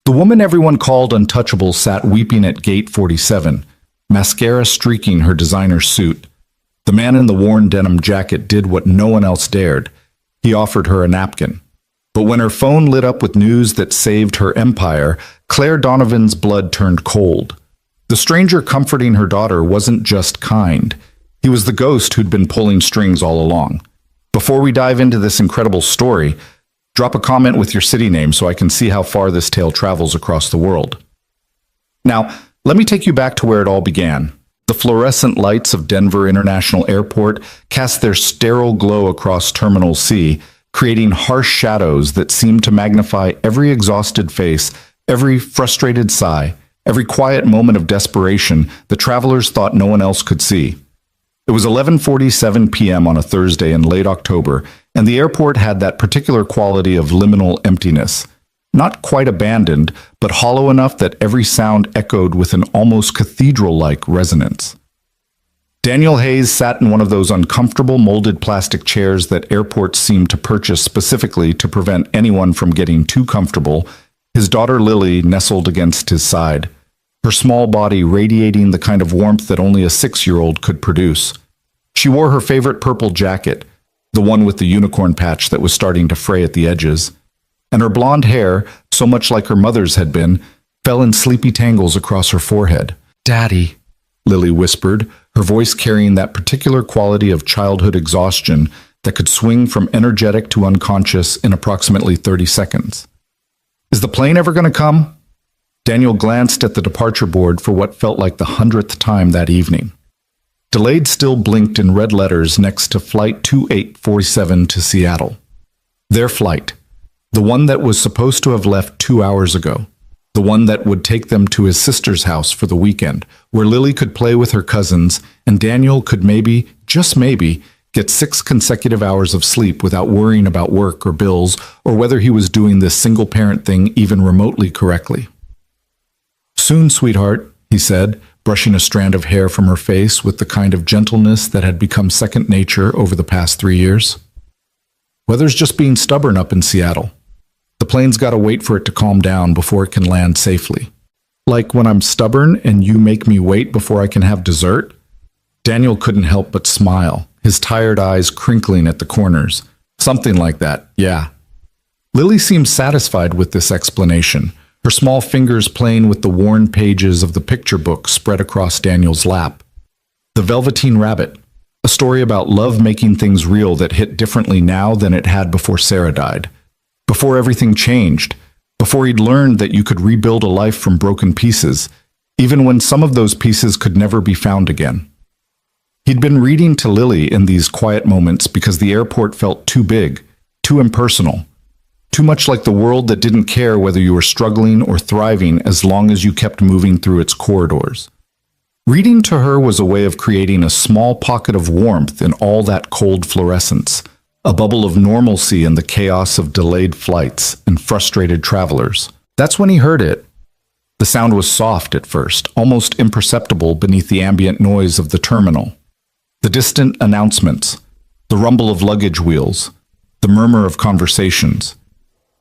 The woman everyone called untouchable sat weeping at gate 47, mascara streaking her designer suit. The man in the worn denim jacket did what no one else dared. He offered her a napkin. But when her phone lit up with news that saved her empire, Claire Donovan's blood turned cold. The stranger comforting her daughter wasn't just kind. He was the ghost who'd been pulling strings all along. Before we dive into this incredible story, drop a comment with your city name so I can see how far this tale travels across the world. Now, let me take you back to where it all began. The fluorescent lights of Denver International Airport cast their sterile glow across Terminal C, creating harsh shadows that seemed to magnify every exhausted face, every frustrated sigh, every quiet moment of desperation the travelers thought no one else could see. It was 11:47 p.m. on a Thursday in late October, and the airport had that particular quality of liminal emptiness. Not quite abandoned, but hollow enough that every sound echoed with an almost cathedral-like resonance. Daniel Hayes sat in one of those uncomfortable molded plastic chairs that airports seem to purchase specifically to prevent anyone from getting too comfortable. His daughter Lily nestled against his side, her small body radiating the kind of warmth that only a 6-year-old could produce. She wore her favorite purple jacket, the one with the unicorn patch that was starting to fray at the edges, and her blonde hair, so much like her mother's had been, fell in sleepy tangles across her forehead. "Daddy," Lily whispered, her voice carrying that particular quality of childhood exhaustion that could swing from energetic to unconscious in approximately 30 seconds. "Is the plane ever going to come?" Daniel glanced at the departure board for what felt like the 100th time that evening. Delayed still blinked in red letters next to Flight 2847 to Seattle. Their flight. The one that was supposed to have left 2 hours ago. The one that would take them to his sister's house for the weekend, where Lily could play with her cousins and Daniel could maybe, just maybe, get 6 consecutive hours of sleep without worrying about work or bills or whether he was doing this single-parent thing even remotely correctly. "Soon, sweetheart," he said, brushing a strand of hair from her face with the kind of gentleness that had become second nature over the past 3 years. "Weather's just being stubborn up in Seattle. The plane's got to wait for it to calm down before it can land safely. Like when I'm stubborn and you make me wait before I can have dessert?" Daniel couldn't help but smile, his tired eyes crinkling at the corners. "Something like that, yeah." Lily seemed satisfied with this explanation, her small fingers playing with the worn pages of the picture book spread across Daniel's lap. The Velveteen Rabbit, a story about love making things real that hit differently now than it had before Sarah died. Before everything changed, before he'd learned that you could rebuild a life from broken pieces, even when some of those pieces could never be found again. He'd been reading to Lily in these quiet moments because the airport felt too big, too impersonal, too much like the world that didn't care whether you were struggling or thriving as long as you kept moving through its corridors. Reading to her was a way of creating a small pocket of warmth in all that cold fluorescence, a bubble of normalcy in the chaos of delayed flights and frustrated travelers. That's when he heard it. The sound was soft at first, almost imperceptible beneath the ambient noise of the terminal. The distant announcements, the rumble of luggage wheels, the murmur of conversations.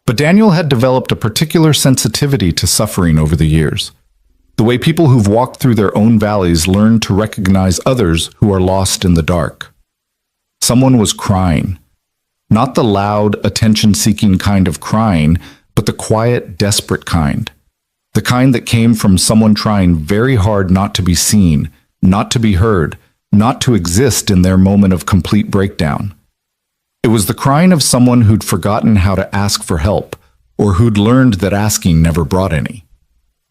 But Daniel had developed a particular sensitivity to suffering over the years. The way people who've walked through their own valleys learn to recognize others who are lost in the dark. Someone was crying. Not the loud, attention-seeking kind of crying, but the quiet, desperate kind. The kind that came from someone trying very hard not to be seen, not to be heard, not to exist in their moment of complete breakdown. It was the crying of someone who'd forgotten how to ask for help, or who'd learned that asking never brought any.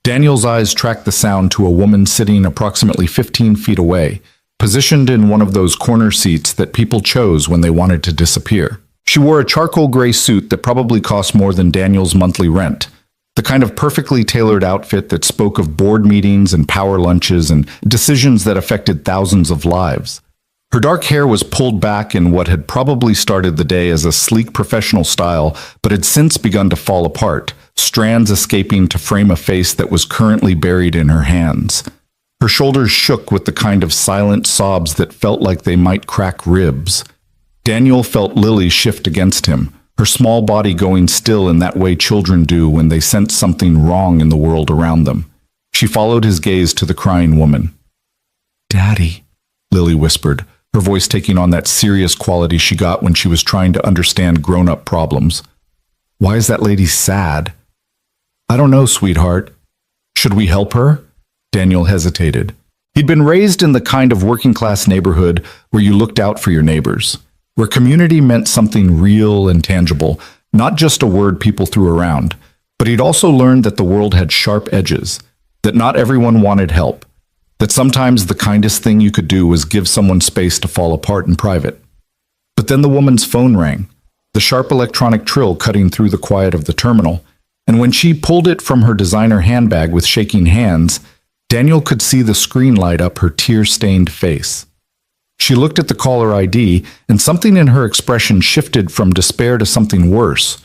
Daniel's eyes tracked the sound to a woman sitting approximately 15 feet away, positioned in one of those corner seats that people chose when they wanted to disappear. She wore a charcoal gray suit that probably cost more than Daniel's monthly rent, the kind of perfectly tailored outfit that spoke of board meetings and power lunches and decisions that affected thousands of lives. Her dark hair was pulled back in what had probably started the day as a sleek professional style, but had since begun to fall apart, strands escaping to frame a face that was currently buried in her hands. Her shoulders shook with the kind of silent sobs that felt like they might crack ribs. Daniel felt Lily shift against him, her small body going still in that way children do when they sense something wrong in the world around them. She followed his gaze to the crying woman. "Daddy," Lily whispered, her voice taking on that serious quality she got when she was trying to understand grown-up problems. "Why is that lady sad?" "I don't know, sweetheart. Should we help her?" Daniel hesitated. He'd been raised in the kind of working-class neighborhood where you looked out for your neighbors, where community meant something real and tangible, not just a word people threw around. But he'd also learned that the world had sharp edges, that not everyone wanted help, that sometimes the kindest thing you could do was give someone space to fall apart in private. But then the woman's phone rang, the sharp electronic trill cutting through the quiet of the terminal, and when she pulled it from her designer handbag with shaking hands, Daniel could see the screen light up her tear-stained face. She looked at the caller ID, and something in her expression shifted from despair to something worse,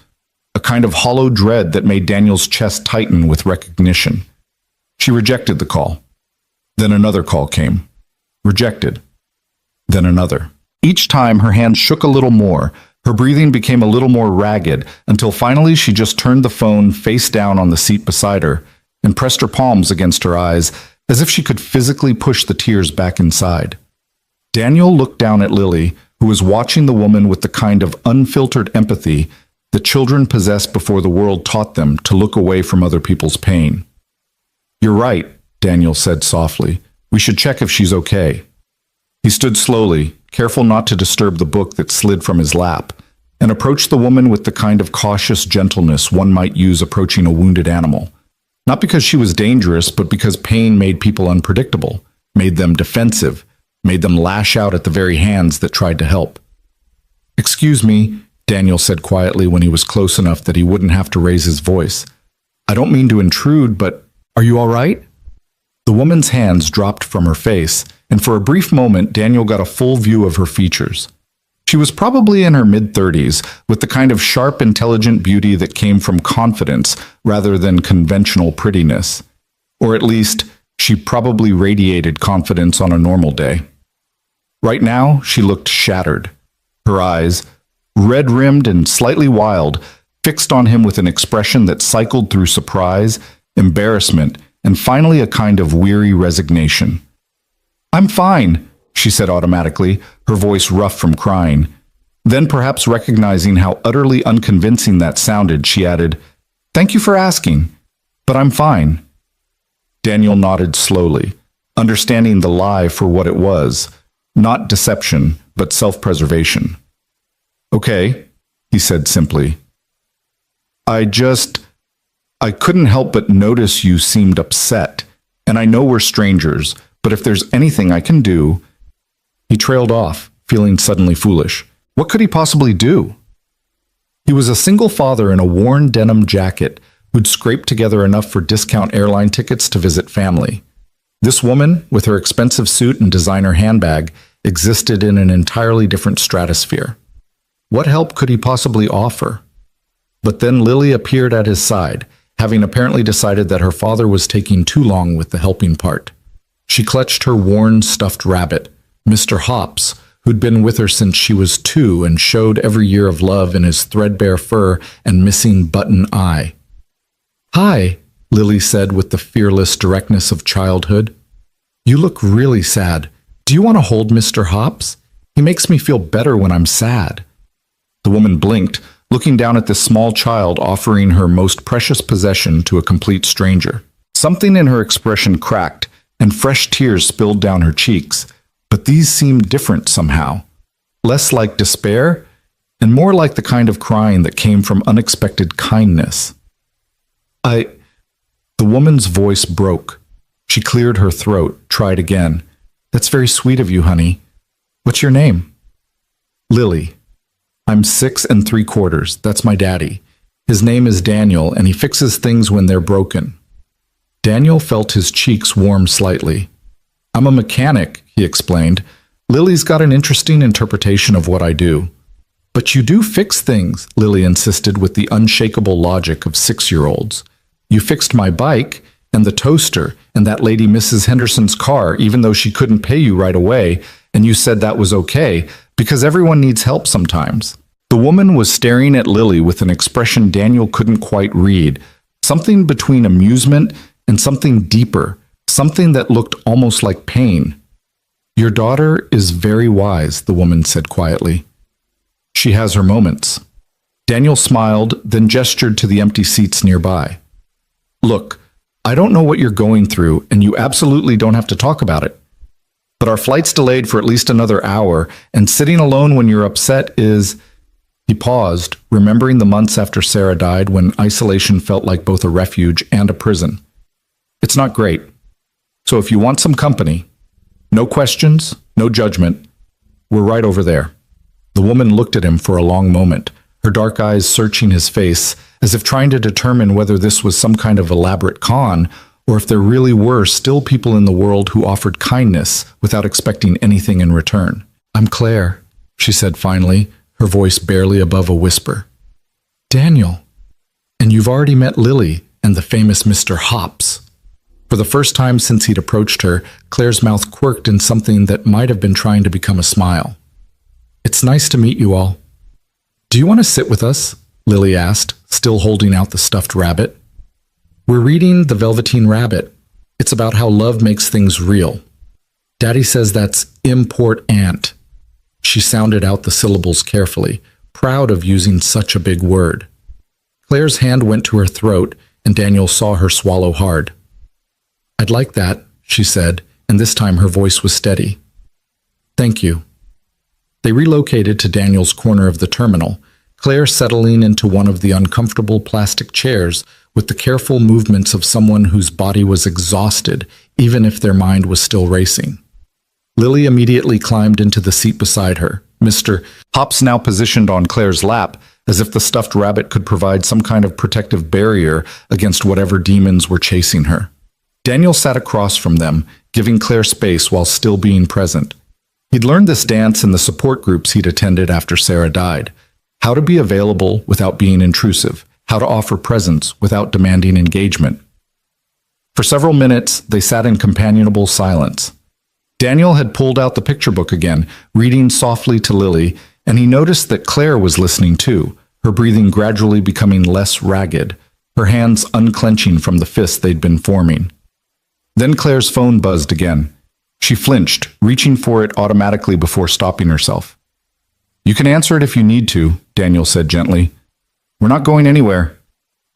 a kind of hollow dread that made Daniel's chest tighten with recognition. She rejected the call. Then another call came. Rejected. Then another. Each time her hands shook a little more, her breathing became a little more ragged, until finally she just turned the phone face down on the seat beside her and pressed her palms against her eyes as if she could physically push the tears back inside. Daniel looked down at Lily, who was watching the woman with the kind of unfiltered empathy that children possess before the world taught them to look away from other people's pain. "You're right," Daniel said softly. "We should check if she's okay." He stood slowly, careful not to disturb the book that slid from his lap, and approached the woman with the kind of cautious gentleness one might use approaching a wounded animal. Not because she was dangerous, but because pain made people unpredictable, made them defensive, made them lash out at the very hands that tried to help. "Excuse me," Daniel said quietly when he was close enough that he wouldn't have to raise his voice. "I don't mean to intrude, but are you all right?" The woman's hands dropped from her face, and for a brief moment Daniel got a full view of her features. She was probably in her mid-30s, with the kind of sharp, intelligent beauty that came from confidence rather than conventional prettiness. Or at least, she probably radiated confidence on a normal day. Right now, she looked shattered. Her eyes, red-rimmed and slightly wild, fixed on him with an expression that cycled through surprise, embarrassment, and finally a kind of weary resignation. "I'm fine," she said automatically, her voice rough from crying. Then, perhaps recognizing how utterly unconvincing that sounded, she added, "Thank you for asking, but I'm fine." Daniel nodded slowly, understanding the lie for what it was, not deception, but self-preservation. "Okay," he said simply. I couldn't help but notice you seemed upset, and I know we're strangers, but if there's anything I can do..." He trailed off, feeling suddenly foolish. What could he possibly do? He was a single father in a worn denim jacket who'd scraped together enough for discount airline tickets to visit family. This woman, with her expensive suit and designer handbag, existed in an entirely different stratosphere. What help could he possibly offer? But then Lily appeared at his side, having apparently decided that her father was taking too long with the helping part. She clutched her worn stuffed rabbit, Mr. Hops, who'd been with her since she was 2 and showed every year of love in his threadbare fur and missing button eye. "Hi," Lily said with the fearless directness of childhood. "You look really sad. Do you want to hold Mr. Hops? He makes me feel better when I'm sad." The woman blinked, looking down at this small child offering her most precious possession to a complete stranger. Something in her expression cracked, and fresh tears spilled down her cheeks. But these seemed different somehow, less like despair and more like the kind of crying that came from unexpected kindness. The woman's voice broke. She cleared her throat, tried again. "That's very sweet of you, honey. What's your name?" "Lily. I'm 6 3/4. That's my daddy. His name is Daniel, and he fixes things when they're broken." Daniel felt his cheeks warm slightly. "I'm a mechanic," he explained. "Lily's got an interesting interpretation of what I do." "But you do fix things," Lily insisted with the unshakable logic of 6-year-olds. "You fixed my bike, and the toaster, and that lady Mrs. Henderson's car, even though she couldn't pay you right away, and you said that was okay, because everyone needs help sometimes." The woman was staring at Lily with an expression Daniel couldn't quite read, something between amusement and something deeper, something that looked almost like pain. "Your daughter is very wise," the woman said quietly. "She has her moments." Daniel smiled, then gestured to the empty seats nearby. "Look, I don't know what you're going through, and you absolutely don't have to talk about it. But our flight's delayed for at least another hour, and sitting alone when you're upset is—" He paused, remembering the months after Sarah died when isolation felt like both a refuge and a prison. "It's not great. So if you want some company, no questions, no judgment, we're right over there." The woman looked at him for a long moment, her dark eyes searching his face, as if trying to determine whether this was some kind of elaborate con, or if there really were still people in the world who offered kindness without expecting anything in return. "I'm Claire," she said finally, her voice barely above a whisper. "Daniel. And you've already met Lily and the famous Mr. Hops." For the first time since he'd approached her, Claire's mouth quirked in something that might have been trying to become a smile. "It's nice to meet you all." "Do you want to sit with us?" Lily asked, still holding out the stuffed rabbit. "We're reading The Velveteen Rabbit. It's about how love makes things real. Daddy says that's import-ant." She sounded out the syllables carefully, proud of using such a big word. Claire's hand went to her throat, and Daniel saw her swallow hard. "I'd like that," she said, and this time her voice was steady. "Thank you." They relocated to Daniel's corner of the terminal, Claire settling into one of the uncomfortable plastic chairs with the careful movements of someone whose body was exhausted, even if their mind was still racing. Lily immediately climbed into the seat beside her, Mr. Hops now positioned on Claire's lap, as if the stuffed rabbit could provide some kind of protective barrier against whatever demons were chasing her. Daniel sat across from them, giving Claire space while still being present. He'd learned this dance in the support groups he'd attended after Sarah died. How to be available without being intrusive, how to offer presence without demanding engagement. For several minutes, they sat in companionable silence. Daniel had pulled out the picture book again, reading softly to Lily, and he noticed that Claire was listening too, her breathing gradually becoming less ragged, her hands unclenching from the fists they'd been forming. Then Claire's phone buzzed again. She flinched, reaching for it automatically before stopping herself. "You can answer it if you need to," Daniel said gently. "We're not going anywhere."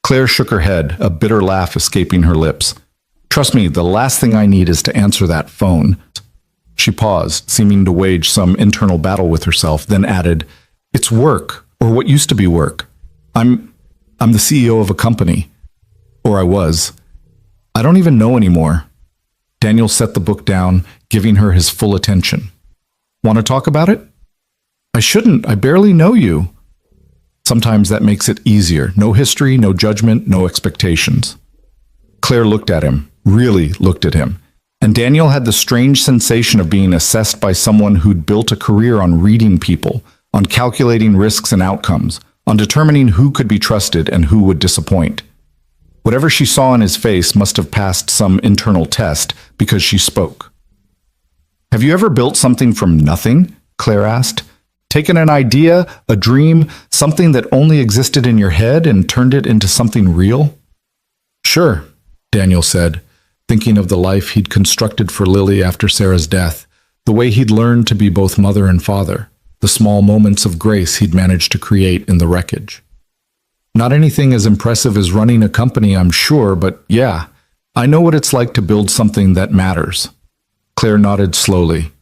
Claire shook her head, a bitter laugh escaping her lips. "Trust me, the last thing I need is to answer that phone." She paused, seeming to wage some internal battle with herself, then added, "It's work, or what used to be work. I'm the CEO of a company. Or I was. I don't even know anymore." Daniel set the book down, giving her his full attention. "Want to talk about it?" "I shouldn't. I barely know you." Sometimes that makes it easier. No history, no judgment, no expectations. Claire looked at him, really looked at him. And Daniel had the strange sensation of being assessed by someone who'd built a career on reading people, on calculating risks and outcomes, on determining who could be trusted and who would disappoint. Whatever she saw in his face must have passed some internal test because she spoke. "Have you ever built something from nothing?" Claire asked. "Taken an idea, a dream, something that only existed in your head and turned it into something real?" "Sure," Daniel said, thinking of the life he'd constructed for Lily after Sarah's death, the way he'd learned to be both mother and father, the small moments of grace he'd managed to create in the wreckage. "Not anything as impressive as running a company, I'm sure, but yeah, I know what it's like to build something that matters." Claire nodded slowly.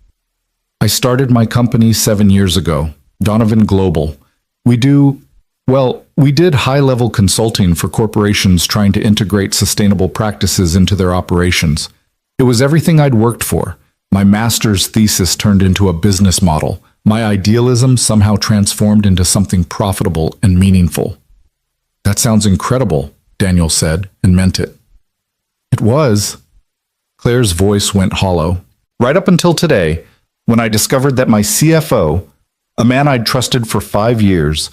"I started my company 7 years ago, Donovan Global. We did high-level consulting for corporations trying to integrate sustainable practices into their operations. It was everything I'd worked for. My master's thesis turned into a business model. My idealism somehow transformed into something profitable and meaningful." "That sounds incredible," Daniel said, and meant it. "It was." Claire's voice went hollow. "Right up until today, when I discovered that my CFO, a man I'd trusted for 5 years,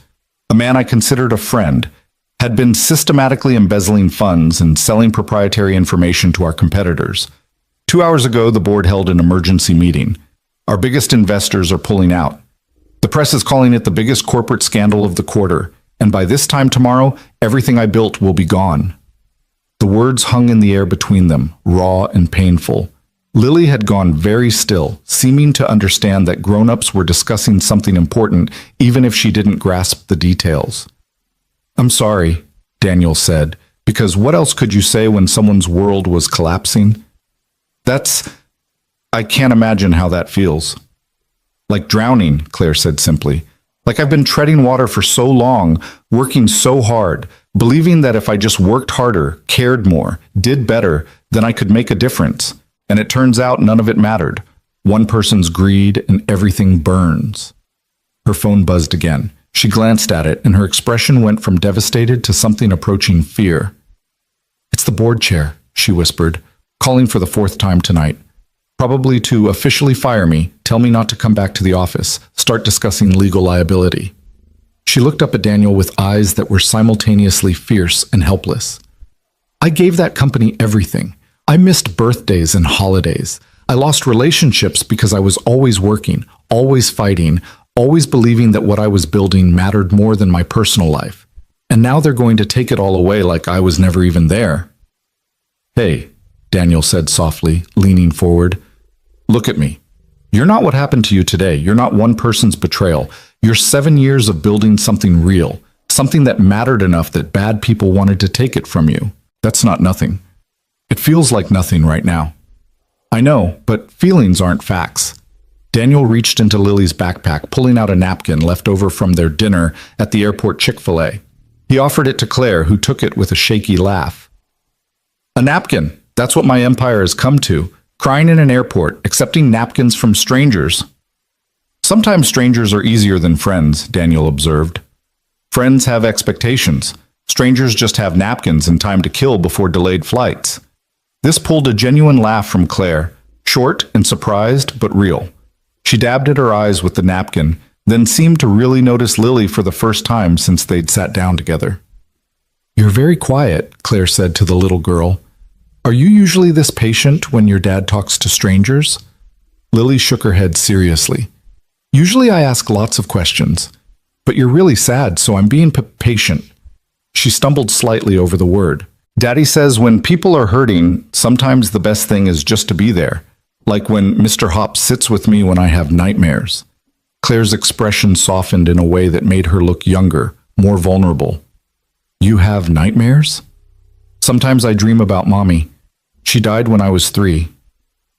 a man I considered a friend, had been systematically embezzling funds and selling proprietary information to our competitors. 2 hours ago, the board held an emergency meeting. Our biggest investors are pulling out. The press is calling it the biggest corporate scandal of the quarter, and by this time tomorrow, everything I built will be gone. The words hung in the air between them, raw and painful. Lily had gone very still, seeming to understand that grown-ups were discussing something important, even if she didn't grasp the details. "I'm sorry," Daniel said, because what else could you say when someone's world was collapsing? I can't imagine how that feels." "Like drowning," Claire said simply. "Like I've been treading water for so long, working so hard, believing that if I just worked harder, cared more, did better, then I could make a difference. And it turns out none of it mattered. One person's greed and everything burns." Her phone buzzed again. She glanced at it, and her expression went from devastated to something approaching fear. "It's the board chair," she whispered, "calling for the 4th time tonight. Probably to officially fire me, tell me not to come back to the office, start discussing legal liability." She looked up at Daniel with eyes that were simultaneously fierce and helpless. "I gave that company everything. I missed birthdays and holidays. I lost relationships because I was always working, always fighting, always believing that what I was building mattered more than my personal life. And now they're going to take it all away like I was never even there." "Hey," Daniel said softly, leaning forward. "Look at me. You're not what happened to you today. You're not one person's betrayal. You're 7 years of building something real, something that mattered enough that bad people wanted to take it from you. That's not nothing. It feels like nothing right now." "I know, but feelings aren't facts." Daniel reached into Lily's backpack, pulling out a napkin left over from their dinner at the airport Chick-fil-A. He offered it to Claire, who took it with a shaky laugh. "A napkin. That's what my empire has come to. Crying in an airport, accepting napkins from strangers." "Sometimes strangers are easier than friends," Daniel observed. "Friends have expectations. Strangers just have napkins and time to kill before delayed flights." This pulled a genuine laugh from Claire, short and surprised, but real. She dabbed at her eyes with the napkin, then seemed to really notice Lily for the first time since they'd sat down together. "You're very quiet," Claire said to the little girl. "Are you usually this patient when your dad talks to strangers?" Lily shook her head seriously. "Usually I ask lots of questions, but you're really sad, so I'm being patient." She stumbled slightly over the word. "Daddy says when people are hurting, sometimes the best thing is just to be there, like when Mr. Hop sits with me when I have nightmares." Claire's expression softened in a way that made her look younger, more vulnerable. "You have nightmares?" "Sometimes I dream about Mommy. She died when I was 3.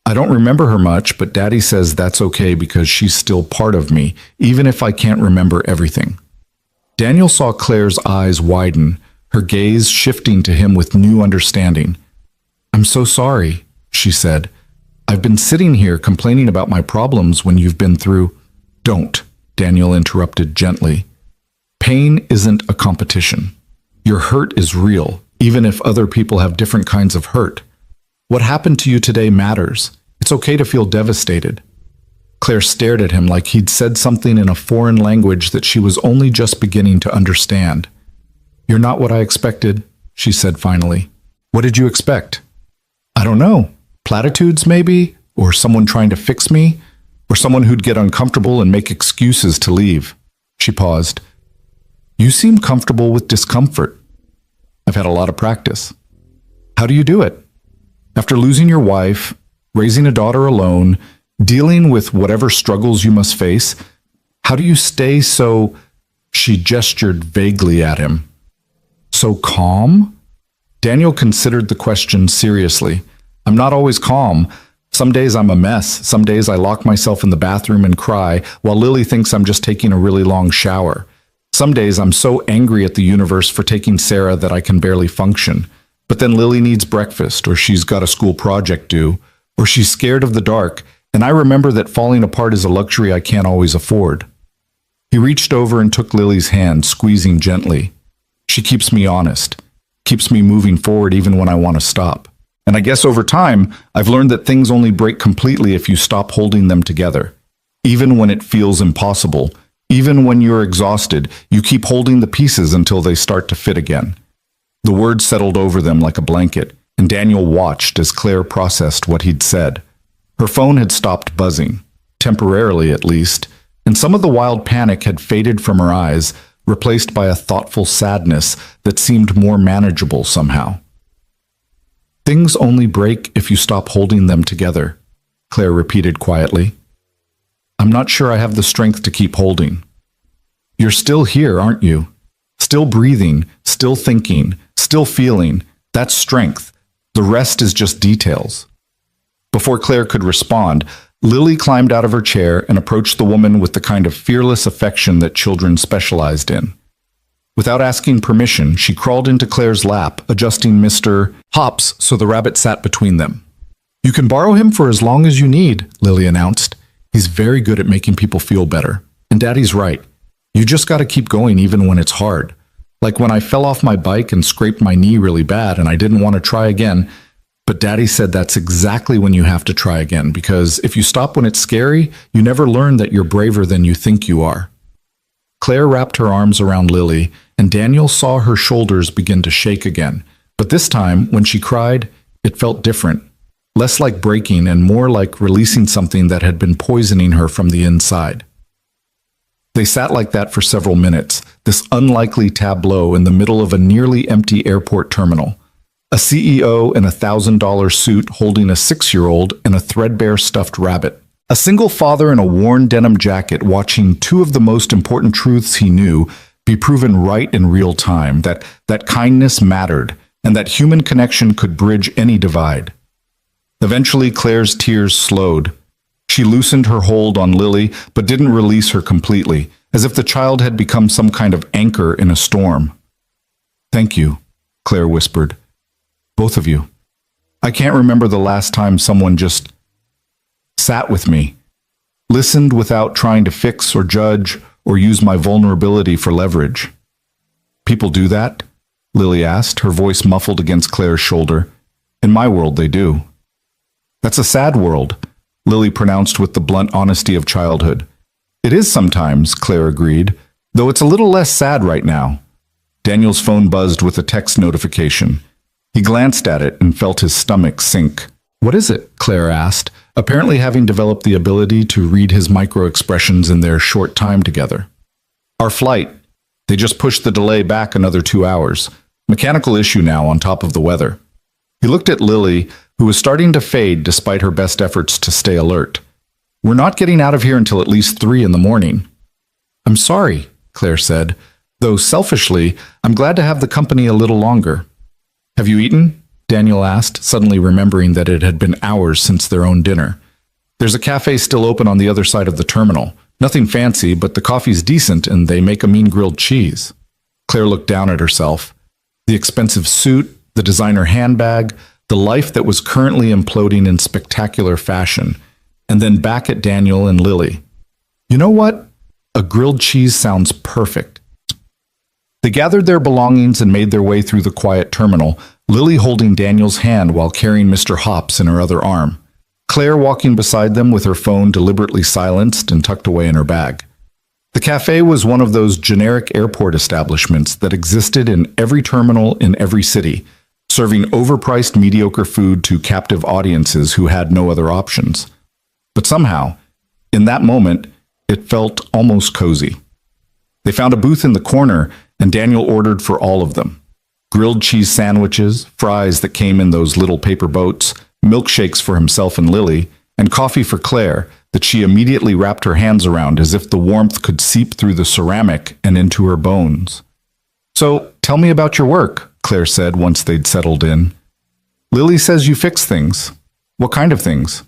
I don't remember her much, but Daddy says that's okay because she's still part of me, even if I can't remember everything." Daniel saw Claire's eyes widen, her gaze shifting to him with new understanding. "I'm so sorry," she said. "I've been sitting here complaining about my problems when you've been through—" "Don't," Daniel interrupted gently. "Pain isn't a competition. Your hurt is real, even if other people have different kinds of hurt. What happened to you today matters. It's okay to feel devastated." Claire stared at him like he'd said something in a foreign language that she was only just beginning to understand. "You're not what I expected," she said finally. "What did you expect?" "I don't know. Platitudes, maybe? Or someone trying to fix me? Or someone who'd get uncomfortable and make excuses to leave." She paused. "You seem comfortable with discomfort." "I've had a lot of practice." "How do you do it? After losing your wife, raising a daughter alone, dealing with whatever struggles you must face, how do you stay so—" She gestured vaguely at him. "So calm?" Daniel considered the question seriously. "I'm not always calm. Some days I'm a mess. Some days I lock myself in the bathroom and cry, while Lily thinks I'm just taking a really long shower. Some days I'm so angry at the universe for taking Sarah that I can barely function. But then Lily needs breakfast, or she's got a school project due, or she's scared of the dark, and I remember that falling apart is a luxury I can't always afford." He reached over and took Lily's hand, squeezing gently. "She keeps me honest, keeps me moving forward even when I want to stop. And I guess over time, I've learned that things only break completely if you stop holding them together. Even when it feels impossible, even when you're exhausted, you keep holding the pieces until they start to fit again." The words settled over them like a blanket, and Daniel watched as Claire processed what he'd said. Her phone had stopped buzzing, temporarily at least, and some of the wild panic had faded from her eyes, replaced by a thoughtful sadness that seemed more manageable somehow. Things only break if you stop holding them together, Claire repeated quietly. I'm not sure I have the strength to keep holding. You're still here, aren't you? Still breathing, still thinking, still feeling. That's strength. The rest is just details. Before Claire could respond, Lily climbed out of her chair and approached the woman with the kind of fearless affection that children specialized in. Without asking permission, she crawled into Claire's lap, adjusting Mr. Hops so the rabbit sat between them. You can borrow him for as long as you need, Lily announced. He's very good at making people feel better. And Daddy's right. You just got to keep going even when it's hard. Like when I fell off my bike and scraped my knee really bad and I didn't want to try again. But Daddy said that's exactly when you have to try again, because if you stop when it's scary, you never learn that you're braver than you think you are. Claire wrapped her arms around Lily, and Daniel saw her shoulders begin to shake again. But this time, when she cried, it felt different. Less like breaking and more like releasing something that had been poisoning her from the inside. They sat like that for several minutes, this unlikely tableau in the middle of a nearly empty airport terminal. A CEO in a $1,000 suit holding a 6-year-old and a threadbare stuffed rabbit. A single father in a worn denim jacket watching two of the most important truths he knew be proven right in real time, that kindness mattered and that human connection could bridge any divide. Eventually, Claire's tears slowed. She loosened her hold on Lily, but didn't release her completely, as if the child had become some kind of anchor in a storm. Thank you, Claire whispered. Both of you. I can't remember the last time someone just sat with me, listened without trying to fix or judge or use my vulnerability for leverage. People do that? Lily asked, her voice muffled against Claire's shoulder. In my world, they do. That's a sad world, Lily pronounced with the blunt honesty of childhood. It is sometimes, Claire agreed, though it's a little less sad right now. Daniel's phone buzzed with a text notification. He glanced at it and felt his stomach sink. What is it? Claire asked, apparently having developed the ability to read his micro-expressions in their short time together. Our flight. They just pushed the delay back another 2 hours. Mechanical issue now on top of the weather. He looked at Lily, who was starting to fade despite her best efforts to stay alert. We're not getting out of here until at least 3 in the morning. I'm sorry, Claire said, though selfishly, I'm glad to have the company a little longer. Have you eaten? Daniel asked, suddenly remembering that it had been hours since their own dinner. There's a cafe still open on the other side of the terminal. Nothing fancy, but the coffee's decent and they make a mean grilled cheese. Claire looked down at herself. The expensive suit, the designer handbag, the life that was currently imploding in spectacular fashion, and then back at Daniel and Lily. You know what? A grilled cheese sounds perfect. They gathered their belongings and made their way through the quiet terminal, Lily holding Daniel's hand while carrying Mr. Hops in her other arm. Claire walking beside them with her phone deliberately silenced and tucked away in her bag. The cafe was one of those generic airport establishments that existed in every terminal in every city, serving overpriced mediocre food to captive audiences who had no other options. But somehow, in that moment, it felt almost cozy. They found a booth in the corner, and Daniel ordered for all of them. Grilled cheese sandwiches, fries that came in those little paper boats, milkshakes for himself and Lily, and coffee for Claire that she immediately wrapped her hands around as if the warmth could seep through the ceramic and into her bones. So, tell me about your work, Claire said once they'd settled in. Lily says you fix things. What kind of things?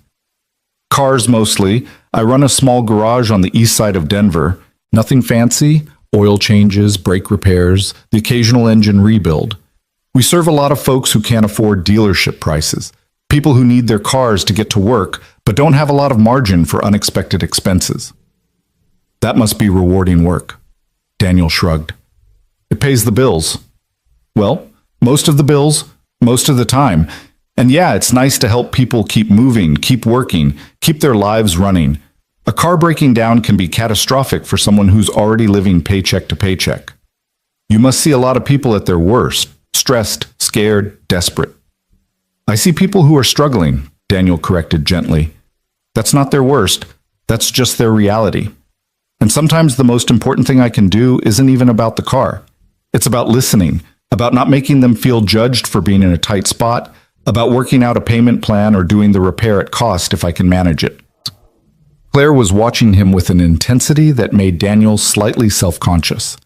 Cars mostly. I run a small garage on the east side of Denver. Nothing fancy. Oil changes, brake repairs, the occasional engine rebuild. We serve a lot of folks who can't afford dealership prices. People who need their cars to get to work, but don't have a lot of margin for unexpected expenses. That must be rewarding work. Daniel shrugged. It pays the bills. Well, most of the bills, most of the time. And yeah, it's nice to help people keep moving, keep working, keep their lives running. A car breaking down can be catastrophic for someone who's already living paycheck to paycheck. You must see a lot of people at their worst, stressed, scared, desperate. I see people who are struggling, Daniel corrected gently. That's not their worst. That's just their reality. And sometimes the most important thing I can do isn't even about the car. It's about listening, about not making them feel judged for being in a tight spot, about working out a payment plan or doing the repair at cost if I can manage it. Claire was watching him with an intensity that made Daniel slightly self-conscious.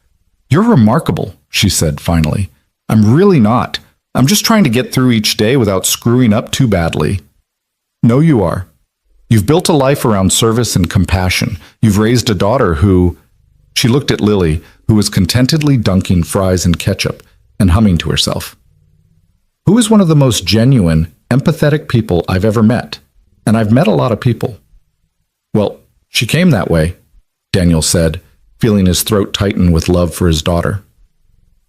"You're remarkable," she said finally. "I'm really not. I'm just trying to get through each day without screwing up too badly." "No, you are. You've built a life around service and compassion. You've raised a daughter who—" She looked at Lily, who was contentedly dunking fries in ketchup and humming to herself. "Who is one of the most genuine, empathetic people I've ever met. And I've met a lot of people." "Well, she came that way," Daniel said, feeling his throat tighten with love for his daughter.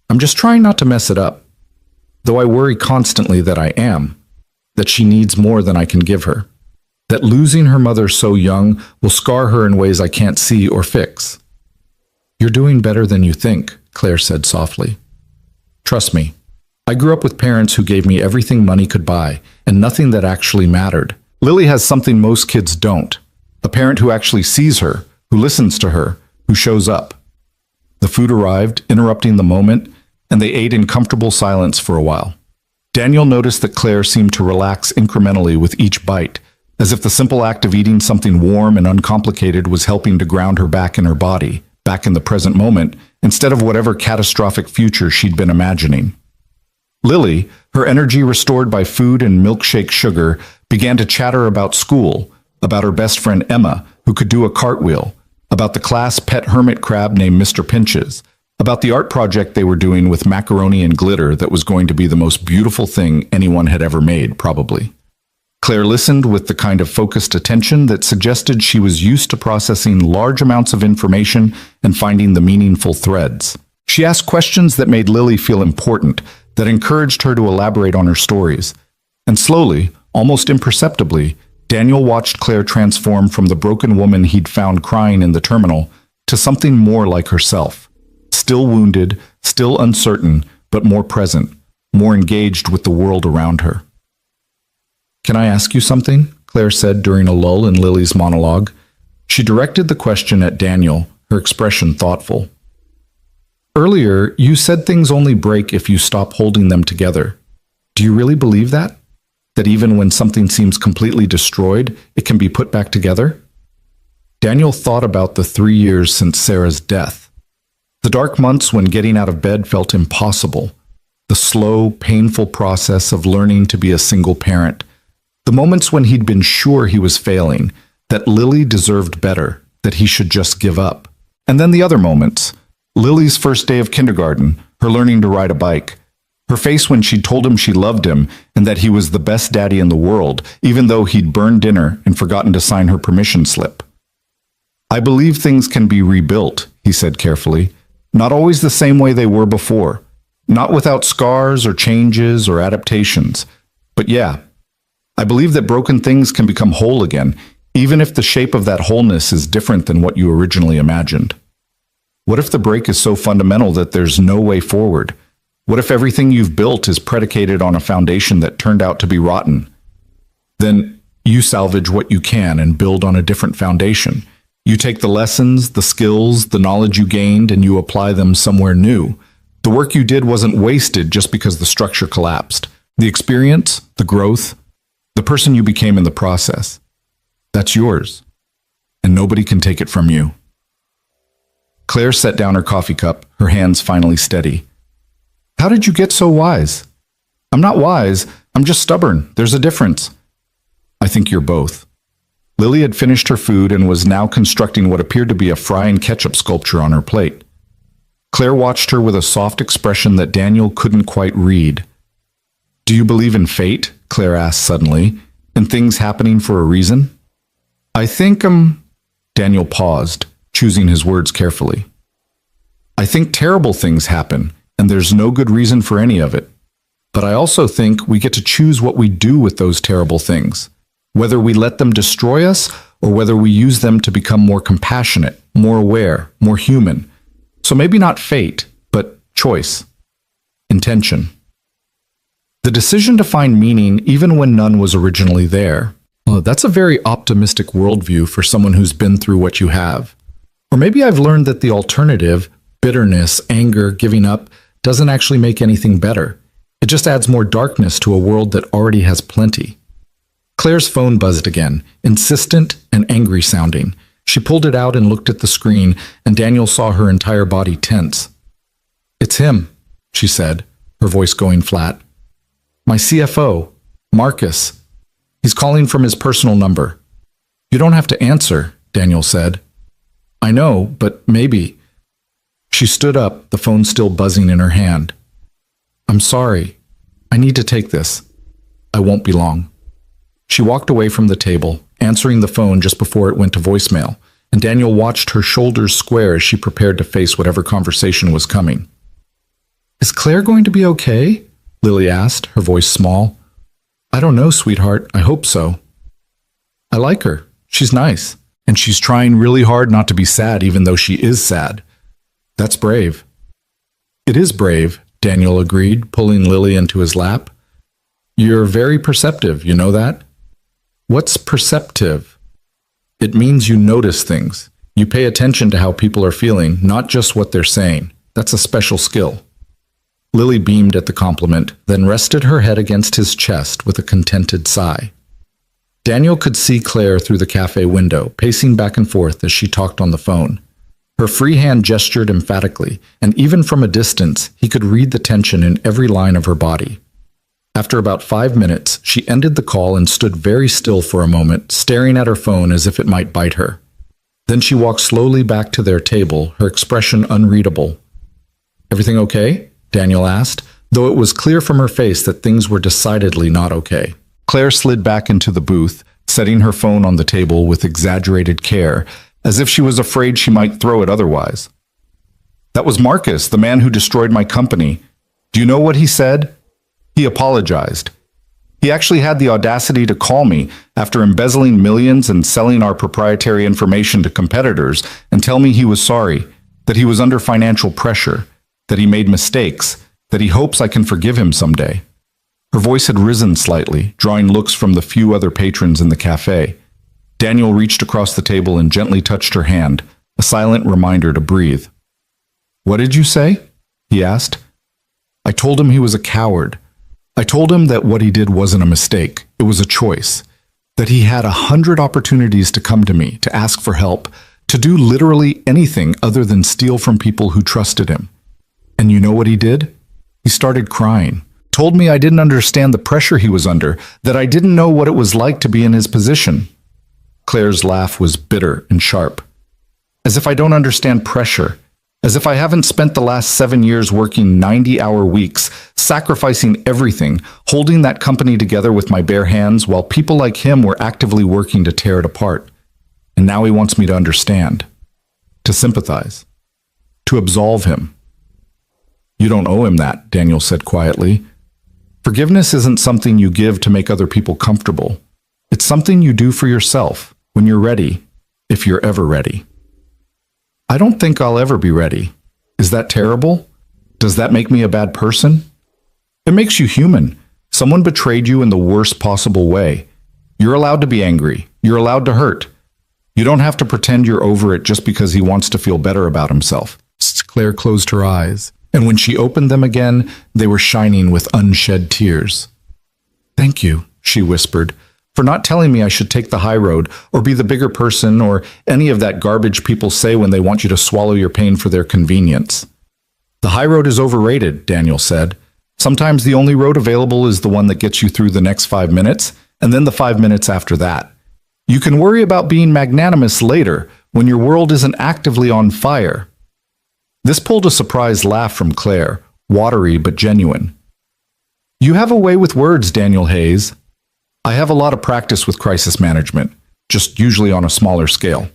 "I'm just trying not to mess it up, though I worry constantly that I am, that she needs more than I can give her, that losing her mother so young will scar her in ways I can't see or fix." "You're doing better than you think," Claire said softly. "Trust me, I grew up with parents who gave me everything money could buy and nothing that actually mattered. Lily has something most kids don't. A parent who actually sees her, who listens to her, who shows up." The food arrived, interrupting the moment, and they ate in comfortable silence for a while. Daniel noticed that Claire seemed to relax incrementally with each bite, as if the simple act of eating something warm and uncomplicated was helping to ground her back in her body, back in the present moment, instead of whatever catastrophic future she'd been imagining. Lily, her energy restored by food and milkshake sugar, began to chatter about school, about her best friend Emma, who could do a cartwheel, about the class pet hermit crab named Mr. Pinches, about the art project they were doing with macaroni and glitter that was going to be the most beautiful thing anyone had ever made, probably. Claire listened with the kind of focused attention that suggested she was used to processing large amounts of information and finding the meaningful threads. She asked questions that made Lily feel important, that encouraged her to elaborate on her stories. And slowly, almost imperceptibly, Daniel watched Claire transform from the broken woman he'd found crying in the terminal to something more like herself. Still wounded, still uncertain, but more present, more engaged with the world around her. "Can I ask you something?" Claire said during a lull in Lily's monologue. She directed the question at Daniel, her expression thoughtful. "Earlier, you said things only break if you stop holding them together. Do you really believe that? That even when something seems completely destroyed, it can be put back together?" Daniel thought about the 3 years since Sarah's death. The dark months when getting out of bed felt impossible. The slow, painful process of learning to be a single parent. The moments when he'd been sure he was failing, that Lily deserved better, that he should just give up. And then the other moments. Lily's first day of kindergarten, her learning to ride a bike. Her face when she told him she loved him and that he was the best daddy in the world, even though he'd burned dinner and forgotten to sign her permission slip. "I believe things can be rebuilt," he said carefully. "Not always the same way they were before. Not without scars or changes or adaptations. But yeah, I believe that broken things can become whole again, even if the shape of that wholeness is different than what you originally imagined. What if the break is so fundamental that there's no way forward? What if everything you've built is predicated on a foundation that turned out to be rotten? Then you salvage what you can and build on a different foundation. You take the lessons, the skills, the knowledge you gained, and you apply them somewhere new. The work you did wasn't wasted just because the structure collapsed. The experience, the growth, the person you became in the process, that's yours, and nobody can take it from you." Claire set down her coffee cup, her hands finally steady. "How did you get so wise?" "I'm not wise, I'm just stubborn. There's a difference." "I think you're both." Lily had finished her food and was now constructing what appeared to be a fry and ketchup sculpture on her plate. Claire watched her with a soft expression that Daniel couldn't quite read. "Do you believe in fate?" Claire asked suddenly, "and things happening for a reason?" "I think, Daniel paused, choosing his words carefully. "I think terrible things happen, and there's no good reason for any of it. But I also think we get to choose what we do with those terrible things. Whether we let them destroy us or whether we use them to become more compassionate, more aware, more human. So maybe not fate, but choice. Intention. The decision to find meaning even when none was originally there. Well, that's a very optimistic worldview for someone who's been through what you have. Or maybe I've learned that the alternative, bitterness, anger, giving up, doesn't actually make anything better. It just adds more darkness to a world that already has plenty. Claire's phone buzzed again, insistent and angry sounding. She pulled it out and looked at the screen, and Daniel saw her entire body tense. "It's him," she said, her voice going flat. "My CFO, Marcus. He's calling from his personal number." "You don't have to answer," Daniel said. "I know, but maybe." She stood up, the phone still buzzing in her hand. "I'm sorry. I need to take this. I won't be long." She walked away from the table, answering the phone just before it went to voicemail, and Daniel watched her shoulders square as she prepared to face whatever conversation was coming. "Is Claire going to be okay?" Lily asked, her voice small. "I don't know, sweetheart. I hope so. I like her. She's nice. And she's trying really hard not to be sad even though she is sad. That's brave." "It is brave," Daniel agreed, pulling Lily into his lap. "You're very perceptive, you know that?" "What's perceptive?" "It means you notice things. You pay attention to how people are feeling, not just what they're saying. That's a special skill." Lily beamed at the compliment, then rested her head against his chest with a contented sigh. Daniel could see Claire through the cafe window, pacing back and forth as she talked on the phone. Her free hand gestured emphatically, and even from a distance, he could read the tension in every line of her body. After about 5 minutes, she ended the call and stood very still for a moment, staring at her phone as if it might bite her. Then she walked slowly back to their table, her expression unreadable. "Everything okay?" Daniel asked, though it was clear from her face that things were decidedly not okay. Claire slid back into the booth, setting her phone on the table with exaggerated care, as if she was afraid she might throw it otherwise. "That was Marcus, the man who destroyed my company. Do you know what he said? He apologized. He actually had the audacity to call me after embezzling millions and selling our proprietary information to competitors and tell me he was sorry, that he was under financial pressure, that he made mistakes, that he hopes I can forgive him someday." Her voice had risen slightly, drawing looks from the few other patrons in the cafe. Daniel reached across the table and gently touched her hand, a silent reminder to breathe. "What did you say?" he asked. "I told him he was a coward. I told him that what he did wasn't a mistake, it was a choice. That he had 100 opportunities to come to me, to ask for help, to do literally anything other than steal from people who trusted him. And you know what he did? He started crying, told me I didn't understand the pressure he was under, that I didn't know what it was like to be in his position." Claire's laugh was bitter and sharp. "As if I don't understand pressure. As if I haven't spent the last 7 years working 90-hour weeks, sacrificing everything, holding that company together with my bare hands while people like him were actively working to tear it apart. And now he wants me to understand. To sympathize. To absolve him." "You don't owe him that," Daniel said quietly. "Forgiveness isn't something you give to make other people comfortable. It's something you do for yourself, when you're ready, if you're ever ready." "I don't think I'll ever be ready. Is that terrible? Does that make me a bad person?" "It makes you human. Someone betrayed you in the worst possible way. You're allowed to be angry. You're allowed to hurt. You don't have to pretend you're over it just because he wants to feel better about himself." Claire closed her eyes, and when she opened them again, they were shining with unshed tears. "Thank you," she whispered, "for not telling me I should take the high road, or be the bigger person, or any of that garbage people say when they want you to swallow your pain for their convenience." "The high road is overrated," Daniel said. "Sometimes the only road available is the one that gets you through the next 5 minutes, and then the 5 minutes after that. You can worry about being magnanimous later, when your world isn't actively on fire." This pulled a surprised laugh from Claire, watery but genuine. "You have a way with words, Daniel Hayes." "I have a lot of practice with crisis management, just usually on a smaller scale."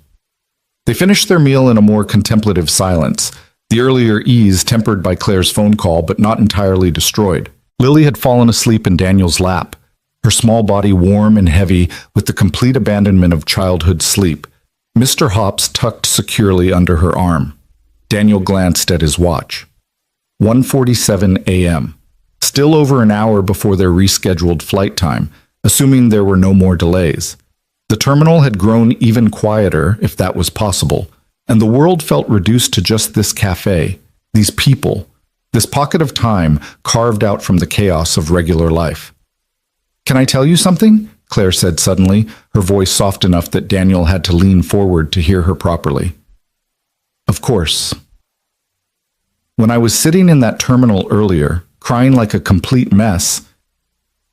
They finished their meal in a more contemplative silence, the earlier ease tempered by Claire's phone call but not entirely destroyed. Lily had fallen asleep in Daniel's lap, her small body warm and heavy with the complete abandonment of childhood sleep, Mr. Hops tucked securely under her arm. Daniel glanced at his watch. 1:47 a.m. Still over an hour before their rescheduled flight time, assuming there were no more delays. The terminal had grown even quieter, if that was possible. and the world felt reduced to just this cafe, these people, this pocket of time carved out from the chaos of regular life. "Can I tell you something?" Claire said suddenly, her voice soft enough that Daniel had to lean forward to hear her properly. "Of course." When I was sitting in that terminal earlier, crying like a complete mess,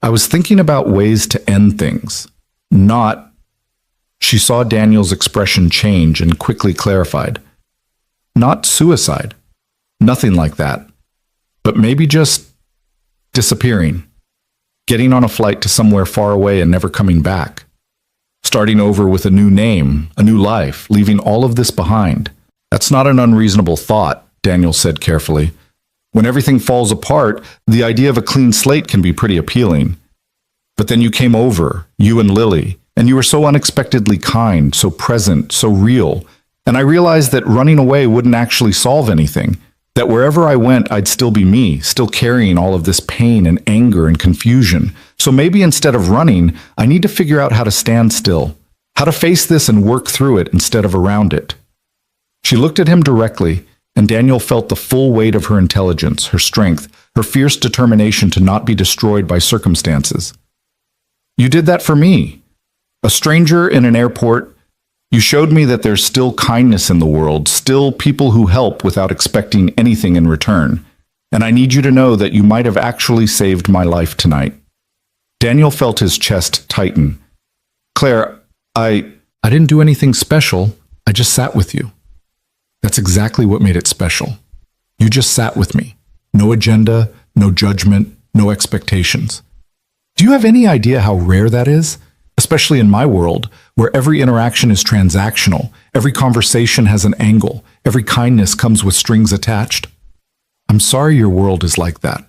I was thinking about ways to end things, not... She saw Daniel's expression change and quickly clarified. "Not suicide. Nothing like that. But maybe just disappearing. Getting on a flight to somewhere far away and never coming back. Starting over with a new name, a new life, leaving all of this behind. That's not an unreasonable thought," Daniel said carefully. "When everything falls apart, the idea of a clean slate can be pretty appealing. But then you came over, you and Lily, and you were so unexpectedly kind, so present, so real. And I realized that running away wouldn't actually solve anything. That wherever I went, I'd still be me, still carrying all of this pain and anger and confusion. So maybe instead of running, I need to figure out how to stand still, how to face this and work through it instead of around it." She looked at him directly, and Daniel felt the full weight of her intelligence, her strength, her fierce determination to not be destroyed by circumstances. "You did that for me. A stranger in an airport. You showed me that there's still kindness in the world, still people who help without expecting anything in return. And I need you to know that you might have actually saved my life tonight." Daniel felt his chest tighten. "Claire, I didn't do anything special. I just sat with you." "That's exactly what made it special. You just sat with me. No agenda, no judgment, no expectations. Do you have any idea how rare that is? Especially in my world, where every interaction is transactional, every conversation has an angle, every kindness comes with strings attached. I'm sorry your world is like that.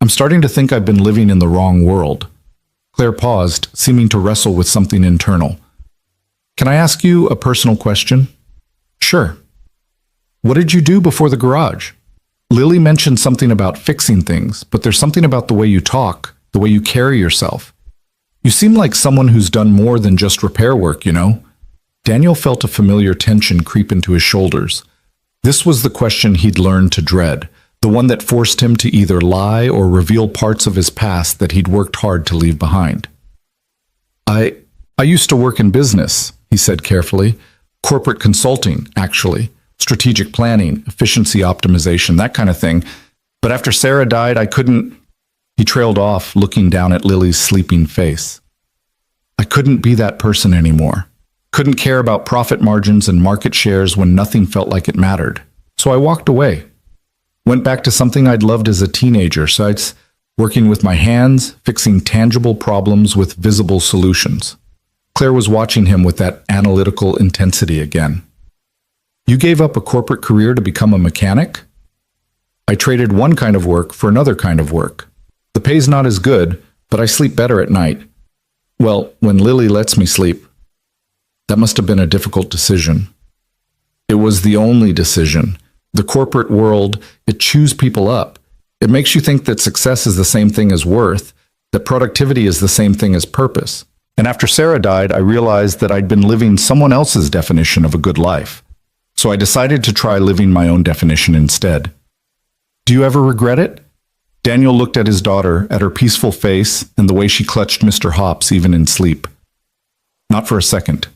I'm starting to think I've been living in the wrong world." Claire paused, seeming to wrestle with something internal. "Can I ask you a personal question?" "Sure." "What did you do before the garage? Lily mentioned something about fixing things, but there's something about the way you talk, the way you carry yourself. You seem like someone who's done more than just repair work, you know?" Daniel felt a familiar tension creep into his shoulders. This was the question he'd learned to dread, the one that forced him to either lie or reveal parts of his past that he'd worked hard to leave behind. I used to work in business," he said carefully. "Corporate consulting, actually. Strategic planning, efficiency optimization, that kind of thing. But after Sarah died, I couldn't..." He trailed off, looking down at Lily's sleeping face. "I couldn't be that person anymore. Couldn't care about profit margins and market shares when nothing felt like it mattered. So I walked away. Went back to something I'd loved as a teenager, sites, working with my hands, fixing tangible problems with visible solutions." Claire was watching him with that analytical intensity again. "You gave up a corporate career to become a mechanic?" "I traded one kind of work for another kind of work. The pay's not as good, but I sleep better at night. Well, when Lily lets me sleep." That must have been a difficult decision. It was the only decision. The corporate world, it chews people up. It makes you think that success is the same thing as worth, that productivity is the same thing as purpose. And after Sarah died, I realized that I'd been living someone else's definition of a good life. So I decided to try living my own definition instead. "Do you ever regret it?" Daniel looked at his daughter, at her peaceful face, and the way she clutched Mr. Hops even in sleep. "Not for a second."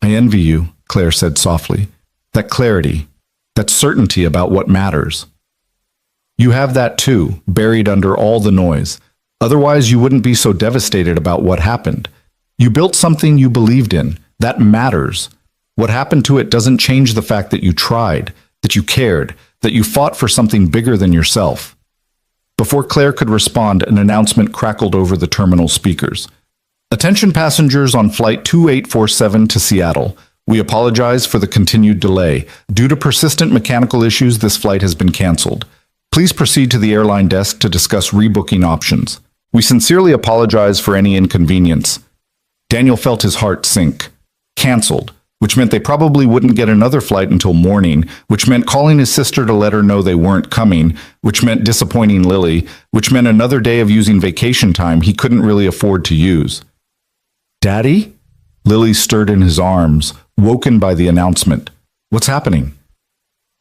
"I envy you," Claire said softly. "That clarity, that certainty about what matters. You have that too, buried under all the noise. Otherwise, you wouldn't be so devastated about what happened. You built something you believed in. That matters. What happened to it doesn't change the fact that you tried, that you cared, that you fought for something bigger than yourself." Before Claire could respond, an announcement crackled over the terminal speakers. "Attention passengers on Flight 2847 to Seattle. We apologize for the continued delay. Due to persistent mechanical issues, this flight has been canceled. Please proceed to the airline desk to discuss rebooking options. We sincerely apologize for any inconvenience." Daniel felt his heart sink. Canceled, which meant they probably wouldn't get another flight until morning, which meant calling his sister to let her know they weren't coming, which meant disappointing Lily, which meant another day of using vacation time he couldn't really afford to use. "Daddy?" Lily stirred in his arms, woken by the announcement. What's happening?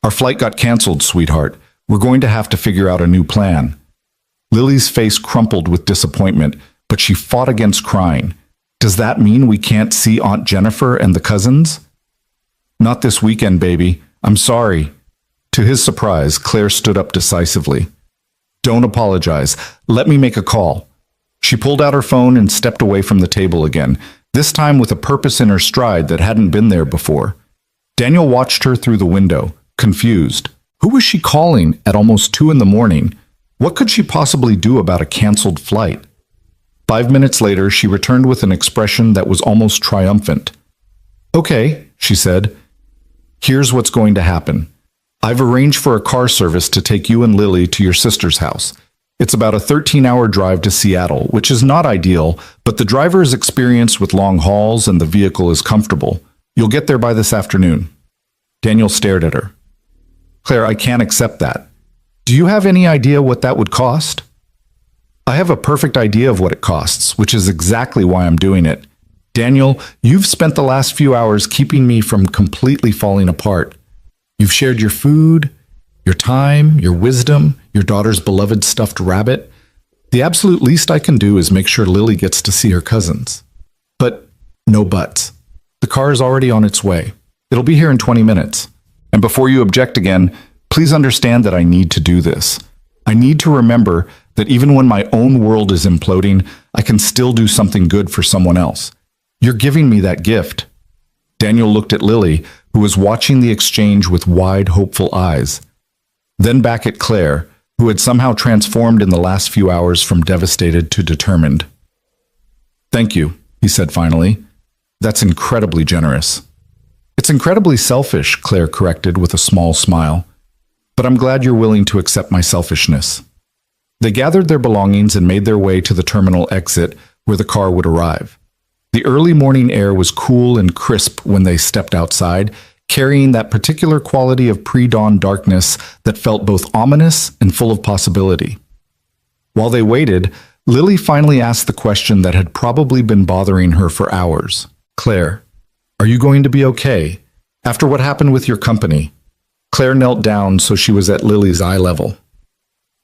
Our flight got canceled, sweetheart. We're going to have to figure out a new plan. Lily's face crumpled with disappointment, but she fought against crying. Does that mean we can't see Aunt Jennifer and the cousins? Not this weekend, baby. I'm sorry. To his surprise, Claire stood up decisively. Don't apologize. Let me make a call. She pulled out her phone and stepped away from the table again, this time with a purpose in her stride that hadn't been there before. Daniel watched her through the window, confused. Who was she calling at almost 2 a.m? What could she possibly do about a canceled flight? 5 minutes later, she returned with an expression that was almost triumphant. Okay, she said. Here's what's going to happen. I've arranged for a car service to take you and Lily to your sister's house. It's about a 13-hour drive to Seattle, which is not ideal, but the driver is experienced with long hauls and the vehicle is comfortable. You'll get there by this afternoon. Daniel stared at her. Claire, I can't accept that. Do you have any idea what that would cost? I have a perfect idea of what it costs, which is exactly why I'm doing it. Daniel, you've spent the last few hours keeping me from completely falling apart. You've shared your food, your time, your wisdom, your daughter's beloved stuffed rabbit. The absolute least I can do is make sure Lily gets to see her cousins. But no buts. The car is already on its way. It'll be here in 20 minutes. And before you object again, please understand that I need to do this. I need to remember that even when my own world is imploding, I can still do something good for someone else. You're giving me that gift. Daniel looked at Lily, who was watching the exchange with wide, hopeful eyes. Then back at Claire, who had somehow transformed in the last few hours from devastated to determined. Thank you, he said finally. That's incredibly generous. It's incredibly selfish, Claire corrected with a small smile. But I'm glad you're willing to accept my selfishness. They gathered their belongings and made their way to the terminal exit where the car would arrive. The early morning air was cool and crisp when they stepped outside, carrying that particular quality of pre-dawn darkness that felt both ominous and full of possibility. While they waited, Lily finally asked the question that had probably been bothering her for hours. Claire, are you going to be okay? After what happened with your company? Claire knelt down so she was at Lily's eye level.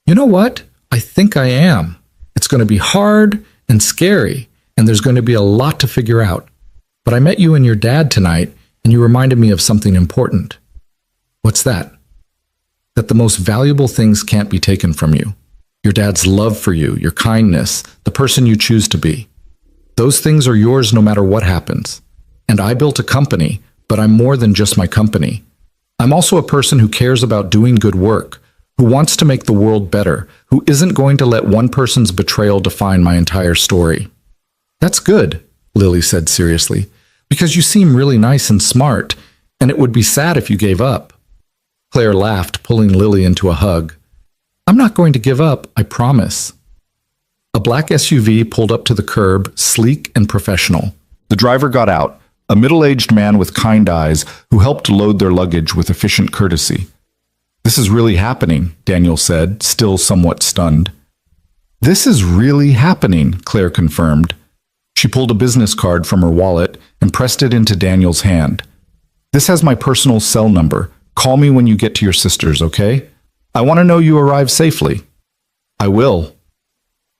You know what? I think I am. It's going to be hard and scary, and there's going to be a lot to figure out. But I met you and your dad tonight, and you reminded me of something important. What's that? That the most valuable things can't be taken from you. Your dad's love for you, your kindness, the person you choose to be. Those things are yours no matter what happens. And I built a company, but I'm more than just my company. I'm also a person who cares about doing good work, who wants to make the world better, who isn't going to let one person's betrayal define my entire story. That's good, Lily said seriously, because you seem really nice and smart, and it would be sad if you gave up. Claire laughed, pulling Lily into a hug. I'm not going to give up, I promise. A black SUV pulled up to the curb, sleek and professional. The driver got out, a middle-aged man with kind eyes who helped load their luggage with efficient courtesy. This is really happening, Daniel said, still somewhat stunned. This is really happening, Claire confirmed. She pulled a business card from her wallet and pressed it into Daniel's hand. This has my personal cell number. Call me when you get to your sister's, okay? I want to know you arrive safely. I will.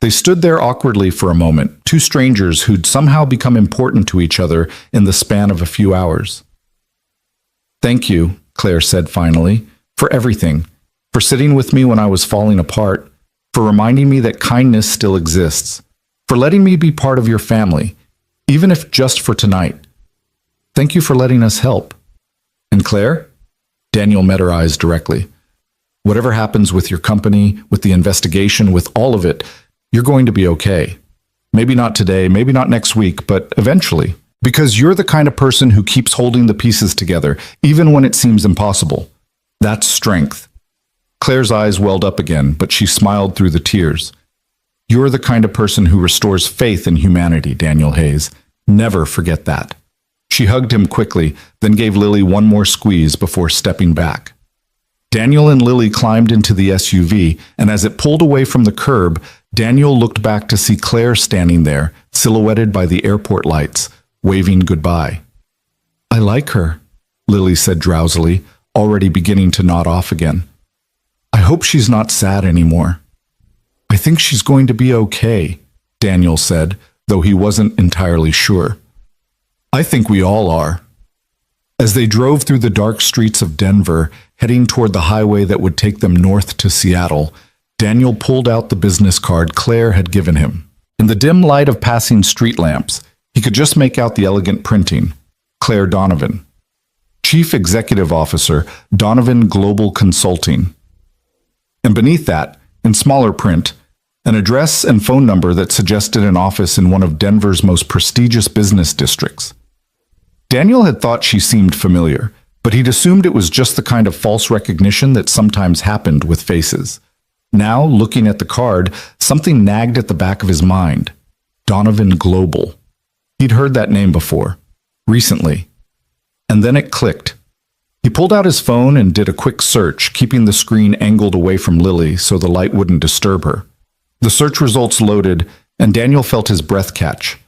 They stood there awkwardly for a moment, two strangers who'd somehow become important to each other in the span of a few hours. Thank you, Claire said finally, for everything, for sitting with me when I was falling apart, for reminding me that kindness still exists, for letting me be part of your family, even if just for tonight. Thank you for letting us help. And Claire? Daniel met her eyes directly. Whatever happens with your company, with the investigation, with all of it, you're going to be okay. Maybe not today, maybe not next week, but eventually. Because you're the kind of person who keeps holding the pieces together, even when it seems impossible. That's strength. Claire's eyes welled up again, but she smiled through the tears. You're the kind of person who restores faith in humanity, Daniel Hayes. Never forget that. She hugged him quickly, then gave Lily one more squeeze before stepping back. Daniel and Lily climbed into the SUV, and as it pulled away from the curb, Daniel looked back to see Claire standing there, silhouetted by the airport lights, waving goodbye. I like her, Lily said drowsily, already beginning to nod off again. I hope she's not sad anymore. I think she's going to be okay, Daniel said, though he wasn't entirely sure. I think we all are. As they drove through the dark streets of Denver, heading toward the highway that would take them north to Seattle, Daniel pulled out the business card Claire had given him. In the dim light of passing street lamps, he could just make out the elegant printing. Claire Donovan. Chief Executive Officer, Donovan Global Consulting. And beneath that, in smaller print, an address and phone number that suggested an office in one of Denver's most prestigious business districts. Daniel had thought she seemed familiar, but he'd assumed it was just the kind of false recognition that sometimes happened with faces. Now, looking at the card, something nagged at the back of his mind. Donovan Global. He'd heard that name before. Recently. And then it clicked. He pulled out his phone and did a quick search, keeping the screen angled away from Lily so the light wouldn't disturb her. The search results loaded, and Daniel felt his breath catch.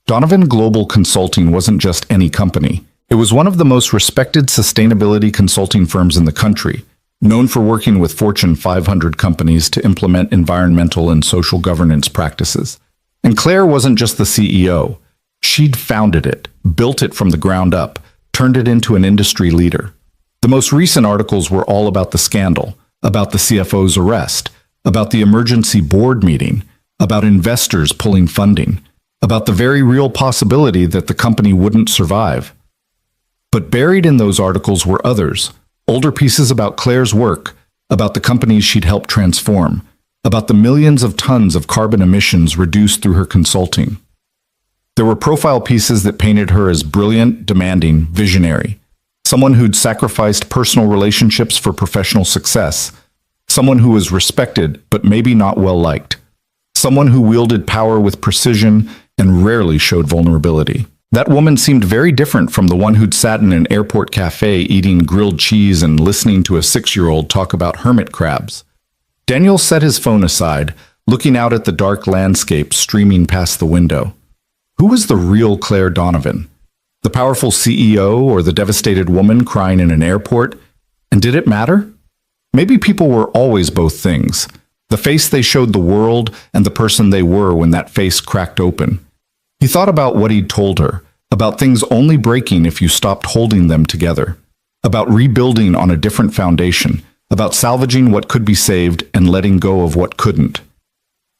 Donovan Global Consulting wasn't just any company. It was one of the most respected sustainability consulting firms in the country, known for working with Fortune 500 companies to implement environmental and social governance practices. And Claire wasn't just the CEO. She'd founded it, built it from the ground up, turned it into an industry leader. The most recent articles were all about the scandal, about the CFO's arrest, about the emergency board meeting, about investors pulling funding, about the very real possibility that the company wouldn't survive. But buried in those articles were others, older pieces about Claire's work, about the companies she'd helped transform, about the millions of tons of carbon emissions reduced through her consulting. There were profile pieces that painted her as brilliant, demanding, visionary, someone who'd sacrificed personal relationships for professional success, someone who was respected but maybe not well liked, someone who wielded power with precision and rarely showed vulnerability. That woman seemed very different from the one who'd sat in an airport cafe eating grilled cheese and listening to a 6-year-old talk about hermit crabs. Daniel set his phone aside, looking out at the dark landscape streaming past the window. Who was the real Claire Donovan? The powerful CEO or the devastated woman crying in an airport? And did it matter? Maybe people were always both things. The face they showed the world and the person they were when that face cracked open. He thought about what he'd told her, about things only breaking if you stopped holding them together, about rebuilding on a different foundation, about salvaging what could be saved and letting go of what couldn't.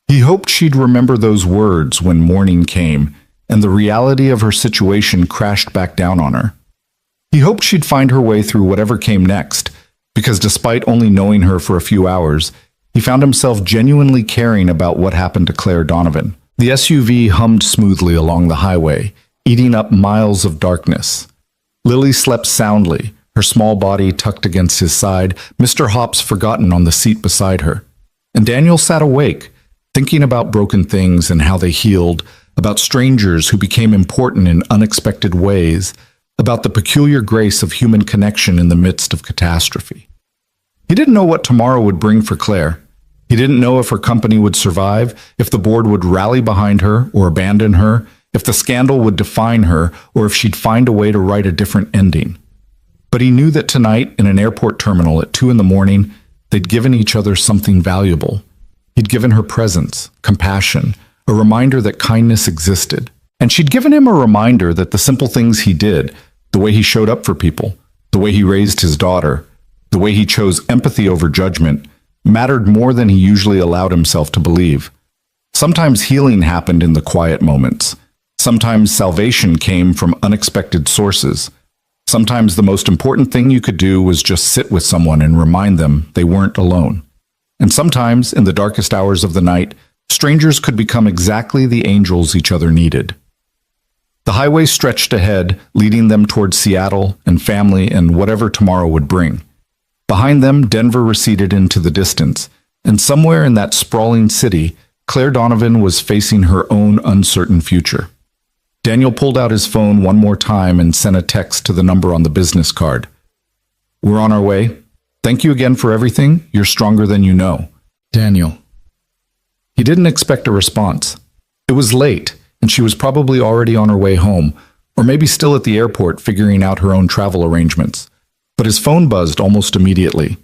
He hoped she'd remember those words when morning came and the reality of her situation crashed back down on her. He hoped she'd find her way through whatever came next, because despite only knowing her for a few hours, he found himself genuinely caring about what happened to Claire Donovan. The SUV hummed smoothly along the highway, eating up miles of darkness. Lily slept soundly, her small body tucked against his side, Mr. Hops forgotten on the seat beside her. And Daniel sat awake, thinking about broken things and how they healed, about strangers who became important in unexpected ways, about the peculiar grace of human connection in the midst of catastrophe. He didn't know what tomorrow would bring for Claire. He didn't know if her company would survive, if the board would rally behind her or abandon her, if the scandal would define her, or if she'd find a way to write a different ending. But he knew that tonight, in an airport terminal at 2 a.m, they'd given each other something valuable. He'd given her presence, compassion, a reminder that kindness existed. And she'd given him a reminder that the simple things he did, the way he showed up for people, the way he raised his daughter, the way he chose empathy over judgment, mattered more than he usually allowed himself to believe. Sometimes healing happened in the quiet moments. Sometimes salvation came from unexpected sources. Sometimes the most important thing you could do was just sit with someone and remind them they weren't alone. And sometimes, in the darkest hours of the night, strangers could become exactly the angels each other needed. The highway stretched ahead, leading them toward Seattle and family and whatever tomorrow would bring. Behind them, Denver receded into the distance, and somewhere in that sprawling city, Claire Donovan was facing her own uncertain future. Daniel pulled out his phone one more time and sent a text to the number on the business card. "We're on our way. Thank you again for everything. You're stronger than you know. Daniel." He didn't expect a response. It was late, and she was probably already on her way home, Or maybe still at the airport figuring out her own travel arrangements. But his phone buzzed almost immediately.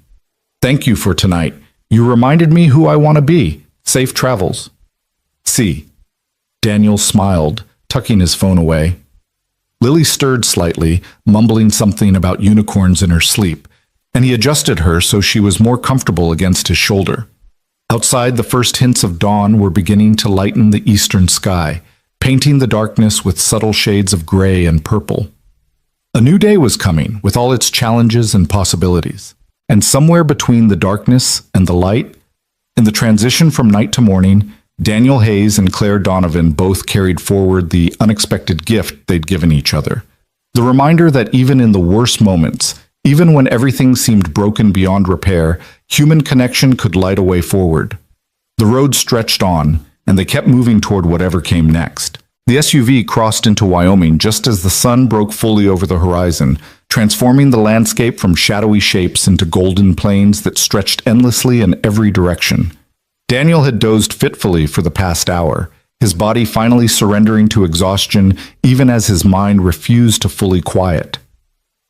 Thank you for tonight. You reminded me who I want to be. Safe travels. See. Daniel smiled, tucking his phone away. Lily stirred slightly, mumbling something about unicorns in her sleep, and he adjusted her so she was more comfortable against his shoulder. Outside, the first hints of dawn were beginning to lighten the eastern sky, painting the darkness with subtle shades of gray and purple. A new day was coming, with all its challenges and possibilities. And somewhere between the darkness and the light, in the transition from night to morning, Daniel Hayes and Claire Donovan both carried forward the unexpected gift they'd given each other. The reminder that even in the worst moments, even when everything seemed broken beyond repair, human connection could light a way forward. The road stretched on, and they kept moving toward whatever came next. The SUV crossed into Wyoming just as the sun broke fully over the horizon, transforming the landscape from shadowy shapes into golden plains that stretched endlessly in every direction. Daniel had dozed fitfully for the past hour, his body finally surrendering to exhaustion even as his mind refused to fully quiet.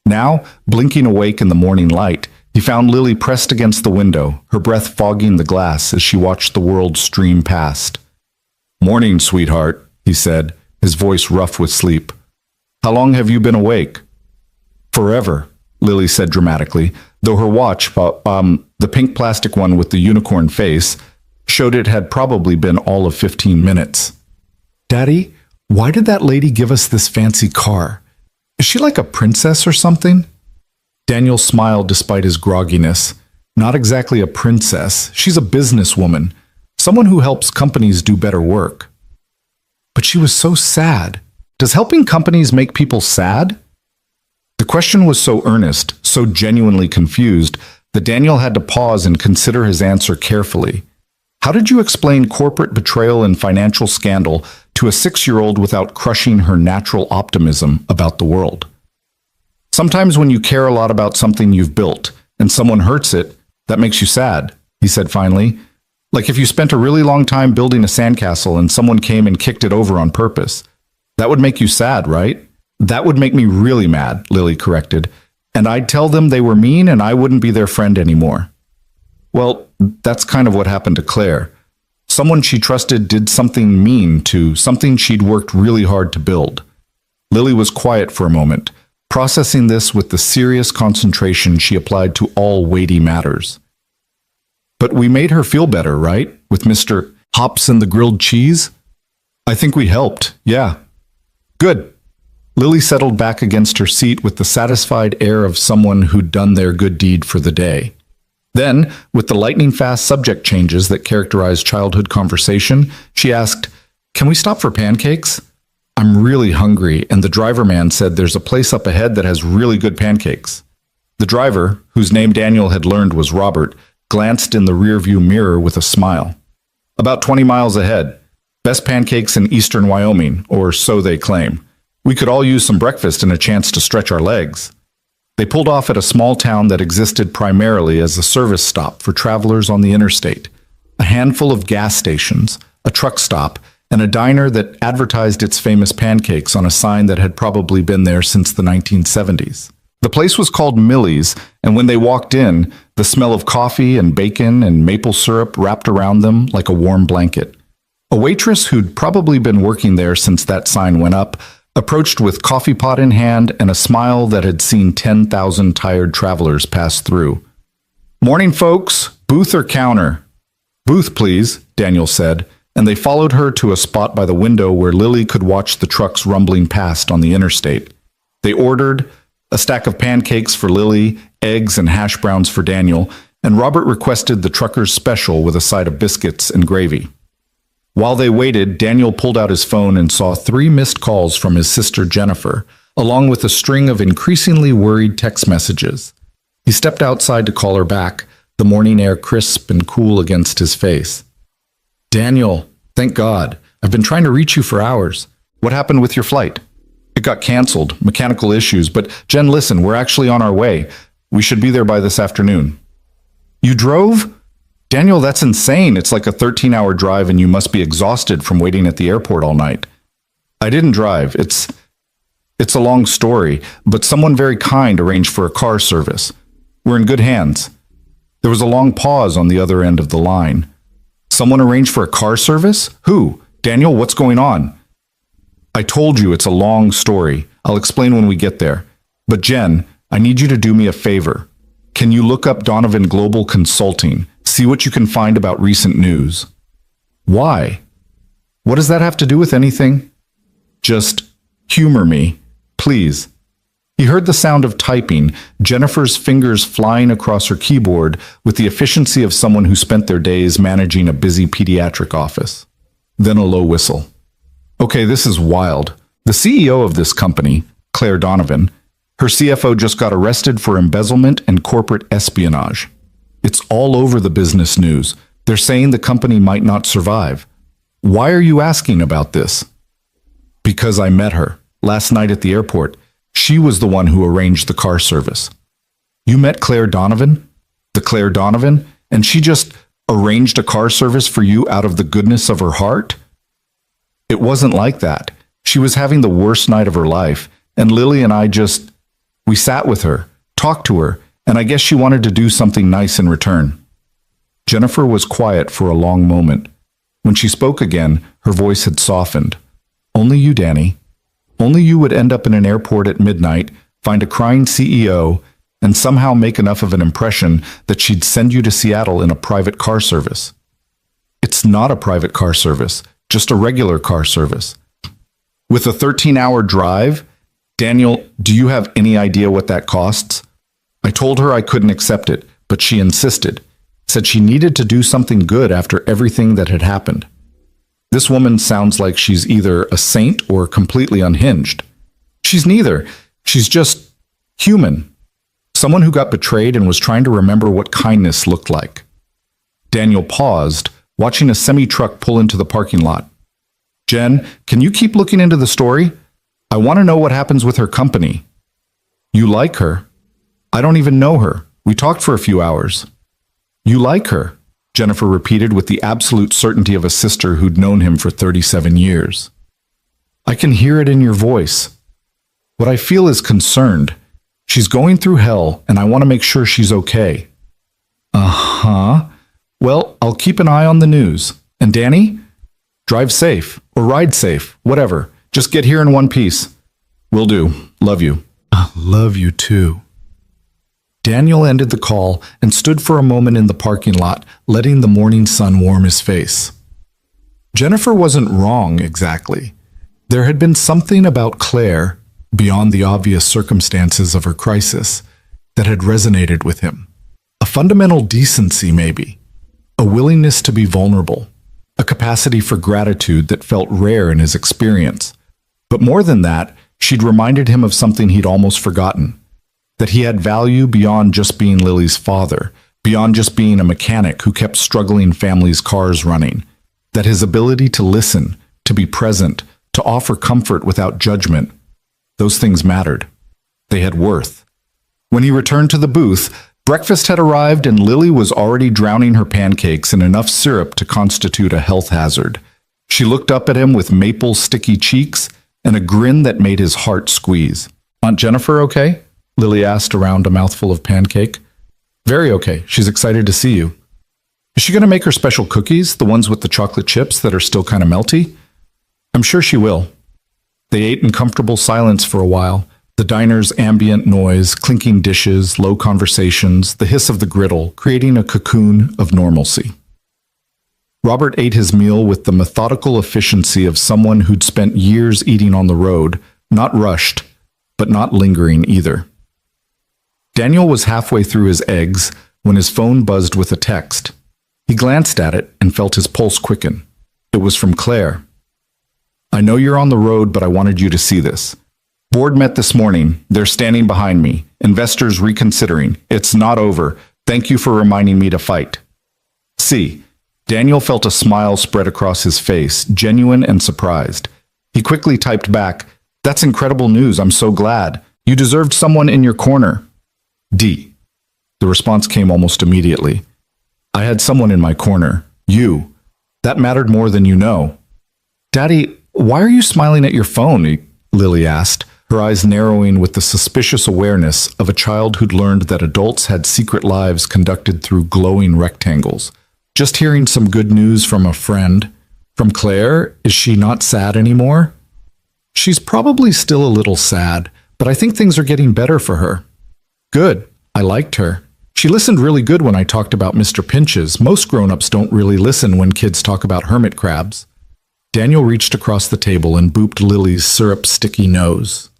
Now, blinking awake in the morning light, he found Lily pressed against the window, her breath fogging the glass as she watched the world stream past. "Morning, sweetheart," he said, his voice rough with sleep. "How long have you been awake?" "Forever," Lily said dramatically, though her watch, the pink plastic one with the unicorn face, showed it had probably been all of 15 minutes. "Daddy, why did that lady give us this fancy car? Is she like a princess or something?" Daniel smiled despite his grogginess. "Not exactly a princess. She's a businesswoman, someone who helps companies do better work." "But she was so sad. Does helping companies make people sad?" The question was so earnest, so genuinely confused, that Daniel had to pause and consider his answer carefully. How did you explain corporate betrayal and financial scandal to a 6-year-old without crushing her natural optimism about the world? "Sometimes when you care a lot about something you've built, and someone hurts it, that makes you sad," he said finally. "Like if you spent a really long time building a sandcastle and someone came and kicked it over on purpose. That would make you sad, right?" "That would make me really mad," Lily corrected. "And I'd tell them they were mean and I wouldn't be their friend anymore." Well, that's kind of what happened to Claire. Someone she trusted did something mean to something she'd worked really hard to build. Lily was quiet for a moment, processing this with the serious concentration she applied to all weighty matters. "But we made her feel better, right? With Mr. Hops and the grilled cheese?" "I think we helped, yeah." "Good." Lily settled back against her seat with the satisfied air of someone who'd done their good deed for the day. Then, with the lightning-fast subject changes that characterize childhood conversation, she asked, "Can we stop for pancakes? I'm really hungry, and the driver man said there's a place up ahead that has really good pancakes." The driver, whose name Daniel had learned was Robert, glanced in the rearview mirror with a smile. "About 20 miles ahead. Best pancakes in eastern Wyoming, or so they claim. We could all use some breakfast and a chance to stretch our legs." They pulled off at a small town that existed primarily as a service stop for travelers on the interstate. A handful of gas stations, a truck stop, and a diner that advertised its famous pancakes on a sign that had probably been there since the 1970s. The place was called Millie's, and when they walked in, the smell of coffee and bacon and maple syrup wrapped around them like a warm blanket. A waitress who'd probably been working there since that sign went up approached with coffee pot in hand and a smile that had seen 10,000 tired travelers pass through. "Morning, folks. Booth or counter?" "Booth, please," Daniel said, and they followed her to a spot by the window where Lily could watch the trucks rumbling past on the interstate. They ordered a stack of pancakes for Lily, eggs and hash browns for Daniel, and Robert requested the trucker's special with a side of biscuits and gravy. While they waited, Daniel pulled out his phone and saw 3 missed calls from his sister Jennifer, along with a string of increasingly worried text messages. He stepped outside to call her back, the morning air crisp and cool against his face. "Daniel, thank God. I've been trying to reach you for hours. What happened with your flight?" "It got canceled, mechanical issues, but Jen, listen, we're actually on our way. We should be there by this afternoon." "You drove?" "Daniel, that's insane. It's like a 13-hour drive and you must be exhausted from waiting at the airport all night." "I didn't drive. It's a long story, but someone very kind arranged for a car service. We're in good hands. There was a long pause on the other end of the line. Someone arranged for a car service? Who? Daniel, what's going on? I told you it's a long story. I'll explain when we get there. But Jen, I need you to do me a favor. Can you look up Donovan Global Consulting? See what you can find about recent news. Why? What does that have to do with anything? Just humor me, please. He heard the sound of typing, Jennifer's fingers flying across her keyboard with the efficiency of someone who spent their days managing a busy pediatric office. Then a low whistle. Okay, this is wild. The CEO of this company, Claire Donovan, her CFO just got arrested for embezzlement and corporate espionage. It's all over the business news. They're saying the company might not survive. Why are you asking about this? Because I met her last night at the airport. She was the one who arranged the car service. You met Claire Donovan? The Claire Donovan? And she just arranged a car service for you out of the goodness of her heart? It wasn't like that. She was having the worst night of her life, and Lily and we sat with her, talked to her, and I guess she wanted to do something nice in return. Jennifer was quiet for a long moment. When she spoke again, her voice had softened. Only you, Danny. Only you would end up in an airport at midnight, find a crying CEO, and somehow make enough of an impression that she'd send you to Seattle in a private car service. It's not a private car service, just a regular car service. With a 13-hour drive? Daniel, do you have any idea what that costs? I told her I couldn't accept it, but she insisted. Said she needed to do something good after everything that had happened. This woman sounds like she's either a saint or completely unhinged. She's neither. She's just human. Someone who got betrayed and was trying to remember what kindness looked like. Daniel paused, watching a semi-truck pull into the parking lot. Jen, can you keep looking into the story? I want to know what happens with her company. You like her? I don't even know her. We talked for a few hours. You like her? Jennifer repeated with the absolute certainty of a sister who'd known him for 37 years. I can hear it in your voice. What I feel is concerned. She's going through hell, and I want to make sure she's okay. Uh-huh. Well, I'll keep an eye on the news. And Danny? Drive safe, or ride safe, whatever. Just get here in one piece. Will do. Love you. Love you too. Daniel ended the call and stood for a moment in the parking lot, letting the morning sun warm his face. Jennifer wasn't wrong exactly. There had been something about Claire, beyond the obvious circumstances of her crisis, that had resonated with him. A fundamental decency, maybe. A willingness to be vulnerable. A capacity for gratitude that felt rare in his experience. But more than that, she'd reminded him of something he'd almost forgotten. That he had value beyond just being Lily's father, beyond just being a mechanic who kept struggling families' cars running. That his ability to listen, to be present, to offer comfort without judgment, those things mattered. They had worth. When he returned to the booth, breakfast had arrived and Lily was already drowning her pancakes in enough syrup to constitute a health hazard. She looked up at him with maple sticky cheeks and a grin that made his heart squeeze. Aunt Jennifer okay? Lily asked around a mouthful of pancake. Very okay. She's excited to see you. Is she going to make her special cookies, the ones with the chocolate chips that are still kind of melty? I'm sure she will. They ate in comfortable silence for a while. The diner's ambient noise, clinking dishes, low conversations, the hiss of the griddle, creating a cocoon of normalcy. Robert ate his meal with the methodical efficiency of someone who'd spent years eating on the road, not rushed, but not lingering either. Daniel was halfway through his eggs when his phone buzzed with a text. He glanced at it and felt his pulse quicken. It was from Claire. I know you're on the road, but I wanted you to see this. Board met this morning. They're standing behind me. Investors reconsidering. It's not over. Thank you for reminding me to fight. See. Daniel felt a smile spread across his face, genuine and surprised. He quickly typed back, That's incredible news. I'm so glad. You deserved someone in your corner. D. The response came almost immediately. I had someone in my corner. You. That mattered more than you know. Daddy, why are you smiling at your phone? Lily asked. her eyes narrowing with the suspicious awareness of a child who'd learned that adults had secret lives conducted through glowing rectangles. Just hearing some good news from a friend. From Claire, is she not sad anymore? She's probably still a little sad, but I think things are getting better for her. Good. I liked her. She listened really good when I talked about Mr. Pinches. Most grown-ups don't really listen when kids talk about hermit crabs. Daniel reached across the table and booped Lily's syrup-sticky nose.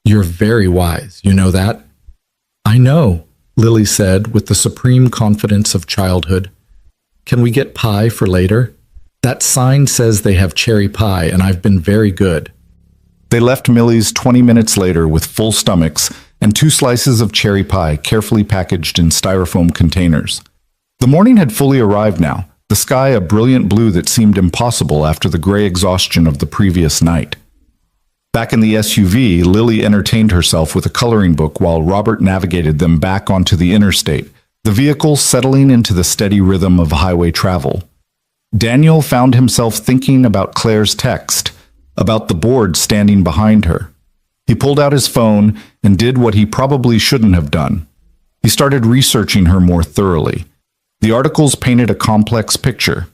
You're very wise, you know that? I know, Lily said with the supreme confidence of childhood. Can we get pie for later? That sign says they have cherry pie, and I've been very good. They left Millie's 20 minutes later with full stomachs and 2 slices of cherry pie carefully packaged in styrofoam containers. The morning had fully arrived now, the sky a brilliant blue that seemed impossible after the gray exhaustion of the previous night. Back in the SUV, Lily entertained herself with a coloring book while Robert navigated them back onto the interstate, the vehicle settling into the steady rhythm of highway travel. Daniel found himself thinking about Claire's text, about the board standing behind her. He pulled out his phone and did what he probably shouldn't have done. He started researching her more thoroughly. The articles painted a complex picture.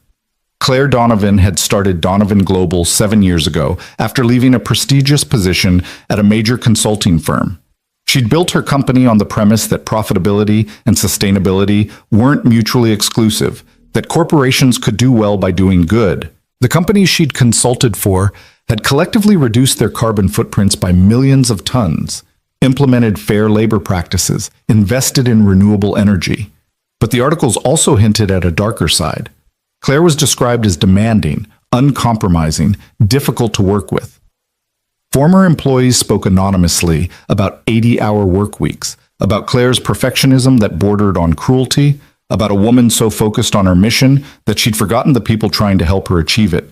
Claire Donovan had started Donovan Global 7 years ago after leaving a prestigious position at a major consulting firm. She'd built her company on the premise that profitability and sustainability weren't mutually exclusive, that corporations could do well by doing good. The companies she'd consulted for had collectively reduced their carbon footprints by millions of tons, implemented fair labor practices, invested in renewable energy. But the articles also hinted at a darker side. Claire was described as demanding, uncompromising, difficult to work with. Former employees spoke anonymously about 80-hour work weeks, about Claire's perfectionism that bordered on cruelty, about a woman so focused on her mission that she'd forgotten the people trying to help her achieve it.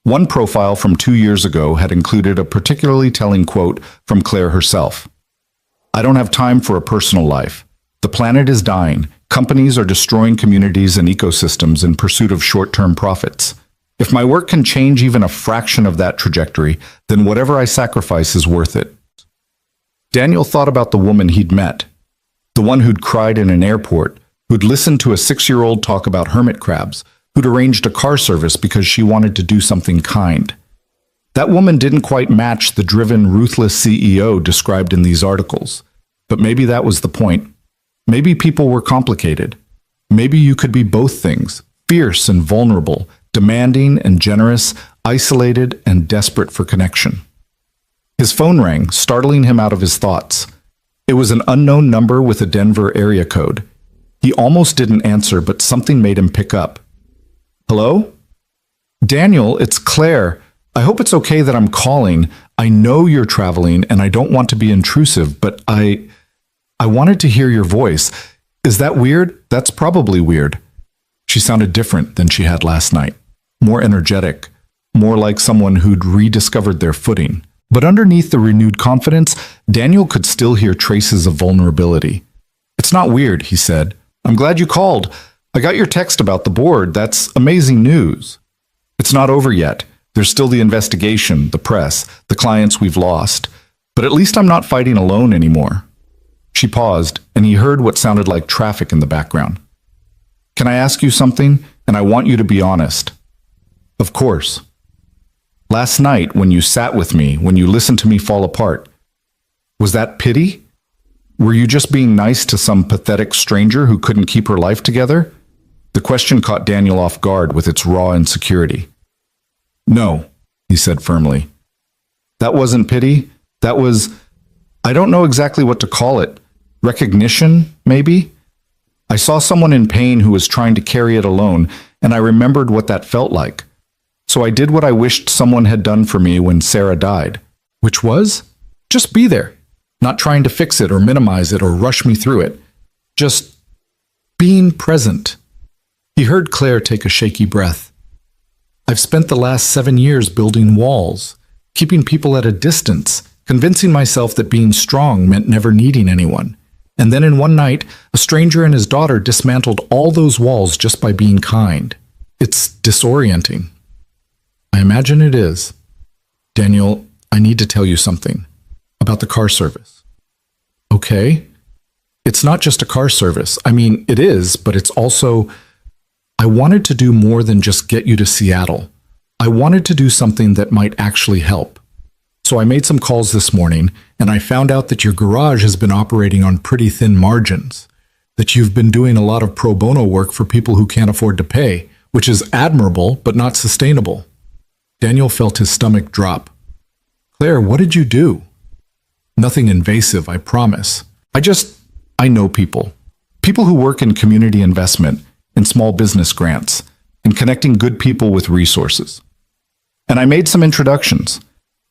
One profile from 2 years ago had included a particularly telling quote from Claire herself. I don't have time for a personal life. The planet is dying. Companies are destroying communities and ecosystems in pursuit of short-term profits. If my work can change even a fraction of that trajectory, then whatever I sacrifice is worth it. Daniel thought about the woman he'd met, the one who'd cried in an airport, who'd listened to a 6-year-old talk about hermit crabs, who'd arranged a car service because she wanted to do something kind. That woman didn't quite match the driven, ruthless CEO described in these articles. But maybe that was the point. Maybe people were complicated. Maybe you could be both things, fierce and vulnerable, demanding and generous, isolated and desperate for connection. His phone rang, startling him out of his thoughts. It was an unknown number with a Denver area code. He almost didn't answer, but something made him pick up. Hello? Daniel, it's Claire. I hope it's okay that I'm calling. I know you're traveling and I don't want to be intrusive, but I wanted to hear your voice. Is that weird? That's probably weird. She sounded different than she had last night. More energetic. More like someone who'd rediscovered their footing. But underneath the renewed confidence, Daniel could still hear traces of vulnerability. It's not weird, he said. I'm glad you called. I got your text about the board. That's amazing news. It's not over yet. There's still the investigation, the press, the clients we've lost. But at least I'm not fighting alone anymore. She paused, and he heard what sounded like traffic in the background. Can I ask you something? And I want you to be honest. Of course. Last night, when you sat with me, when you listened to me fall apart, was that pity? Were you just being nice to some pathetic stranger who couldn't keep her life together? The question caught Daniel off guard with its raw insecurity. No, he said firmly. That wasn't pity. That was, I don't know exactly what to call it. Recognition, maybe? I saw someone in pain who was trying to carry it alone, and I remembered what that felt like. So I did what I wished someone had done for me when Sarah died, which was just be there, not trying to fix it or minimize it or rush me through it. Just being present. He heard Claire take a shaky breath. I've spent the last 7 years building walls, keeping people at a distance, convincing myself that being strong meant never needing anyone. And then in one night, a stranger and his daughter dismantled all those walls just by being kind. It's disorienting. I imagine it is. Daniel, I need to tell you something. About the car service. Okay. It's not just a car service. I mean, it is, but it's also, I wanted to do more than just get you to Seattle. I wanted to do something that might actually help. So I made some calls this morning, and I found out that your garage has been operating on pretty thin margins, that you've been doing a lot of pro bono work for people who can't afford to pay, which is admirable, but not sustainable. Daniel felt his stomach drop. Claire, what did you do? Nothing invasive, I promise. I know people. People who work in community investment, in small business grants, in connecting good people with resources. And I made some introductions.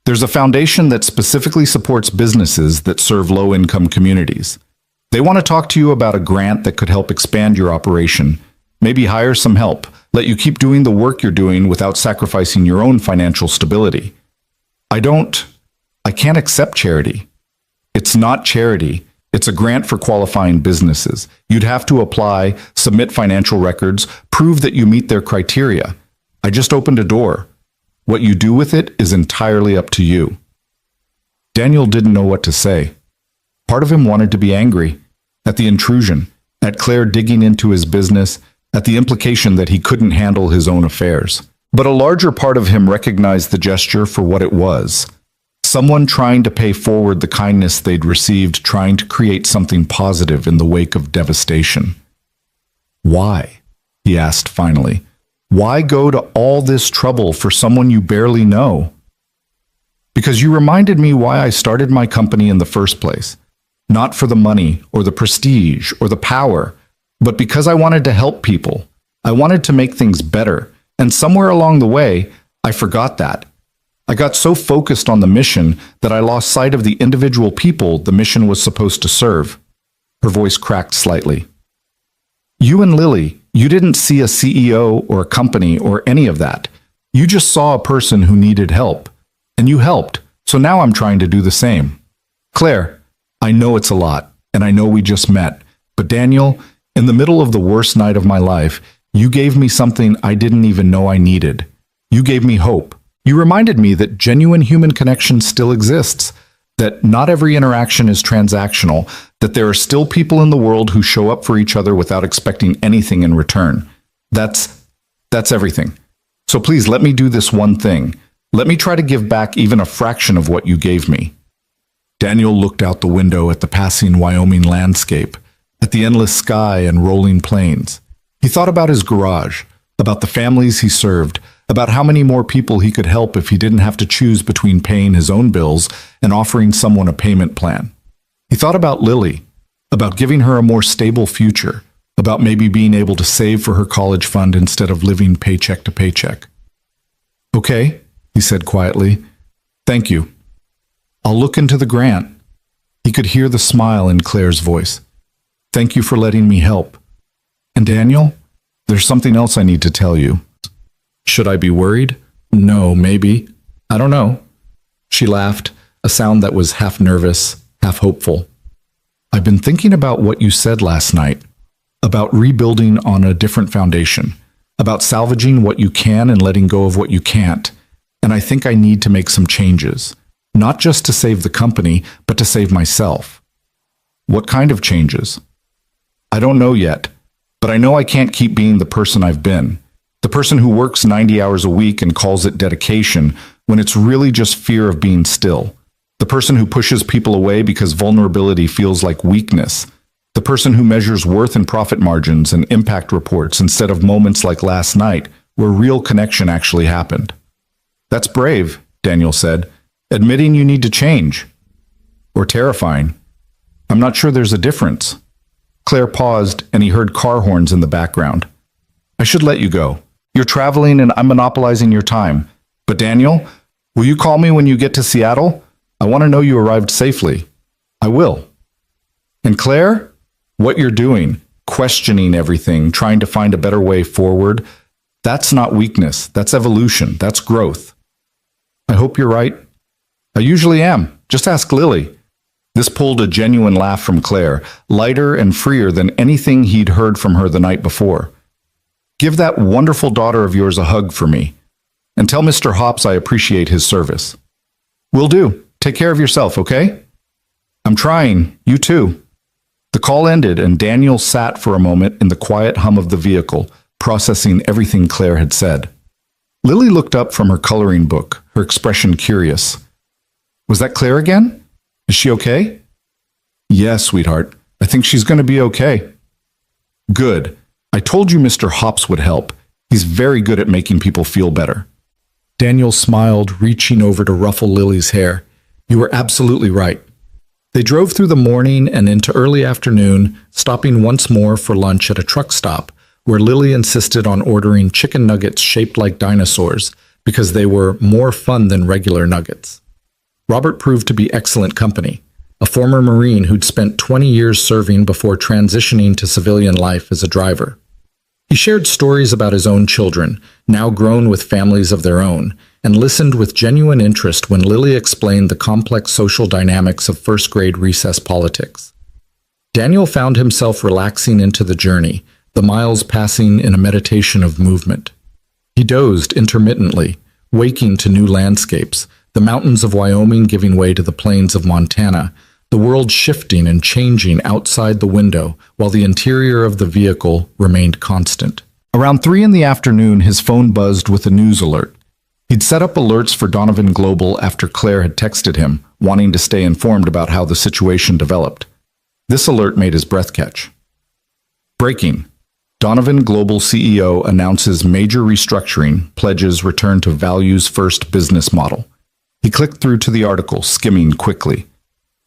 There's a foundation that specifically supports businesses that serve low-income communities. They want to talk to you about a grant that could help expand your operation, maybe hire some help, let you keep doing the work you're doing without sacrificing your own financial stability. I can't accept charity. It's not charity. It's a grant for qualifying businesses. You'd have to apply, submit financial records, prove that you meet their criteria. I just opened a door. What you do with it is entirely up to you. Daniel didn't know what to say. Part of him wanted to be angry at the intrusion, at Claire digging into his business, at the implication that he couldn't handle his own affairs. But a larger part of him recognized the gesture for what it was. Someone trying to pay forward the kindness they'd received, trying to create something positive in the wake of devastation. Why? He asked finally. Why go to all this trouble for someone you barely know? Because you reminded me why I started my company in the first place. Not for the money or the prestige or the power, but because I wanted to help people. I wanted to make things better. And somewhere along the way, I forgot that. I got so focused on the mission that I lost sight of the individual people the mission was supposed to serve. Her voice cracked slightly. You and Lily, you didn't see a CEO or a company or any of that. You just saw a person who needed help. And you helped. So now I'm trying to do the same. Claire, I know it's a lot, and I know we just met. But Daniel, in the middle of the worst night of my life, you gave me something I didn't even know I needed. You gave me hope. You reminded me that genuine human connection still exists, that not every interaction is transactional, that there are still people in the world who show up for each other without expecting anything in return. That's everything. So please let me do this one thing. Let me try to give back even a fraction of what you gave me. Daniel looked out the window at the passing Wyoming landscape, at the endless sky and rolling plains. He thought about his garage, about the families he served, about how many more people he could help if he didn't have to choose between paying his own bills and offering someone a payment plan. He thought about Lily, about giving her a more stable future, about maybe being able to save for her college fund instead of living paycheck to paycheck. Okay, he said quietly. Thank you. I'll look into the grant. He could hear the smile in Claire's voice. Thank you for letting me help. And Daniel, there's something else I need to tell you. Should I be worried? No, maybe. I don't know. She laughed, a sound that was half nervous, half hopeful. I've been thinking about what you said last night, about rebuilding on a different foundation, about salvaging what you can and letting go of what you can't. And I think I need to make some changes, not just to save the company, but to save myself. What kind of changes? I don't know yet, but I know I can't keep being the person I've been. The person who works 90 hours a week and calls it dedication when it's really just fear of being still. The person who pushes people away because vulnerability feels like weakness. The person who measures worth in profit margins and impact reports instead of moments like last night where real connection actually happened. That's brave, Daniel said. Admitting you need to change. Or terrifying. I'm not sure there's a difference. Claire paused and he heard car horns in the background. I should let you go. You're traveling and I'm monopolizing your time. But Daniel, will you call me when you get to Seattle? I want to know you arrived safely. I will. And Claire, what you're doing, questioning everything, trying to find a better way forward, that's not weakness. That's evolution. That's growth. I hope you're right. I usually am. Just ask Lily. This pulled a genuine laugh from Claire, lighter and freer than anything he'd heard from her the night before. Give that wonderful daughter of yours a hug for me. And tell Mr. Hops I appreciate his service. Will do. Take care of yourself, okay? I'm trying. You too. The call ended, and Daniel sat for a moment in the quiet hum of the vehicle, processing everything Claire had said. Lily looked up from her coloring book, her expression curious. Was that Claire again? Is she okay? Yes, sweetheart. I think she's going to be okay. Good. I told you Mr. Hops would help. He's very good at making people feel better. Daniel smiled, reaching over to ruffle Lily's hair. You were absolutely right. They drove through the morning and into early afternoon, stopping once more for lunch at a truck stop, where Lily insisted on ordering chicken nuggets shaped like dinosaurs because they were more fun than regular nuggets. Robert proved to be excellent company, a former Marine who'd spent 20 years serving before transitioning to civilian life as a driver. He shared stories about his own children, now grown with families of their own, and listened with genuine interest when Lily explained the complex social dynamics of first-grade recess politics. Daniel found himself relaxing into the journey, the miles passing in a meditation of movement. He dozed intermittently, waking to new landscapes, the mountains of Wyoming giving way to the plains of Montana, the world shifting and changing outside the window while the interior of the vehicle remained constant. Around 3 in the afternoon, his phone buzzed with a news alert. He'd set up alerts for Donovan Global after Claire had texted him, wanting to stay informed about how the situation developed. This alert made his breath catch. Breaking. Donovan Global CEO announces major restructuring, pledges return to values-first business model. He clicked through to the article, skimming quickly.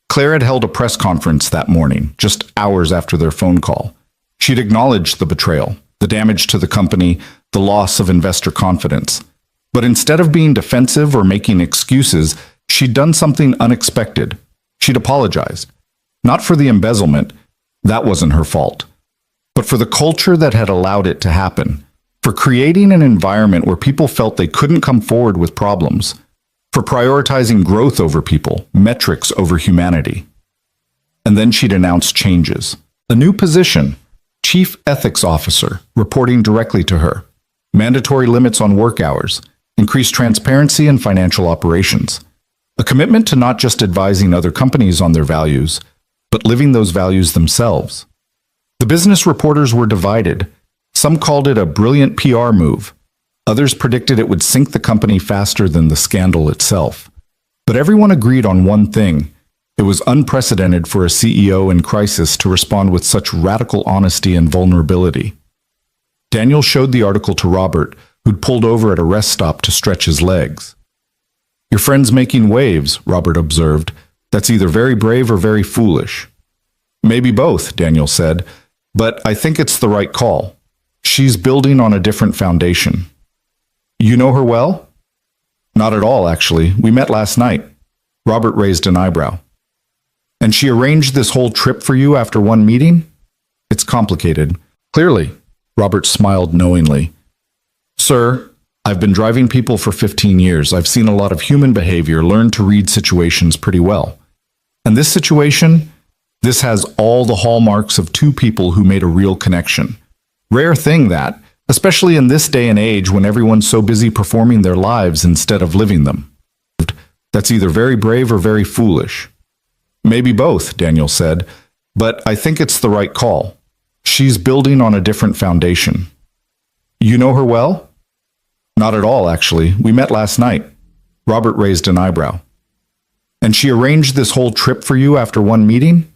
Claire had held a press conference that morning, just hours after their phone call. She'd acknowledged the betrayal, the damage to the company, the loss of investor confidence. But instead of being defensive or making excuses, she'd done something unexpected. She'd apologized. Not for the embezzlement, that wasn't her fault, but for the culture that had allowed it to happen, for creating an environment where people felt they couldn't come forward with problems, for prioritizing growth over people, metrics over humanity. And then she'd announced changes. A new position, Chief Ethics Officer, reporting directly to her. Mandatory limits on work hours, increased transparency in financial operations. A commitment to not just advising other companies on their values, but living those values themselves. The business reporters were divided. Some called it a brilliant PR move. Others predicted it would sink the company faster than the scandal itself. But everyone agreed on one thing. It was unprecedented for a CEO in crisis to respond with such radical honesty and vulnerability. Daniel showed the article to Robert, who'd pulled over at a rest stop to stretch his legs. Your friend's making waves, Robert observed. That's either very brave or very foolish. Maybe both, Daniel said, but I think it's the right call. She's building on a different foundation. You know her well? Not at all, actually. We met last night. Robert raised an eyebrow. And she arranged this whole trip for you after one meeting? It's complicated. Clearly, Robert smiled knowingly. Sir, I've been driving people for 15 years. I've seen a lot of human behavior, learned to read situations pretty well. And this situation, this has all the hallmarks of two people who made a real connection. Rare thing that, especially in this day and age when everyone's so busy performing their lives instead of living them. That's either very brave or very foolish. Maybe both, Daniel said, but I think it's the right call. She's building on a different foundation. You know her well? Not at all, actually. We met last night. Robert raised an eyebrow. And she arranged this whole trip for you after one meeting?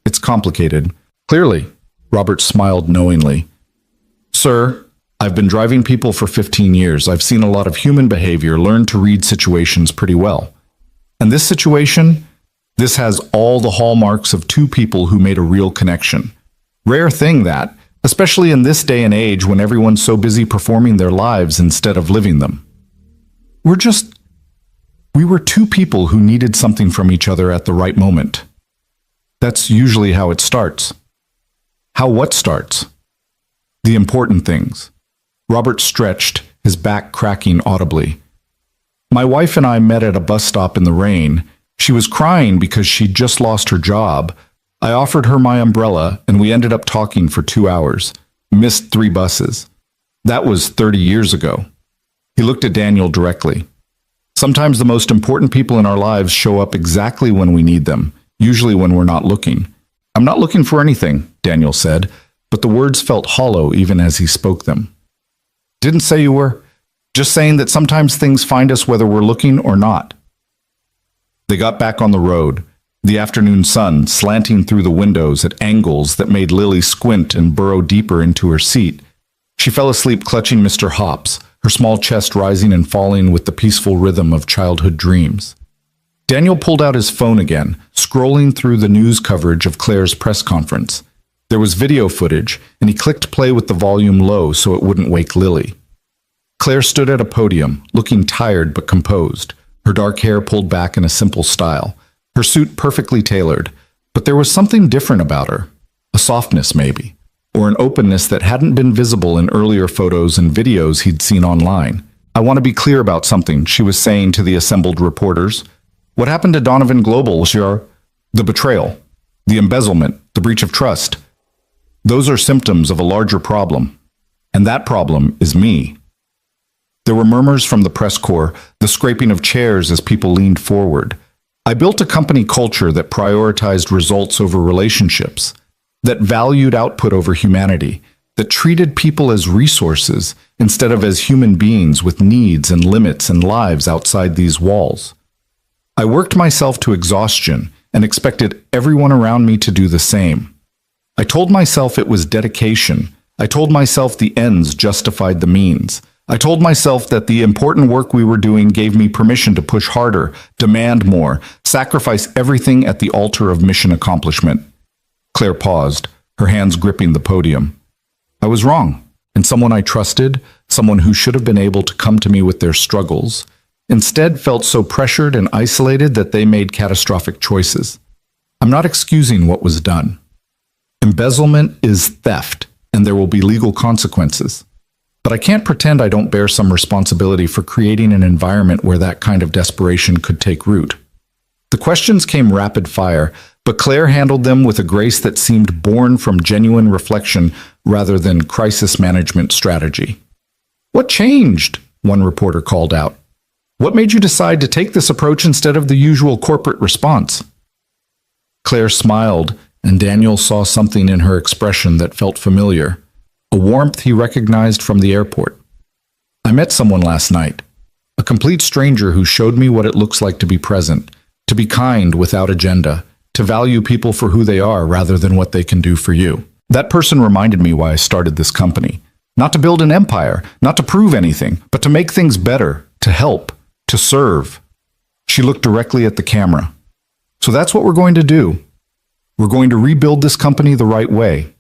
It's complicated. Clearly, Robert smiled knowingly. Sir, I've been driving people for 15 years. I've seen a lot of human behavior, learned to read situations pretty well. And this situation, this has all the hallmarks of two people who made a real connection. Rare thing that, especially in this day and age when everyone's so busy performing their lives instead of living them. We were two people who needed something from each other at the right moment. That's usually how it starts. How what starts? The important things. Robert stretched, his back cracking audibly. My wife and I met at a bus stop in the rain. She was crying because she'd just lost her job. I offered her my umbrella, and we ended up talking for 2 hours. Missed 3 buses. That was 30 years ago. He looked at Daniel directly. Sometimes the most important people in our lives show up exactly when we need them, usually when we're not looking. I'm not looking for anything, Daniel said, but the words felt hollow even as he spoke them. Didn't say you were. Just saying that sometimes things find us whether we're looking or not. They got back on the road, the afternoon sun slanting through the windows at angles that made Lily squint and burrow deeper into her seat. She fell asleep clutching Mr. Hops, her small chest rising and falling with the peaceful rhythm of childhood dreams. Daniel pulled out his phone again, scrolling through the news coverage of Claire's press conference. There was video footage, and he clicked play with the volume low so it wouldn't wake Lily. Claire stood at a podium, looking tired but composed, her dark hair pulled back in a simple style, her suit perfectly tailored, but there was something different about her, a softness maybe, or an openness that hadn't been visible in earlier photos and videos he'd seen online. I want to be clear about something, she was saying to the assembled reporters. What happened to Donovan Global, the betrayal, the embezzlement, the breach of trust? Those are symptoms of a larger problem, and that problem is me. There were murmurs from the press corps, the scraping of chairs as people leaned forward. I built a company culture that prioritized results over relationships, that valued output over humanity, that treated people as resources instead of as human beings with needs and limits and lives outside these walls. I worked myself to exhaustion and expected everyone around me to do the same. I told myself it was dedication. I told myself the ends justified the means. I told myself that the important work we were doing gave me permission to push harder, demand more, sacrifice everything at the altar of mission accomplishment. Claire paused, her hands gripping the podium. I was wrong, and someone I trusted, someone who should have been able to come to me with their struggles, instead felt so pressured and isolated that they made catastrophic choices. I'm not excusing what was done. Embezzlement is theft, and there will be legal consequences. But I can't pretend I don't bear some responsibility for creating an environment where that kind of desperation could take root. The questions came rapid fire, but Claire handled them with a grace that seemed born from genuine reflection rather than crisis management strategy. What changed? One reporter called out. What made you decide to take this approach instead of the usual corporate response? Claire smiled, and Daniel saw something in her expression that felt familiar. A warmth he recognized from the airport. I met someone last night, a complete stranger who showed me what it looks like to be present, to be kind without agenda, to value people for who they are rather than what they can do for you. That person reminded me why I started this company. Not to build an empire, not to prove anything, but to make things better, to help, to serve. She looked directly at the camera. So that's what we're going to do. We're going to rebuild this company the right way,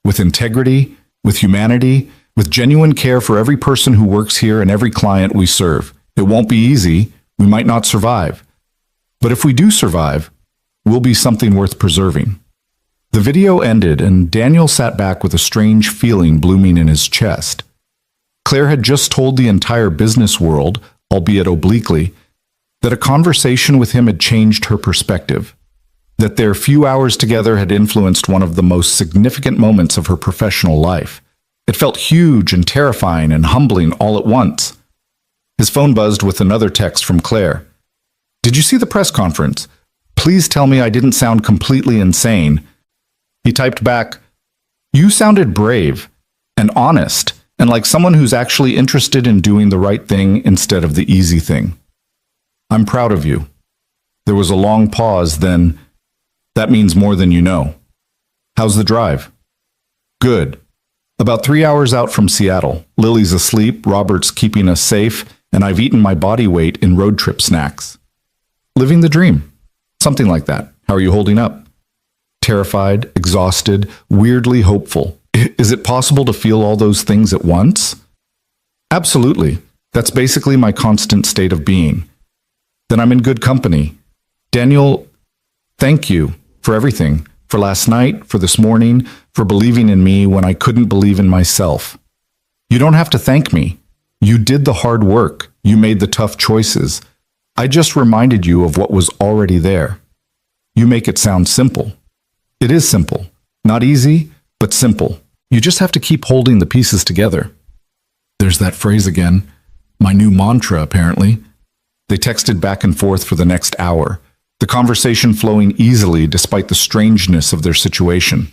with integrity, with humanity, with genuine care for every person who works here and every client we serve. It won't be easy. We might not survive. But if we do survive, we'll be something worth preserving. The video ended, and Daniel sat back with a strange feeling blooming in his chest. Claire had just told the entire business world, albeit obliquely, that a conversation with him had changed her perspective, that their few hours together had influenced one of the most significant moments of her professional life. It felt huge and terrifying and humbling all at once. His phone buzzed with another text from Claire. Did you see the press conference? Please tell me I didn't sound completely insane. He typed back, You sounded brave and honest and like someone who's actually interested in doing the right thing instead of the easy thing. I'm proud of you. There was a long pause, then, That means more than you know. How's the drive? Good. About 3 hours out from Seattle. Lily's asleep, Robert's keeping us safe, and I've eaten my body weight in road trip snacks. Living the dream. Something like that. How are you holding up? Terrified, exhausted, weirdly hopeful. Is it possible to feel all those things at once? Absolutely. That's basically my constant state of being. Then I'm in good company. Daniel, thank you for everything. For last night, for this morning, for believing in me when I couldn't believe in myself. You don't have to thank me. You did the hard work. You made the tough choices. I just reminded you of what was already there. You make it sound simple. It is simple. Not easy, but simple. You just have to keep holding the pieces together. There's that phrase again. My new mantra, apparently. They texted back and forth for the next hour. the conversation flowing easily despite the strangeness of their situation.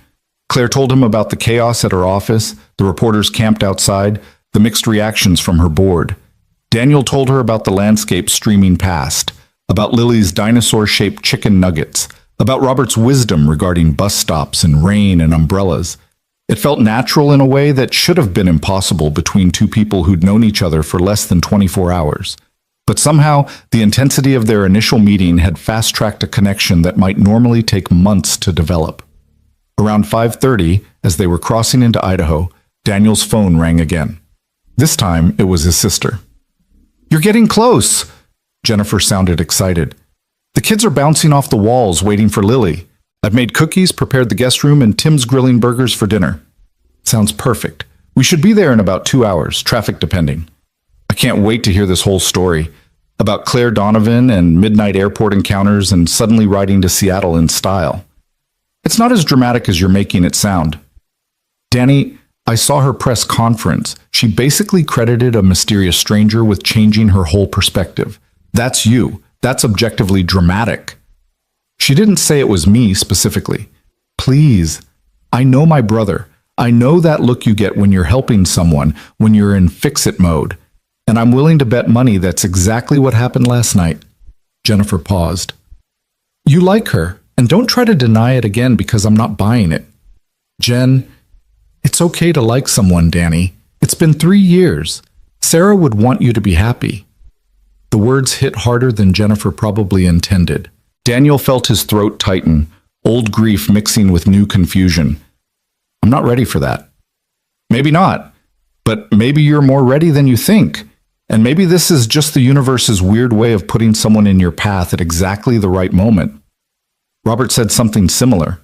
Claire told him about the chaos at her office, the reporters camped outside, the mixed reactions from her board. Daniel told her about the landscape streaming past, about Lily's dinosaur-shaped chicken nuggets, about Robert's wisdom regarding bus stops and rain and umbrellas. It felt natural in a way that should have been impossible between two people who'd known each other for less than 24 hours. But somehow, the intensity of their initial meeting had fast-tracked a connection that might normally take months to develop. Around 5:30, as they were crossing into Idaho, Daniel's phone rang again. This time, it was his sister. "You're getting close!" Jennifer sounded excited. "The kids are bouncing off the walls waiting for Lily. I've made cookies, prepared the guest room, and Tim's grilling burgers for dinner." "Sounds perfect. We should be there in about 2 hours, traffic depending." "I can't wait to hear this whole story about Claire Donovan and midnight airport encounters and suddenly riding to Seattle in style. It's not as dramatic as you're making it sound." "Danny, I saw her press conference. She basically credited a mysterious stranger with changing her whole perspective. That's you. That's objectively dramatic." "She didn't say it was me specifically." "Please. I know my brother. I know that look you get when you're helping someone, when you're in fix-it mode. And I'm willing to bet money that's exactly what happened last night." Jennifer paused. "You like her, and don't try to deny it again because I'm not buying it." "Jen, it's okay to like someone, Danny. It's been 3 years. Sarah would want you to be happy." The words hit harder than Jennifer probably intended. Daniel felt his throat tighten, old grief mixing with new confusion. "I'm not ready for that." "Maybe not, but maybe you're more ready than you think. And maybe this is just the universe's weird way of putting someone in your path at exactly the right moment." Robert said something similar.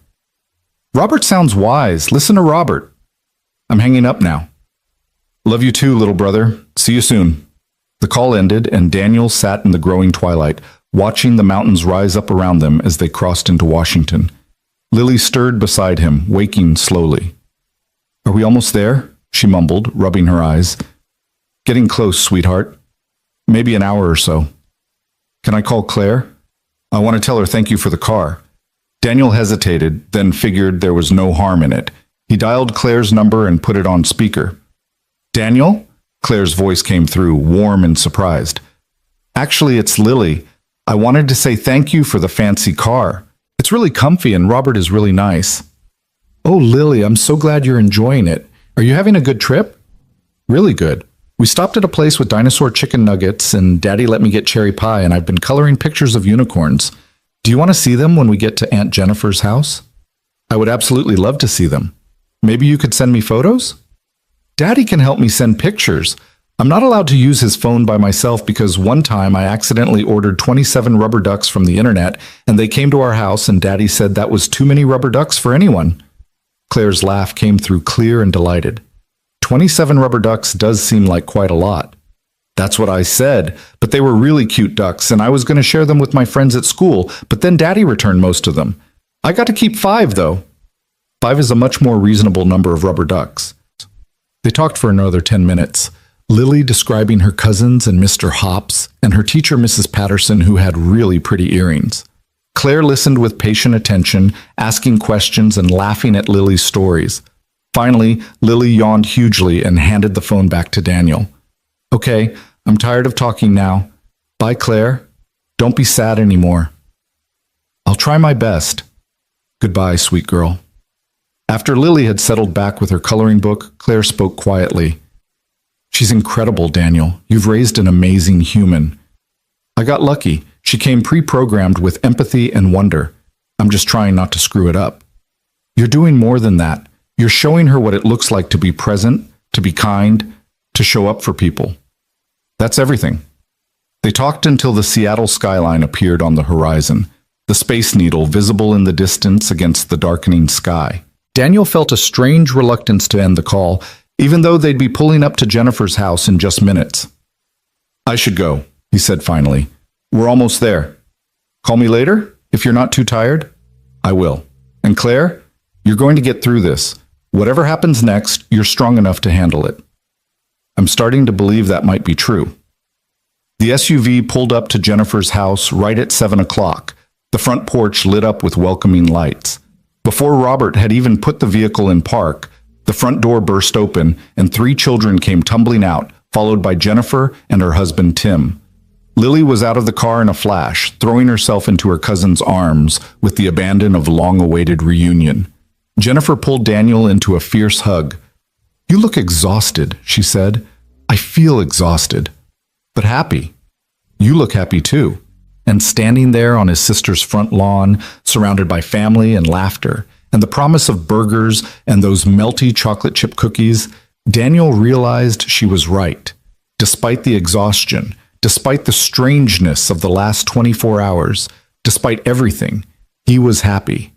"Robert sounds wise. Listen to Robert." "I'm hanging up now." "Love you too, little brother. See you soon." The call ended, and Daniel sat in the growing twilight, watching the mountains rise up around them as they crossed into Washington. Lily stirred beside him, waking slowly. "Are we almost there?" she mumbled, rubbing her eyes. "Getting close, sweetheart. Maybe an hour or so." "Can I call Claire? I want to tell her thank you for the car." Daniel hesitated, then figured there was no harm in it. He dialed Claire's number and put it on speaker. "Daniel?" Claire's voice came through, warm and surprised. "Actually, it's Lily. I wanted to say thank you for the fancy car. It's really comfy and Robert is really nice." "Oh, Lily, I'm so glad you're enjoying it. Are you having a good trip?" "Really good. We stopped at a place with dinosaur chicken nuggets, and Daddy let me get cherry pie, and I've been coloring pictures of unicorns. Do you want to see them when we get to Aunt Jennifer's house?" "I would absolutely love to see them. Maybe you could send me photos?" "Daddy can help me send pictures. I'm not allowed to use his phone by myself because one time I accidentally ordered 27 rubber ducks from the internet, and they came to our house, and Daddy said that was too many rubber ducks for anyone." Claire's laugh came through clear and delighted. 27 rubber ducks does seem like quite a lot." "That's what I said, but they were really cute ducks, and I was going to share them with my friends at school, but then Daddy returned most of them. I got to keep 5, though." 5 is a much more reasonable number of rubber ducks. They talked for another 10 minutes, Lily describing her cousins and Mr. Hops, and her teacher, Mrs. Patterson, who had really pretty earrings. Claire listened with patient attention, asking questions and laughing at Lily's stories. Finally, Lily yawned hugely and handed the phone back to Daniel. "Okay, I'm tired of talking now. Bye, Claire. Don't be sad anymore." "I'll try my best." "Goodbye, sweet girl." After Lily had settled back with her coloring book, Claire spoke quietly. "She's incredible, Daniel. You've raised an amazing human." "I got lucky. She came pre-programmed with empathy and wonder. I'm just trying not to screw it up." "You're doing more than that. You're showing her what it looks like to be present, to be kind, to show up for people. That's everything." They talked until the Seattle skyline appeared on the horizon, the Space Needle visible in the distance against the darkening sky. Daniel felt a strange reluctance to end the call, even though they'd be pulling up to Jennifer's house in just minutes. "I should go," he said finally. "We're almost there. Call me later, if you're not too tired." "I will. And Claire, you're going to get through this. Whatever happens next, you're strong enough to handle it." I'm starting to believe that might be true. The SUV pulled up to Jennifer's house right at 7 o'clock. The front porch lit up with welcoming lights. Before Robert had even put the vehicle in park, the front door burst open and 3 children came tumbling out, followed by Jennifer and her husband Tim. Lily was out of the car in a flash, throwing herself into her cousin's arms with the abandon of long-awaited reunion. Jennifer pulled Daniel into a fierce hug. "You look exhausted," she said. "I feel exhausted, but happy. You look happy too." And standing there on his sister's front lawn, surrounded by family and laughter, and the promise of burgers and those melty chocolate chip cookies, Daniel realized she was right. Despite the exhaustion, despite the strangeness of the last 24 hours, despite everything, he was happy.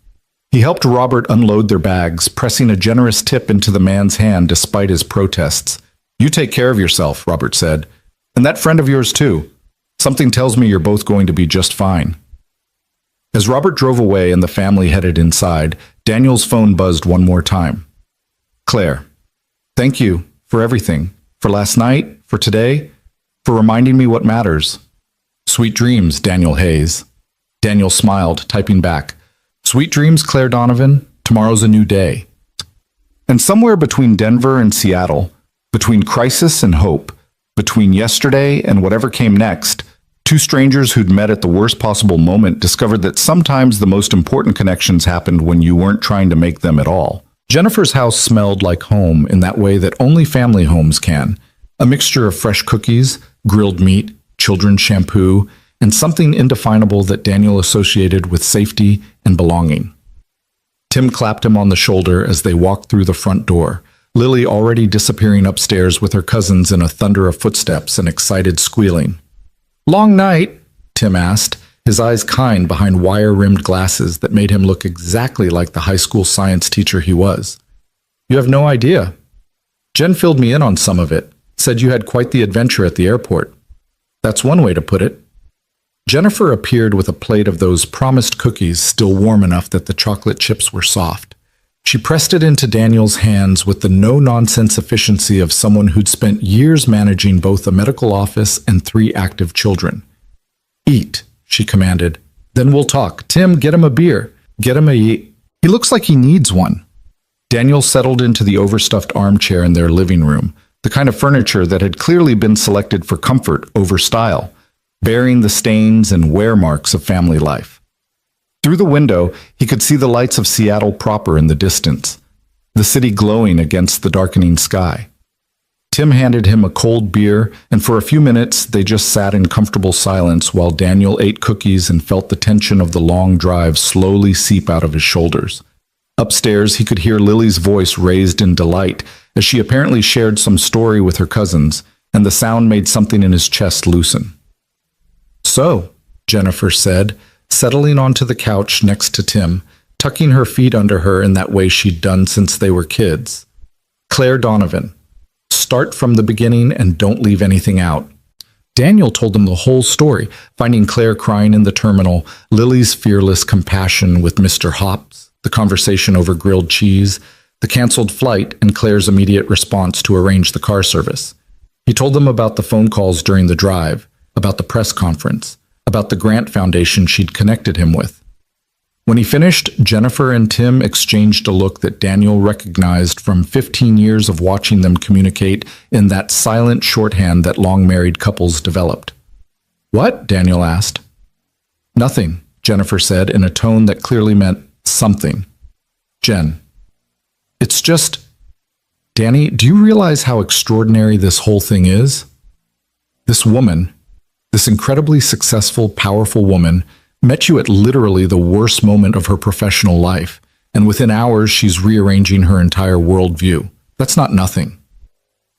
He helped Robert unload their bags, pressing a generous tip into the man's hand despite his protests. "You take care of yourself," Robert said. "And that friend of yours too. Something tells me you're both going to be just fine." As Robert drove away and the family headed inside, Daniel's phone buzzed one more time. "Claire, thank you for everything. For last night, for today, for reminding me what matters." "Sweet dreams, Daniel Hayes." Daniel smiled, typing back, "Sweet dreams, Claire Donovan. Tomorrow's a new day." And somewhere between Denver and Seattle, between crisis and hope, between yesterday and whatever came next, 2 strangers who'd met at the worst possible moment discovered that sometimes the most important connections happened when you weren't trying to make them at all. Jennifer's house smelled like home in that way that only family homes can. A mixture of fresh cookies, grilled meat, children's shampoo, and something indefinable that Daniel associated with safety and belonging. Tim clapped him on the shoulder as they walked through the front door, Lily already disappearing upstairs with her cousins in a thunder of footsteps and excited squealing. "Long night?" Tim asked, his eyes kind behind wire-rimmed glasses that made him look exactly like the high school science teacher he was. "You have no idea. Jen filled me in on some of it, said you had quite the adventure at the airport. That's one way to put it." Jennifer appeared with a plate of those promised cookies still warm enough that the chocolate chips were soft. She pressed it into Daniel's hands with the no-nonsense efficiency of someone who'd spent years managing both a medical office and 3 active children. "Eat," she commanded. "Then we'll talk. Tim, get him a beer. Get him a... He looks like he needs one." Daniel settled into the overstuffed armchair in their living room, the kind of furniture that had clearly been selected for comfort over style, bearing the stains and wear marks of family life. Through the window, he could see the lights of Seattle proper in the distance, the city glowing against the darkening sky. Tim handed him a cold beer, and for a few minutes they just sat in comfortable silence while Daniel ate cookies and felt the tension of the long drive slowly seep out of his shoulders. Upstairs, he could hear Lily's voice raised in delight as she apparently shared some story with her cousins, and the sound made something in his chest loosen. "So," Jennifer said, settling onto the couch next to Tim, tucking her feet under her in that way she'd done since they were kids. "Claire Donovan. Start from the beginning and don't leave anything out." Daniel told them the whole story, finding Claire crying in the terminal, Lily's fearless compassion with Mr. Hops, the conversation over grilled cheese, the canceled flight, and Claire's immediate response to arrange the car service. He told them about the phone calls during the drive, about the press conference, about the grant foundation she'd connected him with. When he finished, Jennifer and Tim exchanged a look that Daniel recognized from 15 years of watching them communicate in that silent shorthand that long-married couples developed. "What?" Daniel asked. "Nothing," Jennifer said in a tone that clearly meant something. "Jen, it's just... Danny, do you realize how extraordinary this whole thing is? This woman, this incredibly successful, powerful woman, met you at literally the worst moment of her professional life, and within hours she's rearranging her entire worldview. That's not nothing.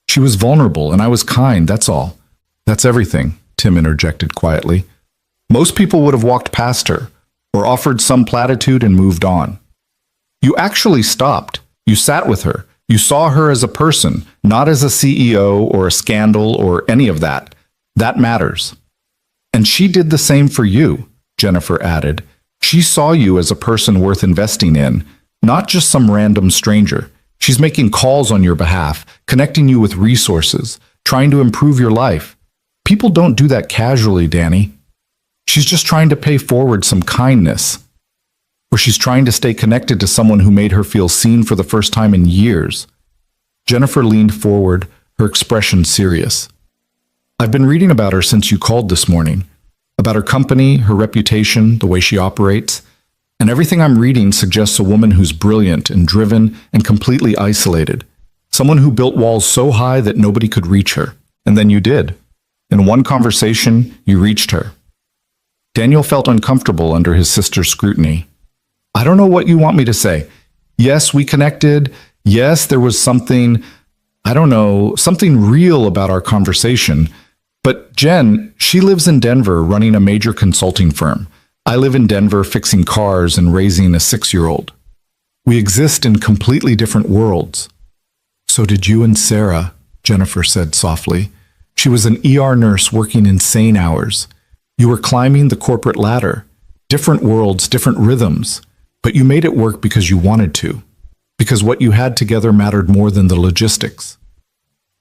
She was vulnerable, and I was kind, that's all. That's everything," Tim interjected quietly. "Most people would have walked past her, or offered some platitude and moved on. You actually stopped. You sat with her. You saw her as a person, not as a CEO or a scandal or any of that. That matters. And she did the same for you," Jennifer added. "She saw you as a person worth investing in, not just some random stranger. She's making calls on your behalf, connecting you with resources, trying to improve your life. People don't do that casually, Danny." She's just trying to pay forward some kindness. Or she's trying to stay connected to someone who made her feel seen for the first time in years. Jennifer leaned forward, her expression serious. I've been reading about her since you called this morning. About her company, her reputation, the way she operates. And everything I'm reading suggests a woman who's brilliant and driven and completely isolated. Someone who built walls so high that nobody could reach her. And then you did. In one conversation, you reached her. Daniel felt uncomfortable under his sister's scrutiny. I don't know what you want me to say. Yes, we connected. Yes, there was something, I don't know, something real about our conversation. But Jen, she lives in Denver running a major consulting firm. I live in Denver fixing cars and raising a 6-year-old. We exist in completely different worlds. So did you and Sarah, Jennifer said softly. She was an ER nurse working insane hours. You were climbing the corporate ladder. Different worlds, different rhythms. But you made it work because you wanted to. Because what you had together mattered more than the logistics.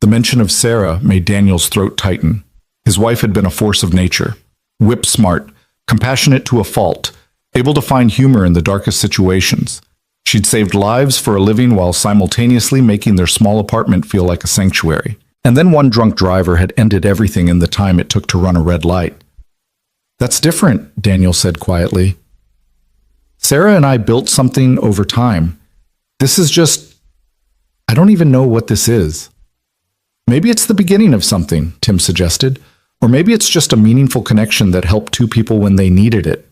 The mention of Sarah made Daniel's throat tighten. His wife had been a force of nature. Whip-smart, compassionate to a fault, able to find humor in the darkest situations. She'd saved lives for a living while simultaneously making their small apartment feel like a sanctuary. And then one drunk driver had ended everything in the time it took to run a red light. That's different, Daniel said quietly. Sarah and I built something over time. This is just... I don't even know what this is. Maybe it's the beginning of something, Tim suggested. Or maybe it's just a meaningful connection that helped two people when they needed it.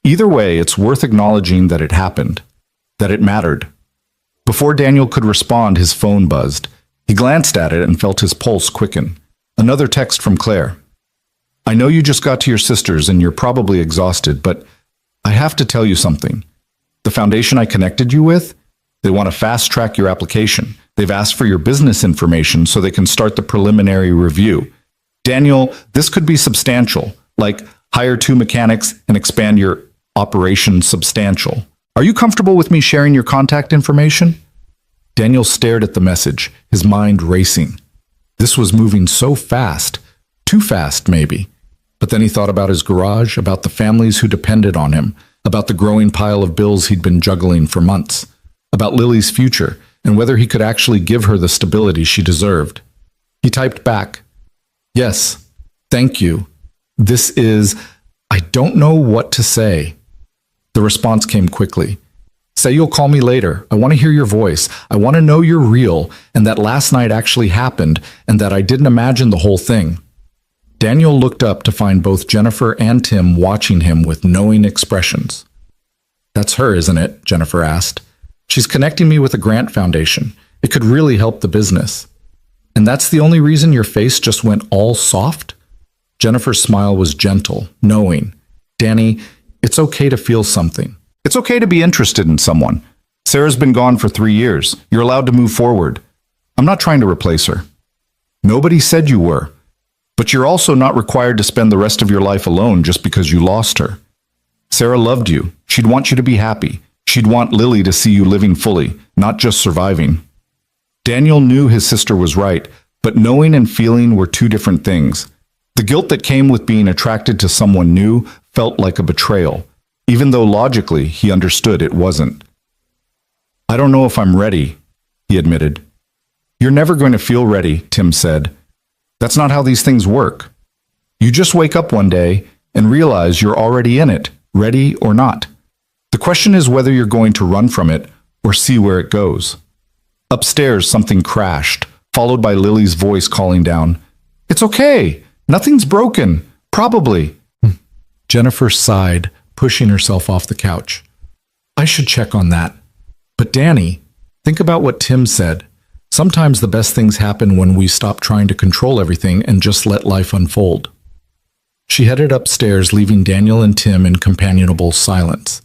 Either way, it's worth acknowledging that it happened. That it mattered. Before Daniel could respond, his phone buzzed. He glanced at it and felt his pulse quicken. Another text from Claire. I know you just got to your sister's and you're probably exhausted, but I have to tell you something. The foundation I connected you with, they want to fast-track your application. They've asked for your business information so they can start the preliminary review. Daniel, this could be substantial, like hire 2 mechanics and expand your operation substantial. Are you comfortable with me sharing your contact information? Daniel stared at the message, his mind racing. This was moving so fast. Too fast, maybe. But then he thought about his garage, about the families who depended on him, about the growing pile of bills he'd been juggling for months, about Lily's future, and whether he could actually give her the stability she deserved. He typed back, Yes, thank you. This is... I don't know what to say. The response came quickly. Say you'll call me later. I want to hear your voice. I want to know you're real, and that last night actually happened, and that I didn't imagine the whole thing. Daniel looked up to find both Jennifer and Tim watching him with knowing expressions. That's her, isn't it? Jennifer asked. She's connecting me with a grant foundation. It could really help the business. And that's the only reason your face just went all soft? Jennifer's smile was gentle, knowing. Danny, it's okay to feel something. It's okay to be interested in someone. Sarah's been gone for 3 years. You're allowed to move forward. I'm not trying to replace her. Nobody said you were. But you're also not required to spend the rest of your life alone just because you lost her. Sarah loved you. She'd want you to be happy. She'd want Lily to see you living fully, not just surviving. Daniel knew his sister was right, but knowing and feeling were two different things. The guilt that came with being attracted to someone new felt like a betrayal, even though logically he understood it wasn't. I don't know if I'm ready, he admitted. You're never going to feel ready, Tim said. That's not how these things work. You just wake up one day and realize you're already in it, ready or not. The question is whether you're going to run from it or see where it goes. Upstairs, something crashed, followed by Lily's voice calling down, It's okay. Nothing's broken. Probably. Jennifer sighed, pushing herself off the couch. I should check on that. But Danny, think about what Tim said. Sometimes the best things happen when we stop trying to control everything and just let life unfold. She headed upstairs, leaving Daniel and Tim in companionable silence.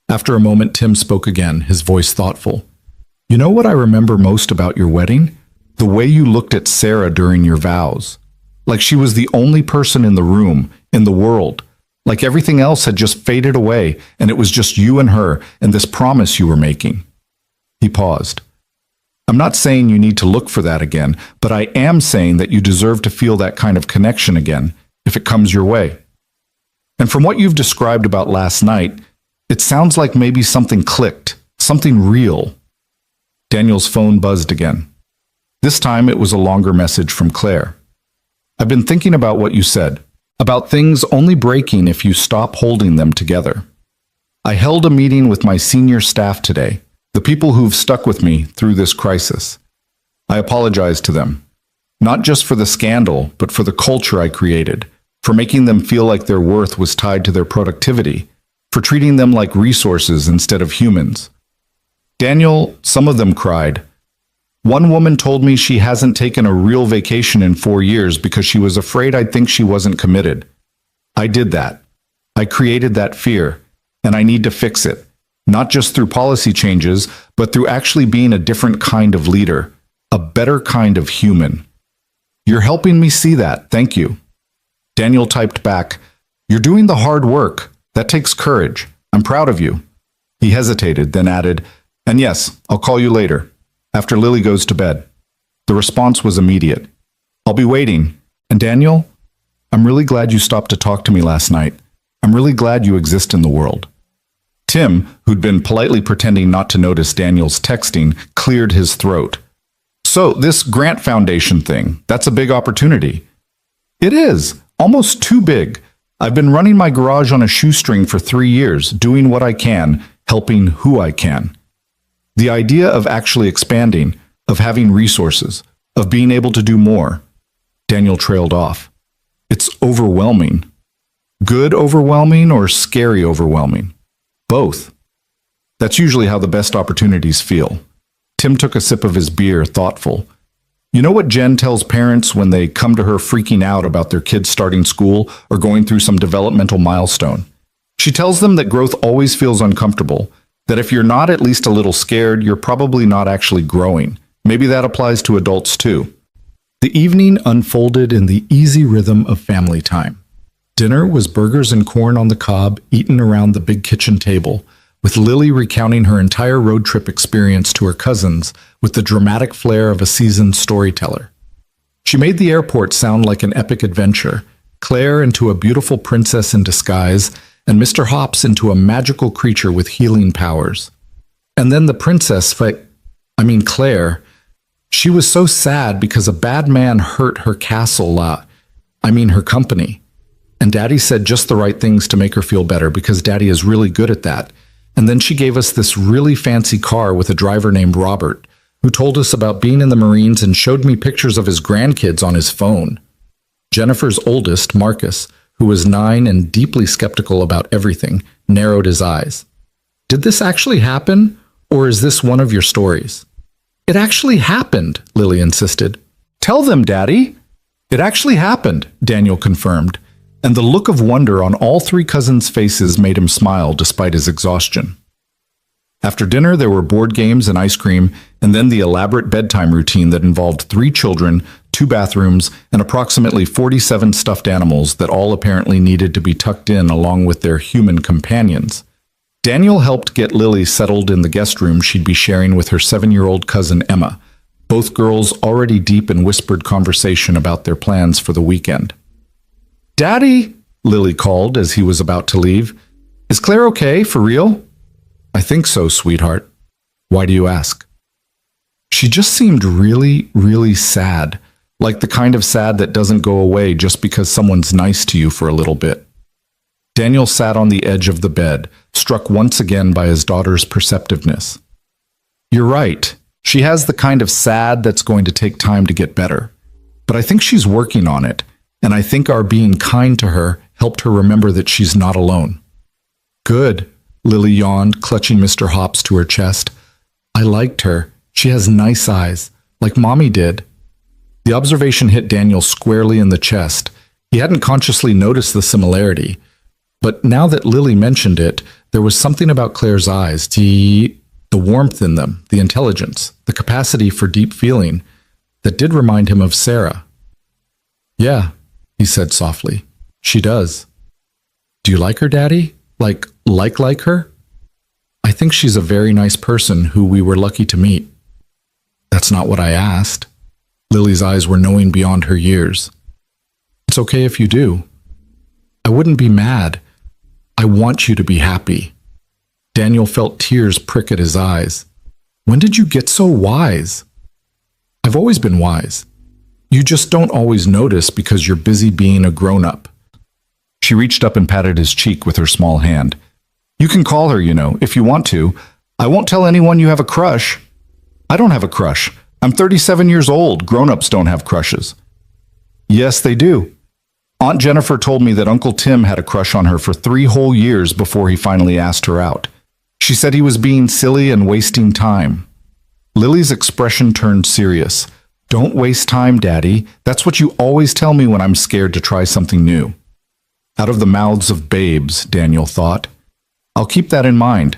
After a moment, Tim spoke again, his voice thoughtful. You know what I remember most about your wedding? The way you looked at Sarah during your vows. Like she was the only person in the room, in the world. Like everything else had just faded away, and it was just you and her and this promise you were making. He paused. I'm not saying you need to look for that again, but I am saying that you deserve to feel that kind of connection again, if it comes your way. And from what you've described about last night, it sounds like maybe something clicked, something real. Daniel's phone buzzed again. This time it was a longer message from Claire. I've been thinking about what you said, about things only breaking if you stop holding them together. I held a meeting with my senior staff today, the people who've stuck with me through this crisis. I apologize to them, not just for the scandal, but for the culture I created, for making them feel like their worth was tied to their productivity, for treating them like resources instead of humans. Daniel, some of them cried. One woman told me she hasn't taken a real vacation in 4 years because she was afraid I'd think she wasn't committed. I did that. I created that fear, and I need to fix it, not just through policy changes, but through actually being a different kind of leader, a better kind of human. You're helping me see that, thank you. Daniel typed back, You're doing the hard work. That takes courage. I'm proud of you. He hesitated, then added, And yes, I'll call you later, after Lily goes to bed. The response was immediate. I'll be waiting. And Daniel, I'm really glad you stopped to talk to me last night. I'm really glad you exist in the world. Tim, who'd been politely pretending not to notice Daniel's texting, cleared his throat. So, this Grant Foundation thing, that's a big opportunity. It is, almost too big. I've been running my garage on a shoestring for 3 years, doing what I can, helping who I can. The idea of actually expanding, of having resources, of being able to do more. Daniel trailed off. It's overwhelming. Good overwhelming or scary overwhelming? Both. That's usually how the best opportunities feel. Tim took a sip of his beer, thoughtful. You know what Jen tells parents when they come to her freaking out about their kids starting school or going through some developmental milestone? She tells them that growth always feels uncomfortable, that if you're not at least a little scared, you're probably not actually growing. Maybe that applies to adults too. The evening unfolded in the easy rhythm of family time. Dinner was burgers and corn on the cob, eaten around the big kitchen table, with Lily recounting her entire road trip experience to her cousins with the dramatic flair of a seasoned storyteller. She made the airport sound like an epic adventure, Claire into a beautiful princess in disguise, and Mr. Hops into a magical creature with healing powers. And then the princess, Claire, she was so sad because a bad man hurt her castle, her company. And Daddy said just the right things to make her feel better because Daddy is really good at that. And then she gave us this really fancy car with a driver named Robert, who told us about being in the Marines and showed me pictures of his grandkids on his phone. Jennifer's oldest, Marcus, who was 9 and deeply skeptical about everything, narrowed his eyes. Did this actually happen, or is this one of your stories? It actually happened, Lily insisted. Tell them, Daddy. It actually happened, Daniel confirmed, and the look of wonder on all 3 cousins' faces made him smile despite his exhaustion. After dinner, there were board games and ice cream, and then the elaborate bedtime routine that involved 3 children, 2 bathrooms, and approximately 47 stuffed animals that all apparently needed to be tucked in along with their human companions. Daniel helped get Lily settled in the guest room she'd be sharing with her 7-year-old cousin Emma, both girls already deep in whispered conversation about their plans for the weekend. Daddy, Lily called as he was about to leave. Is Claire okay, for real? I think so, sweetheart. Why do you ask? She just seemed really, really sad, like the kind of sad that doesn't go away just because someone's nice to you for a little bit. Daniel sat on the edge of the bed, struck once again by his daughter's perceptiveness. You're right. She has the kind of sad that's going to take time to get better. But I think she's working on it, and I think our being kind to her helped her remember that she's not alone. Good, Lily yawned, clutching Mr. Hops to her chest. I liked her. She has nice eyes, like Mommy did. The observation hit Daniel squarely in the chest. He hadn't consciously noticed the similarity. But now that Lily mentioned it, there was something about Claire's eyes, the warmth in them, the intelligence, the capacity for deep feeling, that did remind him of Sarah. Yeah, he said softly. She does. Do you like her, Daddy? Like her? I think she's a very nice person who we were lucky to meet. That's not what I asked. Lily's eyes were knowing beyond her years. It's okay if you do. I wouldn't be mad. I want you to be happy. Daniel felt tears prick at his eyes. When did you get so wise? I've always been wise. You just don't always notice because you're busy being a grown-up. She reached up and patted his cheek with her small hand. You can call her, if you want to. I won't tell anyone you have a crush. I don't have a crush. I'm 37 years old. Grown-ups don't have crushes. Yes, they do. Aunt Jennifer told me that Uncle Tim had a crush on her for 3 whole years before he finally asked her out. She said he was being silly and wasting time. Lily's expression turned serious. Don't waste time, Daddy. That's what you always tell me when I'm scared to try something new. Out of the mouths of babes, Daniel thought. I'll keep that in mind.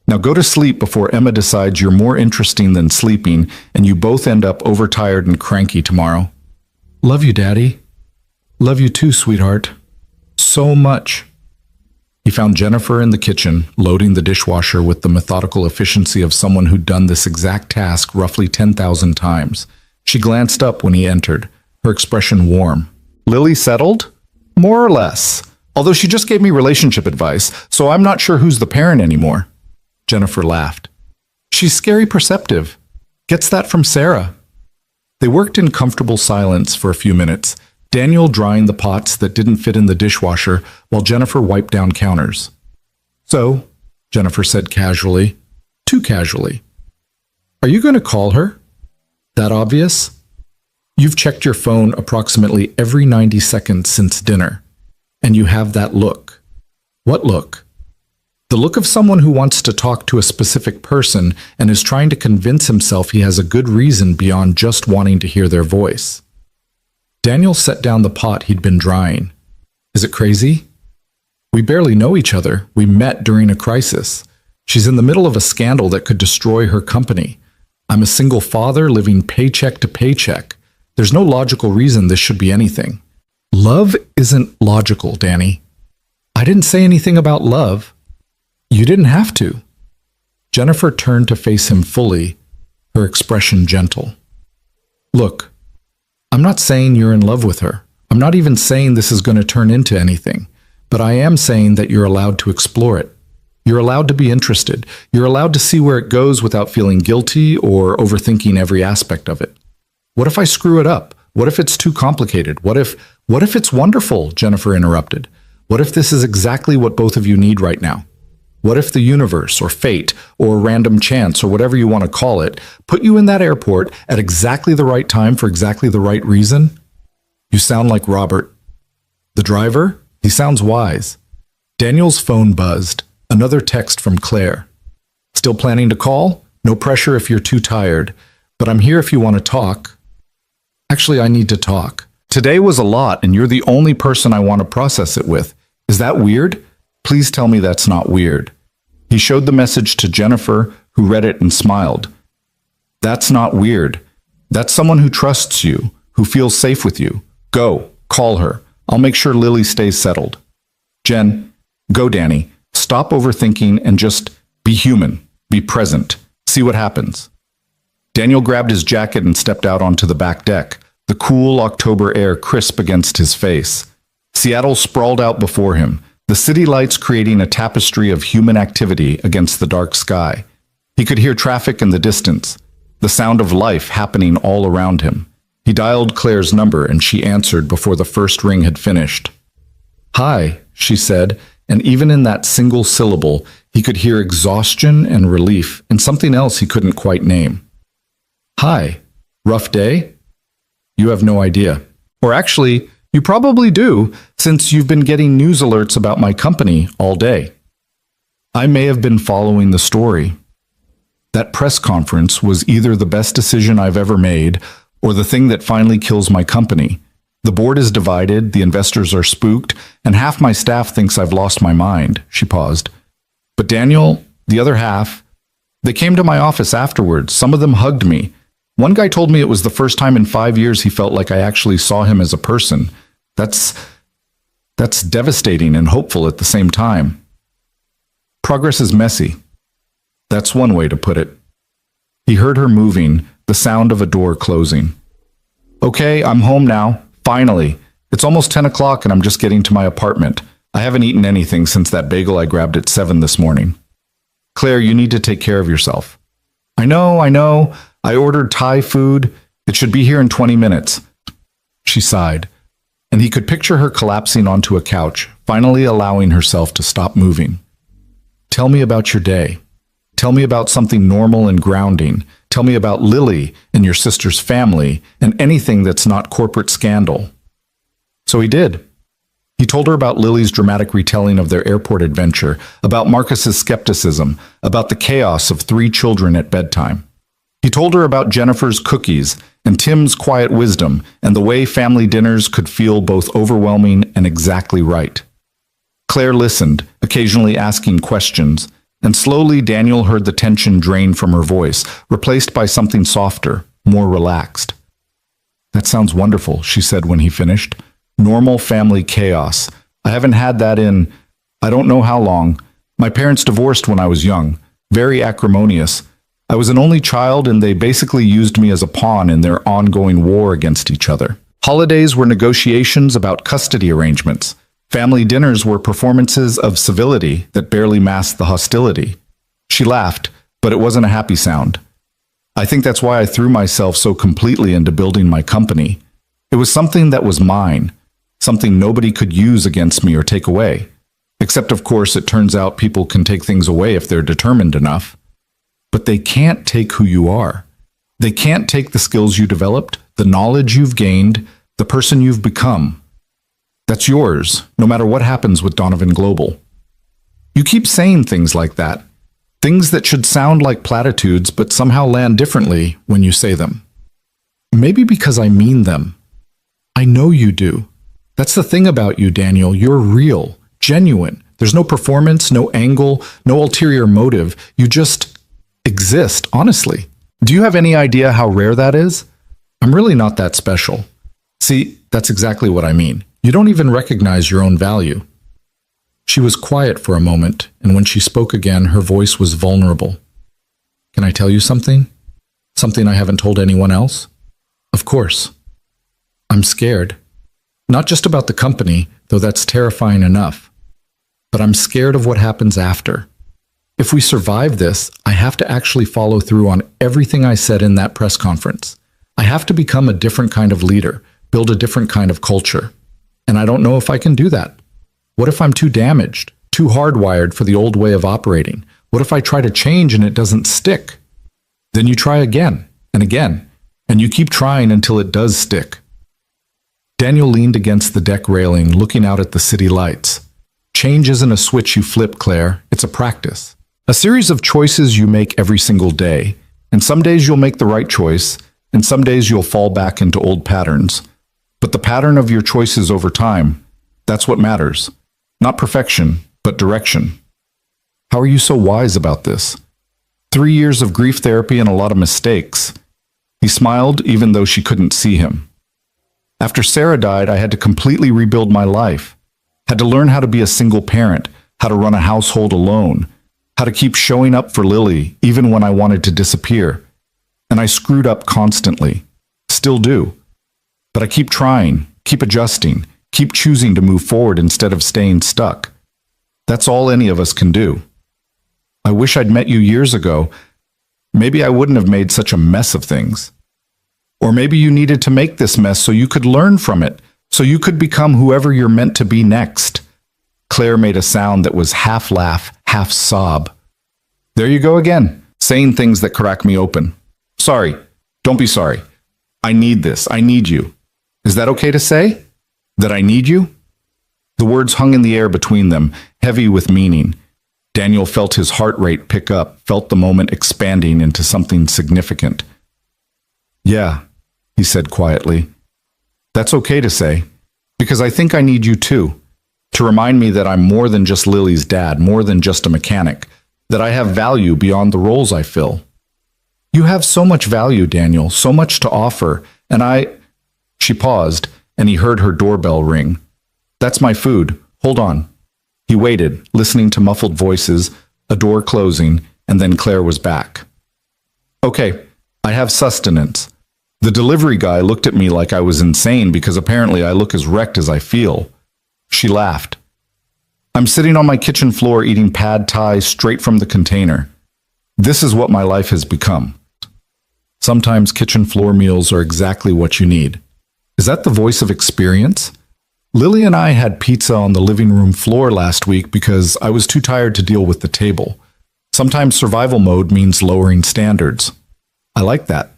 Now go to sleep before Emma decides you're more interesting than sleeping and you both end up overtired and cranky tomorrow. Love you, Daddy. Love you too, sweetheart. So much. He found Jennifer in the kitchen, loading the dishwasher with the methodical efficiency of someone who'd done this exact task roughly 10,000 times. She glanced up when he entered, her expression warm. Lily settled? More or less. Although she just gave me relationship advice, so I'm not sure who's the parent anymore. Jennifer laughed. She's scary perceptive. Gets that from Sarah. They worked in comfortable silence for a few minutes, Daniel drying the pots that didn't fit in the dishwasher while Jennifer wiped down counters. So, Jennifer said casually, too casually, are you going to call her? That obvious? You've checked your phone approximately every 90 seconds since dinner, and you have that look. What look? The look of someone who wants to talk to a specific person and is trying to convince himself he has a good reason beyond just wanting to hear their voice. Daniel set down the pot he'd been drying. Is it crazy? We barely know each other. We met during a crisis. She's in the middle of a scandal that could destroy her company. I'm a single father living paycheck to paycheck. There's no logical reason this should be anything. Love isn't logical, Danny. I didn't say anything about love. You didn't have to. Jennifer turned to face him fully, her expression gentle. Look, I'm not saying you're in love with her. I'm not even saying this is going to turn into anything. But I am saying that you're allowed to explore it. You're allowed to be interested. You're allowed to see where it goes without feeling guilty or overthinking every aspect of it. What if I screw it up? What if it's too complicated? What if it's wonderful? Jennifer interrupted. What if this is exactly what both of you need right now? What if the universe or fate or random chance or whatever you want to call it put you in that airport at exactly the right time for exactly the right reason? You sound like Robert. The driver? He sounds wise. Daniel's phone buzzed. Another text from Claire. Still planning to call? No pressure if you're too tired. But I'm here if you want to talk. Actually, I need to talk. Today was a lot and you're the only person I want to process it with. Is that weird? Please tell me that's not weird. He showed the message to Jennifer, who read it and smiled. That's not weird. That's someone who trusts you, who feels safe with you. Go, call her. I'll make sure Lily stays settled. Jen, go, Danny. Stop overthinking and just be human. Be present. See what happens. Daniel grabbed his jacket and stepped out onto the back deck, the cool October air crisp against his face. Seattle sprawled out before him, the city lights creating a tapestry of human activity against the dark sky. He could hear traffic in the distance, the sound of life happening all around him. He dialed Claire's number and she answered before the first ring had finished. Hi, she said, and even in that single syllable, he could hear exhaustion and relief and something else he couldn't quite name. Hi, rough day? You have no idea. Or actually, you probably do, since you've been getting news alerts about my company all day. I may have been following the story. That press conference was either the best decision I've ever made or the thing that finally kills my company. The board is divided, the investors are spooked, and half my staff thinks I've lost my mind. She paused. But Daniel, the other half, they came to my office afterwards. Some of them hugged me. One guy told me it was the first time in 5 years he felt like I actually saw him as a person. That's devastating and hopeful at the same time. Progress is messy. That's one way to put it. He heard her moving, the sound of a door closing. Okay, I'm home now. Finally. It's almost 10 o'clock and I'm just getting to my apartment. I haven't eaten anything since that bagel I grabbed at 7 this morning. Claire, you need to take care of yourself. I know. I ordered Thai food. It should be here in 20 minutes. She sighed, and he could picture her collapsing onto a couch, finally allowing herself to stop moving. Tell me about your day. Tell me about something normal and grounding. Tell me about Lily and your sister's family and anything that's not corporate scandal. So he did. He told her about Lily's dramatic retelling of their airport adventure, about Marcus's skepticism, about the chaos of 3 children at bedtime. He told her about Jennifer's cookies and Tim's quiet wisdom and the way family dinners could feel both overwhelming and exactly right. Claire listened, occasionally asking questions, and slowly Daniel heard the tension drain from her voice, replaced by something softer, more relaxed. That sounds wonderful, she said when he finished. Normal family chaos. I haven't had that in, I don't know how long. My parents divorced when I was young, very acrimonious. I was an only child and they basically used me as a pawn in their ongoing war against each other. Holidays were negotiations about custody arrangements. Family dinners were performances of civility that barely masked the hostility. She laughed, but it wasn't a happy sound. I think that's why I threw myself so completely into building my company. It was something that was mine, something nobody could use against me or take away. Except, of course, it turns out people can take things away if they're determined enough. But they can't take who you are. They can't take the skills you developed, the knowledge you've gained, the person you've become. That's yours, no matter what happens with Donovan Global. You keep saying things like that, things that should sound like platitudes but somehow land differently when you say them. Maybe because I mean them. I know you do. That's the thing about you, Daniel. You're real, genuine. There's no performance, no angle, no ulterior motive. You just exist, honestly. Do you have any idea how rare that is? I'm really not that special. See, that's exactly what I mean. You don't even recognize your own value. She was quiet for a moment, and when she spoke again, her voice was vulnerable. Can I tell you something? Something I haven't told anyone else? Of course. I'm scared. Not just about the company, though that's terrifying enough, but I'm scared of what happens after. If we survive this, I have to actually follow through on everything I said in that press conference. I have to become a different kind of leader, build a different kind of culture. And I don't know if I can do that. What if I'm too damaged, too hardwired for the old way of operating? What if I try to change and it doesn't stick? Then you try again and again, and you keep trying until it does stick. Daniel leaned against the deck railing, looking out at the city lights. Change isn't a switch you flip, Claire. It's a practice. A series of choices you make every single day. And some days you'll make the right choice, and some days you'll fall back into old patterns. But the pattern of your choices over time, that's what matters. Not perfection, but direction. How are you so wise about this? 3 years of grief therapy and a lot of mistakes. He smiled even though she couldn't see him. After Sarah died, I had to completely rebuild my life. Had to learn how to be a single parent, how to run a household alone, how to keep showing up for Lily even when I wanted to disappear. And I screwed up constantly. Still do. But I keep trying, keep adjusting, keep choosing to move forward instead of staying stuck. That's all any of us can do. I wish I'd met you years ago. Maybe I wouldn't have made such a mess of things. Or maybe you needed to make this mess so you could learn from it, so you could become whoever you're meant to be next. Claire made a sound that was half laugh, half sob. There you go again, saying things that crack me open. Sorry. Don't be sorry. I need this. I need you. Is that okay to say? That I need you? The words hung in the air between them, heavy with meaning. Daniel felt his heart rate pick up, felt the moment expanding into something significant. Yeah, he said quietly. That's okay to say, because I think I need you too, to remind me that I'm more than just Lily's dad, more than just a mechanic, that I have value beyond the roles I fill. You have so much value, Daniel, so much to offer, and She paused, and he heard her doorbell ring. That's my food. Hold on. He waited, listening to muffled voices, a door closing, and then Claire was back. Okay, I have sustenance. The delivery guy looked at me like I was insane because apparently I look as wrecked as I feel. She laughed. I'm sitting on my kitchen floor eating pad thai straight from the container. This is what my life has become. Sometimes kitchen floor meals are exactly what you need. Is that the voice of experience? Lily and I had pizza on the living room floor last week because I was too tired to deal with the table. Sometimes survival mode means lowering standards. I like that.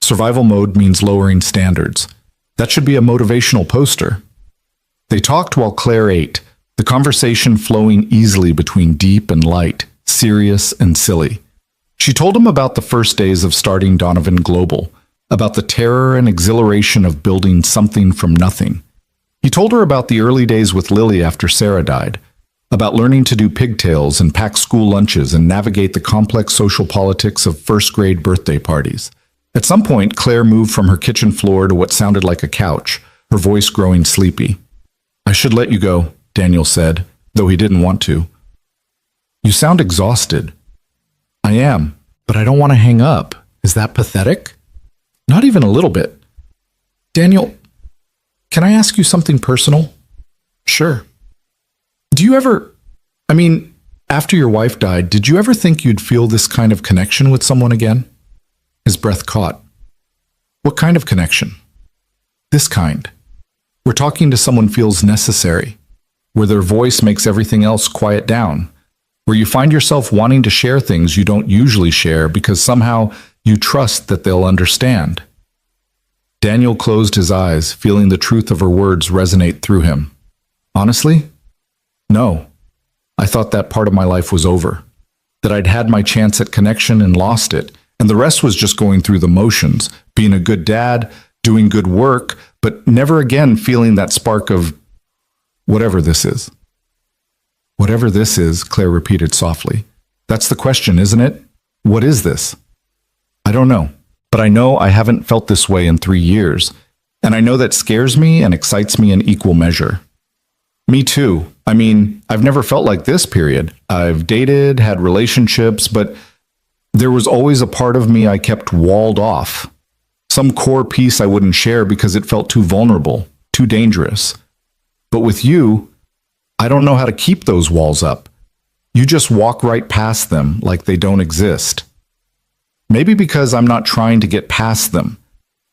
Survival mode means lowering standards. That should be a motivational poster. They talked while Claire ate, the conversation flowing easily between deep and light, serious and silly. She told him about the first days of starting Donovan Global, about the terror and exhilaration of building something from nothing. He told her about the early days with Lily after Sarah died, about learning to do pigtails and pack school lunches and navigate the complex social politics of first-grade birthday parties. At some point, Claire moved from her kitchen floor to what sounded like a couch, her voice growing sleepy. "I should let you go," Daniel said, though he didn't want to. "You sound exhausted." "I am, but I don't want to hang up. Is that pathetic?" "Not even a little bit." "Daniel, can I ask you something personal?" "Sure." "Do you ever, after your wife died, did you ever think you'd feel this kind of connection with someone again?" His breath caught. "What kind of connection?" "This kind. Where talking to someone feels necessary, where their voice makes everything else quiet down, where you find yourself wanting to share things you don't usually share because somehow you trust that they'll understand." Daniel closed his eyes, feeling the truth of her words resonate through him. "Honestly? No. I thought that part of my life was over, that I'd had my chance at connection and lost it, and the rest was just going through the motions, being a good dad, doing good work, but never again feeling that spark of whatever this is." "Whatever this is," Claire repeated softly. "That's the question, isn't it? What is this?" "I don't know, but I know I haven't felt this way in 3 years, and I know that scares me and excites me in equal measure." "Me too. I've never felt like this, period. I've dated, had relationships, but there was always a part of me I kept walled off. Some core piece I wouldn't share because it felt too vulnerable, too dangerous. But with you, I don't know how to keep those walls up. You just walk right past them like they don't exist. Maybe because I'm not trying to get past them.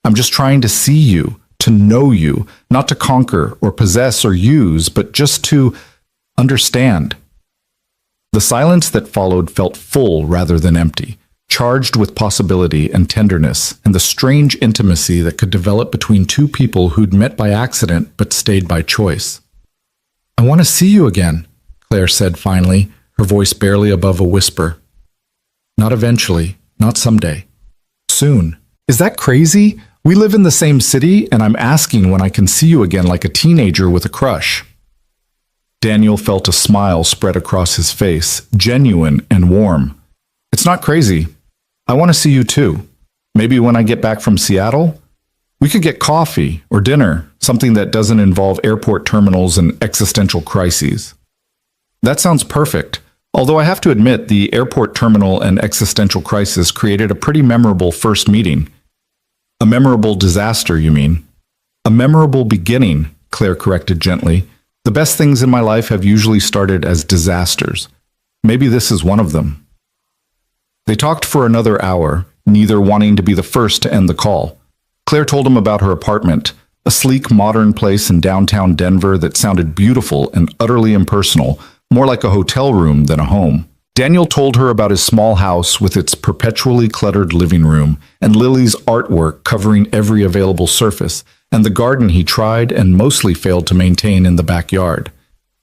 I'm just trying to see you, to know you, not to conquer or possess or use, but just to understand." The silence that followed felt full rather than empty, charged with possibility and tenderness and the strange intimacy that could develop between two people who'd met by accident but stayed by choice. "I want to see you again," Claire said finally, her voice barely above a whisper. "Not eventually, not someday. Soon. Is that crazy? We live in the same city, and I'm asking when I can see you again like a teenager with a crush." Daniel felt a smile spread across his face, genuine and warm. "It's not crazy. I want to see you too. Maybe when I get back from Seattle? We could get coffee or dinner, something that doesn't involve airport terminals and existential crises." "That sounds perfect. Although I have to admit the airport terminal and existential crisis created a pretty memorable first meeting." "A memorable disaster, you mean?" "A memorable beginning," Claire corrected gently. "The best things in my life have usually started as disasters. Maybe this is one of them." They talked for another hour, neither wanting to be the first to end the call. Claire told him about her apartment, a sleek modern place in downtown Denver that sounded beautiful and utterly impersonal, more like a hotel room than a home. Daniel told her about his small house with its perpetually cluttered living room and Lily's artwork covering every available surface, and the garden he tried and mostly failed to maintain in the backyard.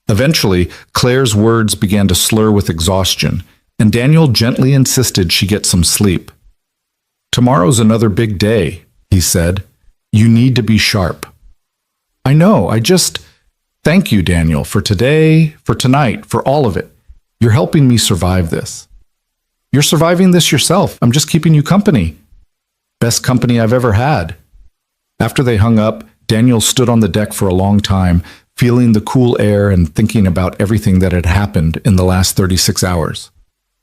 Eventually, Claire's words began to slur with exhaustion, and Daniel gently insisted she get some sleep. "Tomorrow's another big day," he said. "You need to be sharp." "I know, Thank you, Daniel, for today, for tonight, for all of it. You're helping me survive this." "You're surviving this yourself. I'm just keeping you company." "Best company I've ever had." After they hung up, Daniel stood on the deck for a long time, feeling the cool air and thinking about everything that had happened in the last 36 hours.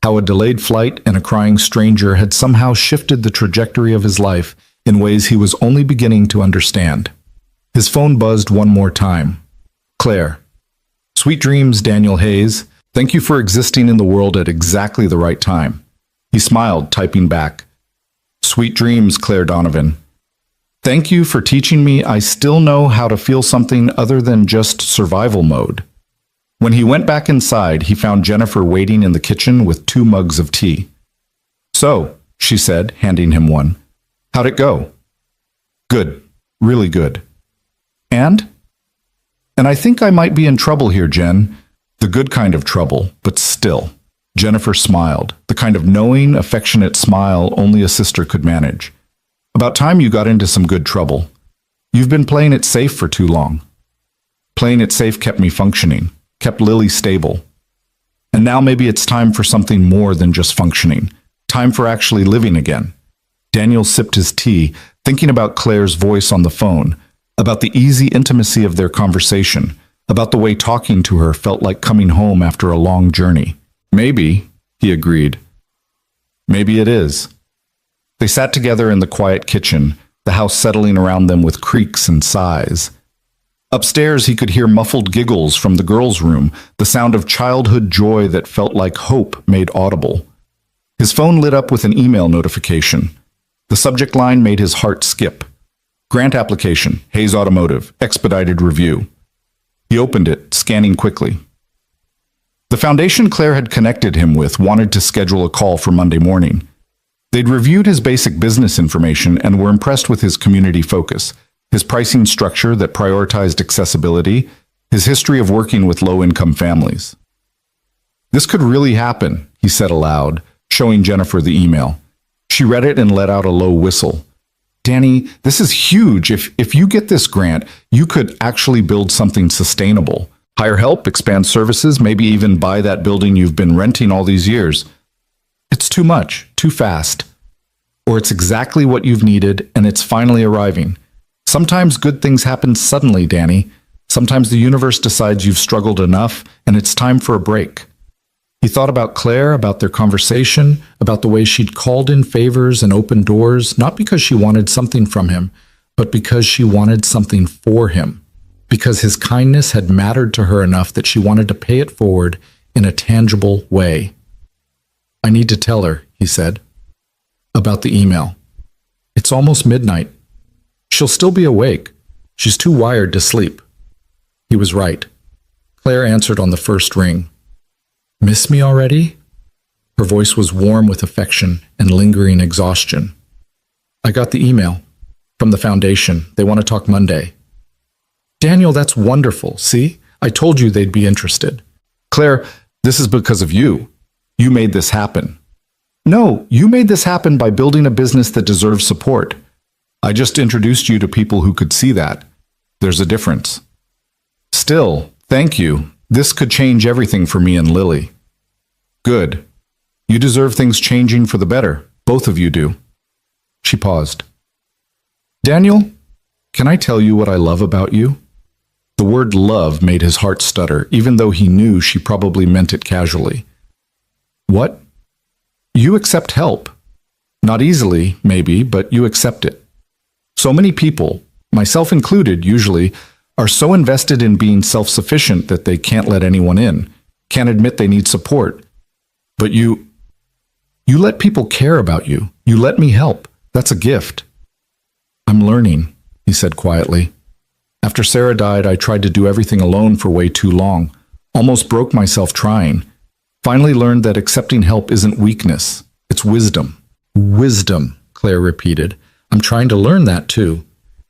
How a delayed flight and a crying stranger had somehow shifted the trajectory of his life in ways he was only beginning to understand. His phone buzzed one more time. "Claire." Sweet dreams, Daniel Hayes. Thank you for existing in the world at exactly the right time. He smiled, typing back. Sweet dreams, Claire Donovan. Thank you for teaching me I still know how to feel something other than just survival mode. When he went back inside, he found Jennifer waiting in the kitchen with 2 mugs of tea. So, she said, handing him one. How'd it go? Good. Really good. And? And I think I might be in trouble here, Jen. The good kind of trouble, but still. Jennifer smiled, the kind of knowing, affectionate smile only a sister could manage. About time you got into some good trouble. You've been playing it safe for too long. Playing it safe kept me functioning, kept Lily stable. And now maybe it's time for something more than just functioning. Time for actually living again. Daniel sipped his tea, thinking about Claire's voice on the phone, about the easy intimacy of their conversation, about the way talking to her felt like coming home after a long journey. Maybe, he agreed. Maybe it is. They sat together in the quiet kitchen, the house settling around them with creaks and sighs. Upstairs, he could hear muffled giggles from the girls' room, the sound of childhood joy that felt like hope made audible. His phone lit up with an email notification. The subject line made his heart skip. Grant application, Hayes Automotive, expedited review. He opened it, scanning quickly. The foundation Claire had connected him with wanted to schedule a call for Monday morning. They'd reviewed his basic business information and were impressed with his community focus, his pricing structure that prioritized accessibility, his history of working with low-income families. This could really happen, he said aloud, showing Jennifer the email. She read it and let out a low whistle. Danny, this is huge. If you get this grant, you could actually build something sustainable. Hire help, expand services, maybe even buy that building you've been renting all these years. It's too much, too fast. Or it's exactly what you've needed, and it's finally arriving. Sometimes good things happen suddenly, Danny. Sometimes the universe decides you've struggled enough, and it's time for a break. He thought about Claire, about their conversation, about the way she'd called in favors and opened doors, not because she wanted something from him, but because she wanted something for him. Because his kindness had mattered to her enough that she wanted to pay it forward in a tangible way. I need to tell her, he said, about the email. It's almost midnight. She'll still be awake. She's too wired to sleep. He was right. Claire answered on the first ring. Miss me already? Her voice was warm with affection and lingering exhaustion. I got the email. From the foundation. They want to talk Monday. Daniel, that's wonderful. See? I told you they'd be interested. Claire, this is because of you. You made this happen. No, you made this happen by building a business that deserves support. I just introduced you to people who could see that. There's a difference. Still, thank you. This could change everything for me and Lily. Good. You deserve things changing for the better. Both of you do. She paused. Daniel, can I tell you what I love about you? The word love made his heart stutter, even though he knew she probably meant it casually. What? You accept help. Not easily, maybe, but you accept it. So many people, myself included usually, are so invested in being self-sufficient that they can't let anyone in, can't admit they need support. But you let people care about you. You let me help. That's a gift. I'm learning, he said quietly. After Sarah died, I tried to do everything alone for way too long. Almost broke myself trying. Finally learned that accepting help isn't weakness. It's wisdom. Wisdom, Claire repeated. I'm trying to learn that too.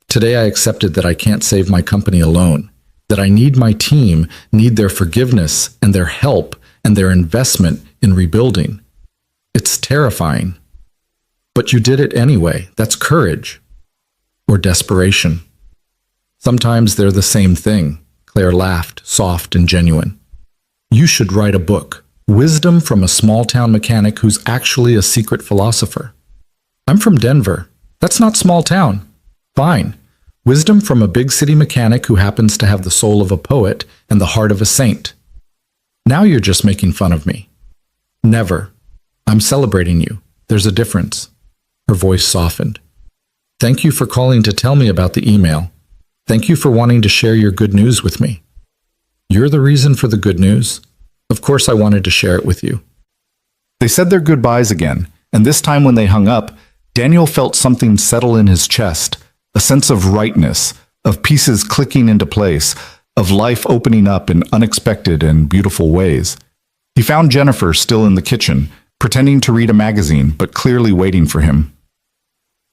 Today I accepted that I can't save my company alone, that I need my team, need their forgiveness and their help and their investment in rebuilding. It's terrifying. But you did it anyway. That's courage. Or desperation. Sometimes they're the same thing. Claire laughed, soft and genuine. You should write a book. Wisdom from a small-town mechanic who's actually a secret philosopher. I'm from Denver. That's not small town. Fine. Wisdom from a big city mechanic who happens to have the soul of a poet and the heart of a saint. Now you're just making fun of me. Never. I'm celebrating you. There's a difference. Her voice softened. Thank you for calling to tell me about the email. Thank you for wanting to share your good news with me. You're the reason for the good news. Of course, I wanted to share it with you. They said their goodbyes again, and this time when they hung up, Daniel felt something settle in his chest, a sense of rightness, of pieces clicking into place, of life opening up in unexpected and beautiful ways. He found Jennifer still in the kitchen, pretending to read a magazine, but clearly waiting for him.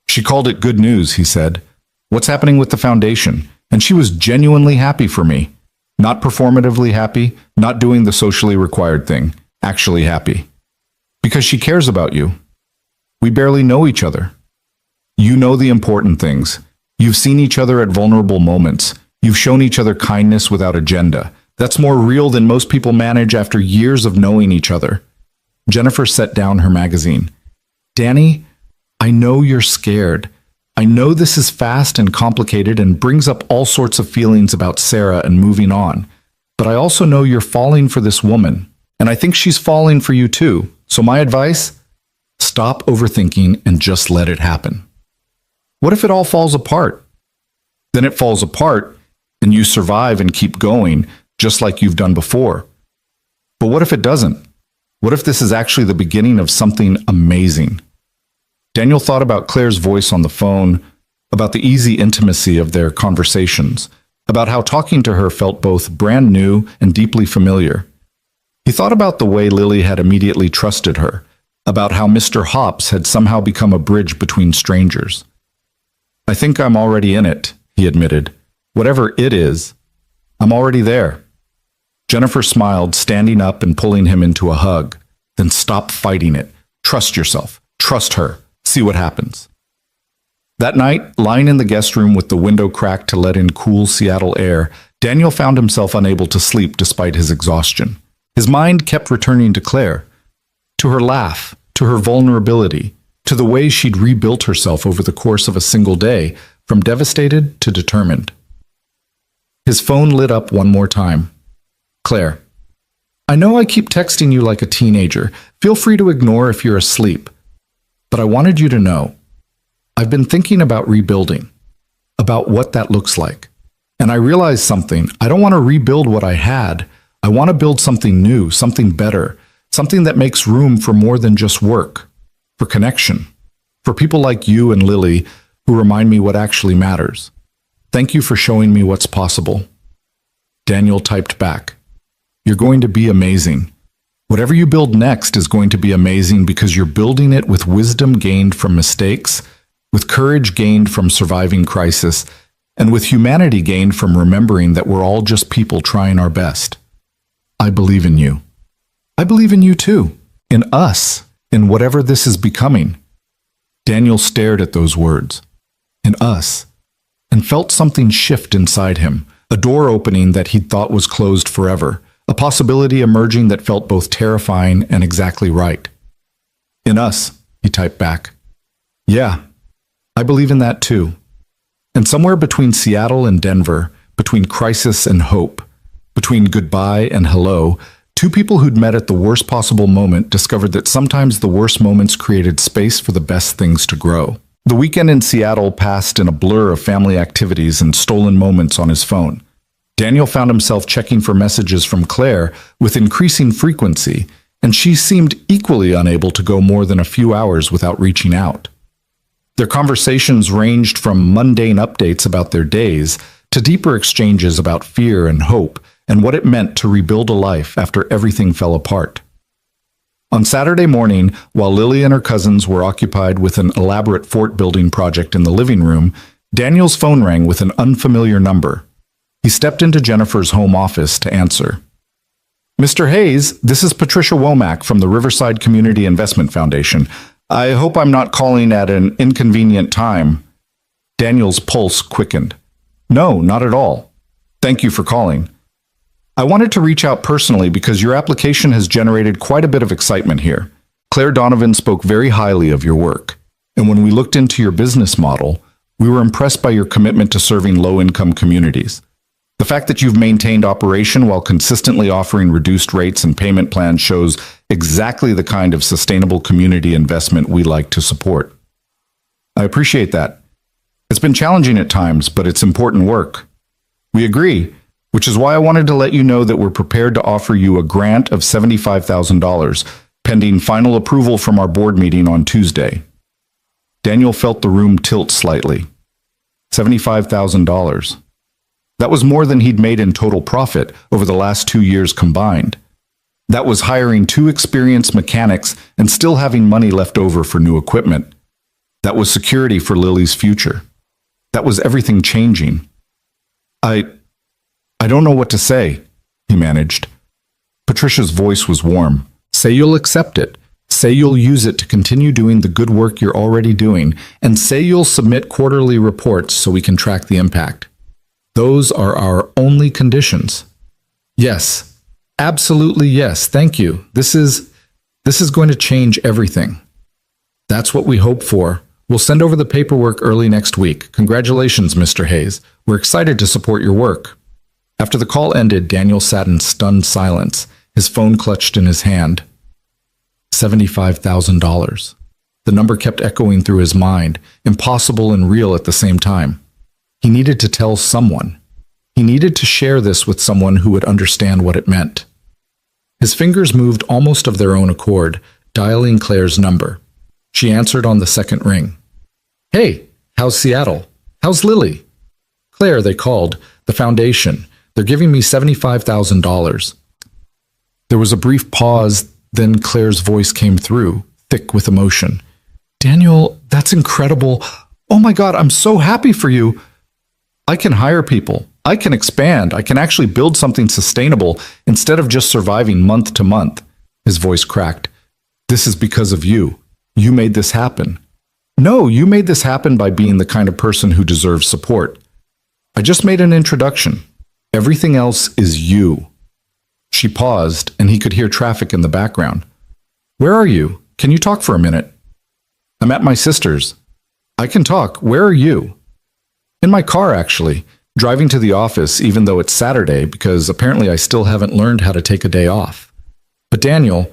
She called it good news, he said. What's happening with the foundation? And she was genuinely happy for me. Not performatively happy, not doing the socially required thing, actually happy. Because she cares about you. We barely know each other. You know the important things. You've seen each other at vulnerable moments. You've shown each other kindness without agenda. That's more real than most people manage after years of knowing each other. Jennifer set down her magazine. Danny, I know you're scared. I know this is fast and complicated and brings up all sorts of feelings about Sarah and moving on. But I also know you're falling for this woman. And I think she's falling for you too. So my advice? Stop overthinking and just let it happen. What if it all falls apart? Then it falls apart and you survive and keep going, just like you've done before. But what if it doesn't? What if this is actually the beginning of something amazing? Daniel thought about Claire's voice on the phone, about the easy intimacy of their conversations, about how talking to her felt both brand new and deeply familiar. He thought about the way Lily had immediately trusted her, about how Mr. Hops had somehow become a bridge between strangers. I think I'm already in it, he admitted. Whatever it is, I'm already there. Jennifer smiled, standing up and pulling him into a hug. Then stop fighting it. Trust yourself. Trust her. See what happens. That night, lying in the guest room with the window cracked to let in cool Seattle air, Daniel found himself unable to sleep despite his exhaustion. His mind kept returning to Claire, to her laugh, to her vulnerability, to the way she'd rebuilt herself over the course of a single day, from devastated to determined. His phone lit up one more time. Claire, I know I keep texting you like a teenager. Feel free to ignore if you're asleep. But I wanted you to know, I've been thinking about rebuilding, about what that looks like. And I realized something. I don't want to rebuild what I had. I want to build something new, something better, something that makes room for more than just work, for connection, for people like you and Lily who remind me what actually matters. Thank you for showing me what's possible. Daniel typed back. You're going to be amazing. Whatever you build next is going to be amazing because you're building it with wisdom gained from mistakes, with courage gained from surviving crisis, and with humanity gained from remembering that we're all just people trying our best. I believe in you. I believe in you too, in us, in whatever this is becoming. Daniel stared at those words, in us, and felt something shift inside him, a door opening that he'd thought was closed forever, a possibility emerging that felt both terrifying and exactly right. In us, he typed back. Yeah, I believe in that too. And somewhere between Seattle and Denver, between crisis and hope, between goodbye and hello, two people who'd met at the worst possible moment discovered that sometimes the worst moments created space for the best things to grow. The weekend in Seattle passed in a blur of family activities and stolen moments on his phone. Daniel found himself checking for messages from Claire with increasing frequency, and she seemed equally unable to go more than a few hours without reaching out. Their conversations ranged from mundane updates about their days to deeper exchanges about fear and hope and what it meant to rebuild a life after everything fell apart. On Saturday morning, while Lily and her cousins were occupied with an elaborate fort-building project in the living room, Daniel's phone rang with an unfamiliar number. He stepped into Jennifer's home office to answer. Mr. Hayes, this is Patricia Womack from the Riverside Community Investment Foundation. I hope I'm not calling at an inconvenient time. Daniel's pulse quickened. No, not at all. Thank you for calling. I wanted to reach out personally because your application has generated quite a bit of excitement here. Claire Donovan spoke very highly of your work. And when we looked into your business model, we were impressed by your commitment to serving low-income communities. The fact that you've maintained operation while consistently offering reduced rates and payment plans shows exactly the kind of sustainable community investment we like to support. I appreciate that. It's been challenging at times, but it's important work. We agree. which is why I wanted to let you know that we're prepared to offer you a grant of $75,000, pending final approval from our board meeting on Tuesday. Daniel felt the room tilt slightly. $75,000. That was more than he'd made in total profit over the last 2 years combined. That was hiring 2 experienced mechanics and still having money left over for new equipment. That was security for Lily's future. That was everything changing. I don't know what to say, he managed. Patricia's voice was warm. Say you'll accept it. Say you'll use it to continue doing the good work you're already doing, and say you'll submit quarterly reports so we can track the impact. Those are our only conditions. Yes, absolutely yes, thank you. This is going to change everything. That's what we hope for. We'll send over the paperwork early next week. Congratulations, Mr. Hayes. We're excited to support your work. After the call ended, Daniel sat in stunned silence, his phone clutched in his hand. $75,000. The number kept echoing through his mind, impossible and real at the same time. He needed to tell someone. He needed to share this with someone who would understand what it meant. His fingers moved almost of their own accord, dialing Claire's number. She answered on the second ring. Hey, how's Seattle? How's Lily? Claire, they called. The foundation. They're giving me $75,000. There was a brief pause, then Claire's voice came through, thick with emotion. Daniel, that's incredible. Oh my God, I'm so happy for you. I can hire people. I can expand. I can actually build something sustainable instead of just surviving month to month. His voice cracked. This is because of you. You made this happen. No, you made this happen by being the kind of person who deserves support. I just made an introduction. Everything else is you. She paused, and he could hear traffic in the background. Where are you? Can you talk for a minute? I'm at my sister's. I can talk. Where are you? In my car, actually. Driving to the office, even though it's Saturday, because apparently I still haven't learned how to take a day off. But Daniel,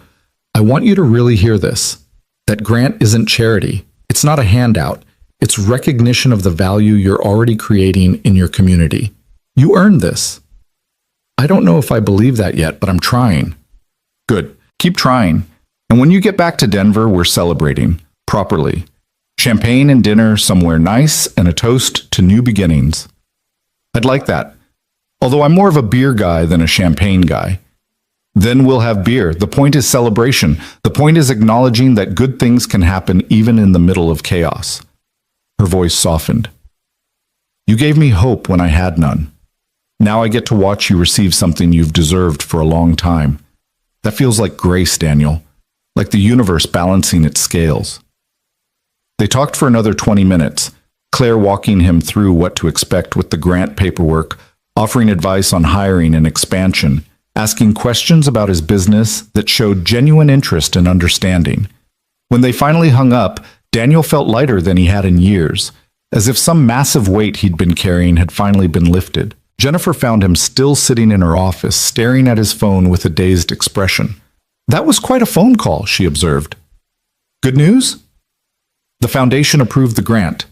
I want you to really hear this. That grant isn't charity. It's not a handout. It's recognition of the value you're already creating in your community. You earned this. I don't know if I believe that yet, but I'm trying. Good. Keep trying. And when you get back to Denver, we're celebrating. Properly. Champagne and dinner somewhere nice and a toast to new beginnings. I'd like that. Although I'm more of a beer guy than a champagne guy. Then we'll have beer. The point is celebration. The point is acknowledging that good things can happen even in the middle of chaos. Her voice softened. You gave me hope when I had none. Now I get to watch you receive something you've deserved for a long time. That feels like grace, Daniel. Like the universe balancing its scales. They talked for another 20 minutes, Claire walking him through what to expect with the grant paperwork, offering advice on hiring and expansion, asking questions about his business that showed genuine interest and understanding. When they finally hung up, Daniel felt lighter than he had in years, as if some massive weight he'd been carrying had finally been lifted. Jennifer found him still sitting in her office, staring at his phone with a dazed expression. That was quite a phone call, she observed. Good news? The foundation approved the grant.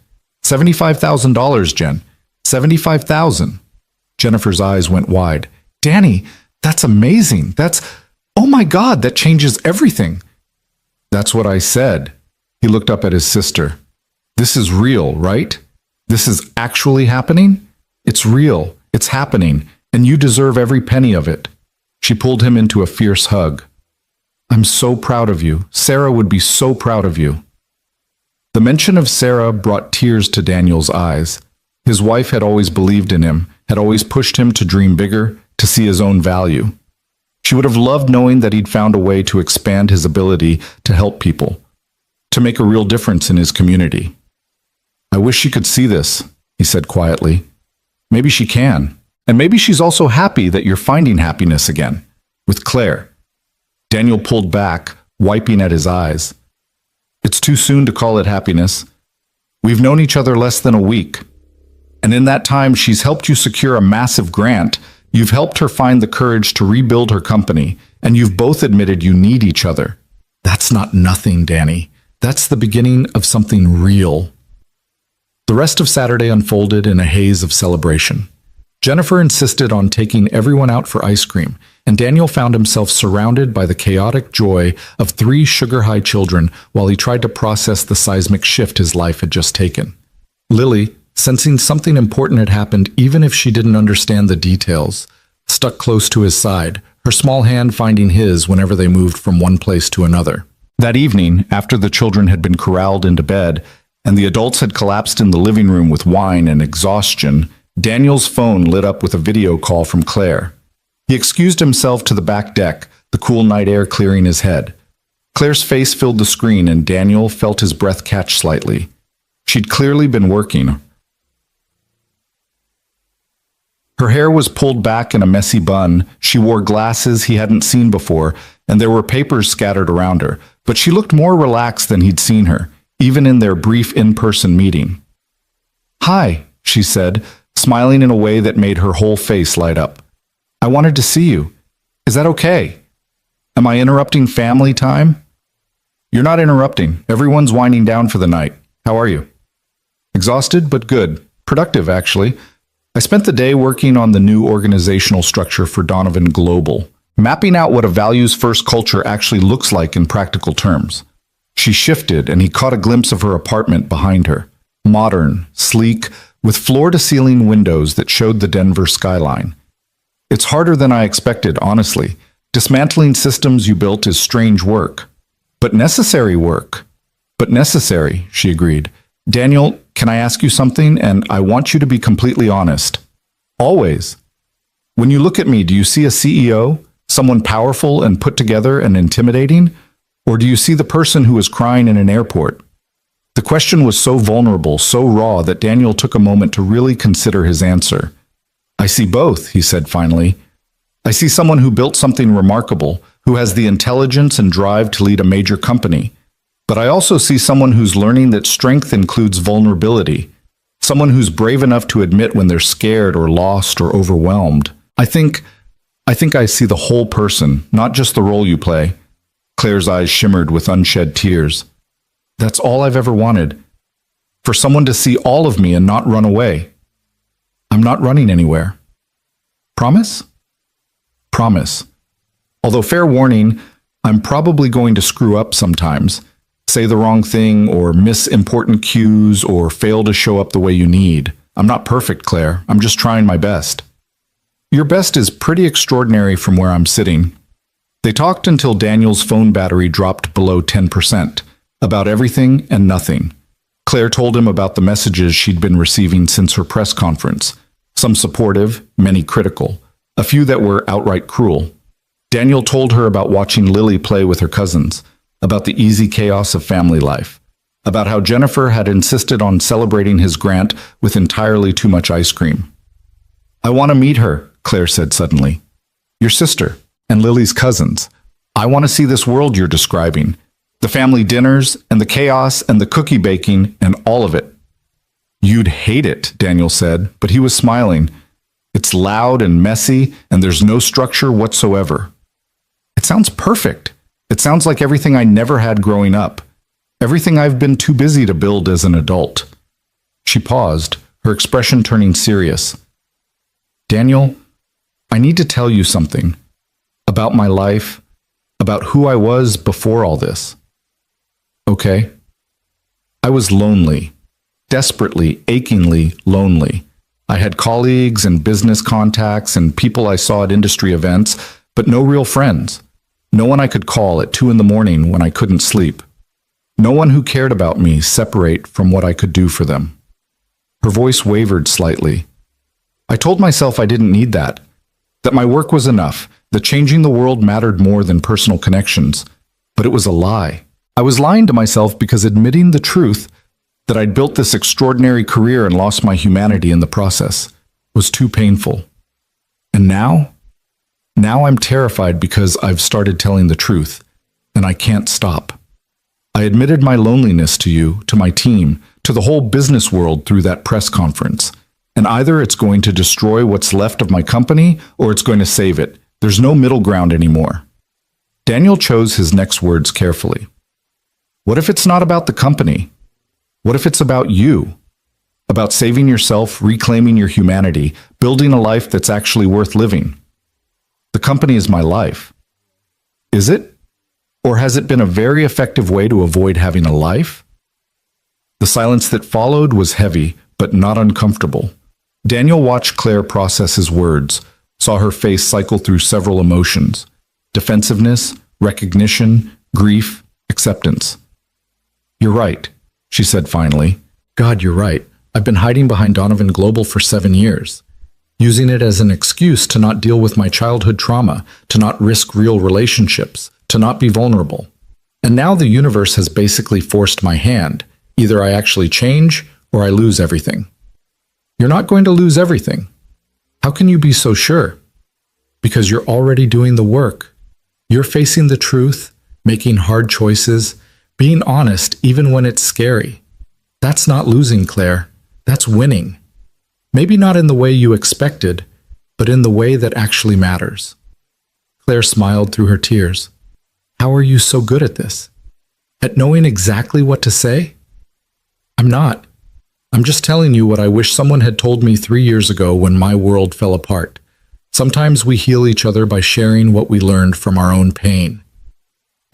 $75,000, Jen. $75,000. Jennifer's eyes went wide. Danny, that's amazing. Oh my God, that changes everything. That's what I said. He looked up at his sister. This is real, right? This is actually happening? It's real. It's happening, and you deserve every penny of it. She pulled him into a fierce hug. I'm so proud of you. Sarah would be so proud of you. The mention of Sarah brought tears to Daniel's eyes. His wife had always believed in him, had always pushed him to dream bigger, to see his own value. She would have loved knowing that he'd found a way to expand his ability to help people, to make a real difference in his community. I wish she could see this, he said quietly. Maybe she can. And maybe she's also happy that you're finding happiness again. With Claire. Daniel pulled back, wiping at his eyes. It's too soon to call it happiness. We've known each other less than a week. And in that time, she's helped you secure a massive grant. You've helped her find the courage to rebuild her company. And you've both admitted you need each other. That's not nothing, Danny. That's the beginning of something real. The rest of Saturday unfolded in a haze of celebration. Jennifer insisted on taking everyone out for ice cream, and Daniel found himself surrounded by the chaotic joy of 3 sugar-high children while he tried to process the seismic shift his life had just taken. Lily, sensing something important had happened even if she didn't understand the details, stuck close to his side, her small hand finding his whenever they moved from one place to another. That evening, after the children had been corralled into bed, and the adults had collapsed in the living room with wine and exhaustion, Daniel's phone lit up with a video call from Claire. He excused himself to the back deck, the cool night air clearing his head. Claire's face filled the screen, and Daniel felt his breath catch slightly. She'd clearly been working. Her hair was pulled back in a messy bun, she wore glasses he hadn't seen before, and there were papers scattered around her, but she looked more relaxed than he'd seen her, even in their brief in-person meeting. "Hi," she said, smiling in a way that made her whole face light up. "I wanted to see you. Is that okay? Am I interrupting family time?" "You're not interrupting. Everyone's winding down for the night. How are you?" "Exhausted, but good. Productive, actually. I spent the day working on the new organizational structure for Donovan Global, mapping out what a values-first culture actually looks like in practical terms." She shifted, and he caught a glimpse of her apartment behind her. Modern, sleek, with floor-to-ceiling windows that showed the Denver skyline. "It's harder than I expected, honestly. Dismantling systems you built is strange work. But necessary work." "But necessary," she agreed. "Daniel, can I ask you something? And I want you to be completely honest." "Always." "When you look at me, do you see a CEO? Someone powerful and put together and intimidating? Or do you see the person who is crying in an airport?" The question was so vulnerable, so raw, that Daniel took a moment to really consider his answer. "I see both," he said finally. "I see someone who built something remarkable, who has the intelligence and drive to lead a major company. But I also see someone who's learning that strength includes vulnerability, someone who's brave enough to admit when they're scared or lost or overwhelmed. I think I see the whole person, not just the role you play." Claire's eyes shimmered with unshed tears. "That's all I've ever wanted. For someone to see all of me and not run away. I'm not running anywhere." "Promise?" "Promise. Although fair warning, I'm probably going to screw up sometimes, say the wrong thing or miss important cues or fail to show up the way you need. I'm not perfect, Claire. I'm just trying my best." "Your best is pretty extraordinary from where I'm sitting." They talked until Daniel's phone battery dropped below 10%, about everything and nothing. Claire told him about the messages she'd been receiving since her press conference, some supportive, many critical, a few that were outright cruel. Daniel told her about watching Lily play with her cousins, about the easy chaos of family life, about how Jennifer had insisted on celebrating his grant with entirely too much ice cream. "I want to meet her," Claire said suddenly. "Your sister. And Lily's cousins. I want to see this world you're describing. The family dinners, and the chaos, and the cookie baking, and all of it." "You'd hate it," Daniel said, but he was smiling. "It's loud and messy, and there's no structure whatsoever." "It sounds perfect. It sounds like everything I never had growing up. Everything I've been too busy to build as an adult." She paused, her expression turning serious. "Daniel, I need to tell you something. About my life, about who I was before all this." "Okay." "I was lonely, desperately, achingly lonely. I had colleagues and business contacts and people I saw at industry events, but no real friends. No one I could call at 2 a.m. when I couldn't sleep. No one who cared about me separate from what I could do for them." Her voice wavered slightly. "I told myself I didn't need that my work was enough, that changing the world mattered more than personal connections. But it was a lie. I was lying to myself because admitting the truth that I'd built this extraordinary career and lost my humanity in the process was too painful. And now I'm terrified because I've started telling the truth, and I can't stop. I admitted my loneliness to you, to my team, to the whole business world through that press conference. And either it's going to destroy what's left of my company, or it's going to save it. There's no middle ground anymore." Daniel chose his next words carefully. "What if it's not about the company? What if it's about you? about saving yourself, reclaiming your humanity, building a life that's actually worth living. The company is my life. Is it? Or has it been a very effective way to avoid having a life? The silence that followed was heavy, but not uncomfortable. Daniel watched Claire process his words, saw her face cycle through several emotions: defensiveness, recognition, grief, acceptance. "You're right," she said finally. "God, you're right. I've been hiding behind Donovan Global for 7 years, using it as an excuse to not deal with my childhood trauma, to not risk real relationships, to not be vulnerable. And now the universe has basically forced my hand. Either I actually change or I lose everything." "You're not going to lose everything. How can you be so sure?" "Because you're already doing the work. You're facing the truth, making hard choices, being honest even when it's scary. That's not losing, Claire. That's winning. Maybe not in the way you expected, but in the way that actually matters." Claire smiled through her tears. "How are you so good at this? At knowing exactly what to say?" "I'm not. I'm just telling you what I wish someone had told me 3 years ago when my world fell apart. Sometimes we heal each other by sharing what we learned from our own pain."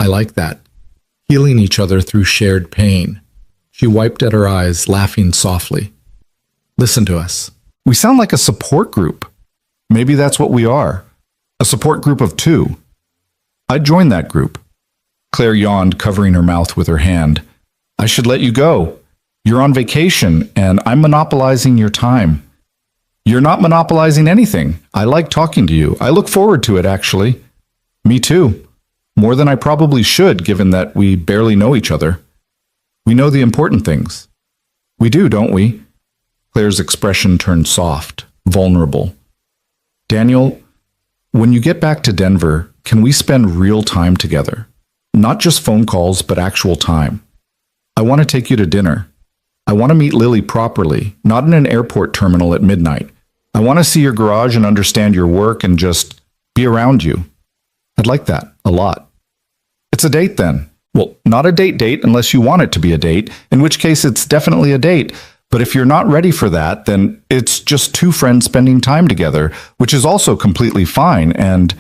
"I like that. Healing each other through shared pain." She wiped at her eyes, laughing softly. "Listen to us. We sound like a support group. Maybe that's what we are. A support group of 2. I'd join that group." Claire yawned, covering her mouth with her hand. "I should let you go. You're on vacation, and I'm monopolizing your time." "You're not monopolizing anything. I like talking to you. I look forward to it, actually." "Me too. More than I probably should, given that we barely know each other." "We know the important things." "We do, don't we?" Claire's expression turned soft, vulnerable. "Daniel, when you get back to Denver, can we spend real time together? Not just phone calls, but actual time. I want to take you to dinner. I want to meet Lily properly, not in an airport terminal at midnight. I want to see your garage and understand your work and just be around you. I'd like that a lot." "It's a date then." "Well, not a date unless you want it to be a date, in which case it's definitely a date. But if you're not ready for that, then it's just 2 friends spending time together, which is also completely fine." And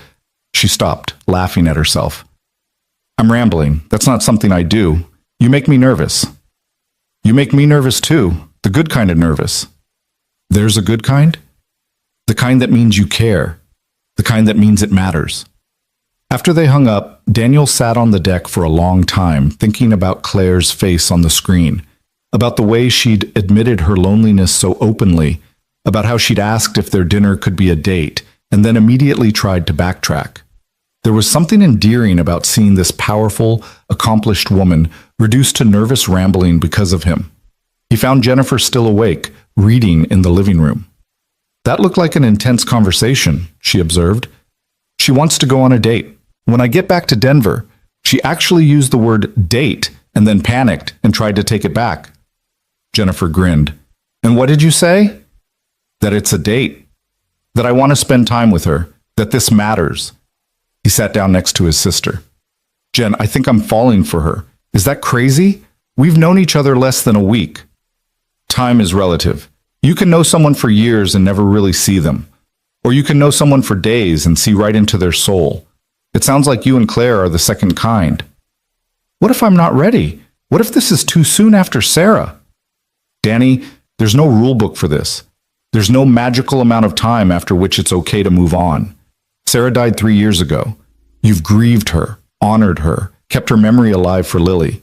she stopped, laughing at herself. "I'm rambling. That's not something I do. You make me nervous." "You make me nervous too. The good kind of nervous." "There's a good kind?" "The kind that means you care. The kind that means it matters." After they hung up, Daniel sat on the deck for a long time, thinking about Claire's face on the screen, about the way she'd admitted her loneliness so openly, about how she'd asked if their dinner could be a date, and then immediately tried to backtrack. There was something endearing about seeing this powerful, accomplished woman reduced to nervous rambling because of him. He found Jennifer still awake, reading in the living room. "That looked like an intense conversation," she observed. "She wants to go on a date. When I get back to Denver," she actually used the word date and then panicked and tried to take it back. Jennifer grinned. "And what did you say?" "That it's a date. That I want to spend time with her. That this matters." He sat down next to his sister. "Jen, I think I'm falling for her. Is that crazy? We've known each other less than a week." "Time is relative. You can know someone for years and never really see them. Or you can know someone for days and see right into their soul. It sounds like you and Claire are the second kind." "What if I'm not ready? What if this is too soon after Sarah?" "Danny, there's no rule book for this. There's no magical amount of time after which it's okay to move on. Sarah died 3 years ago. You've grieved her, honored her, kept her memory alive for Lily.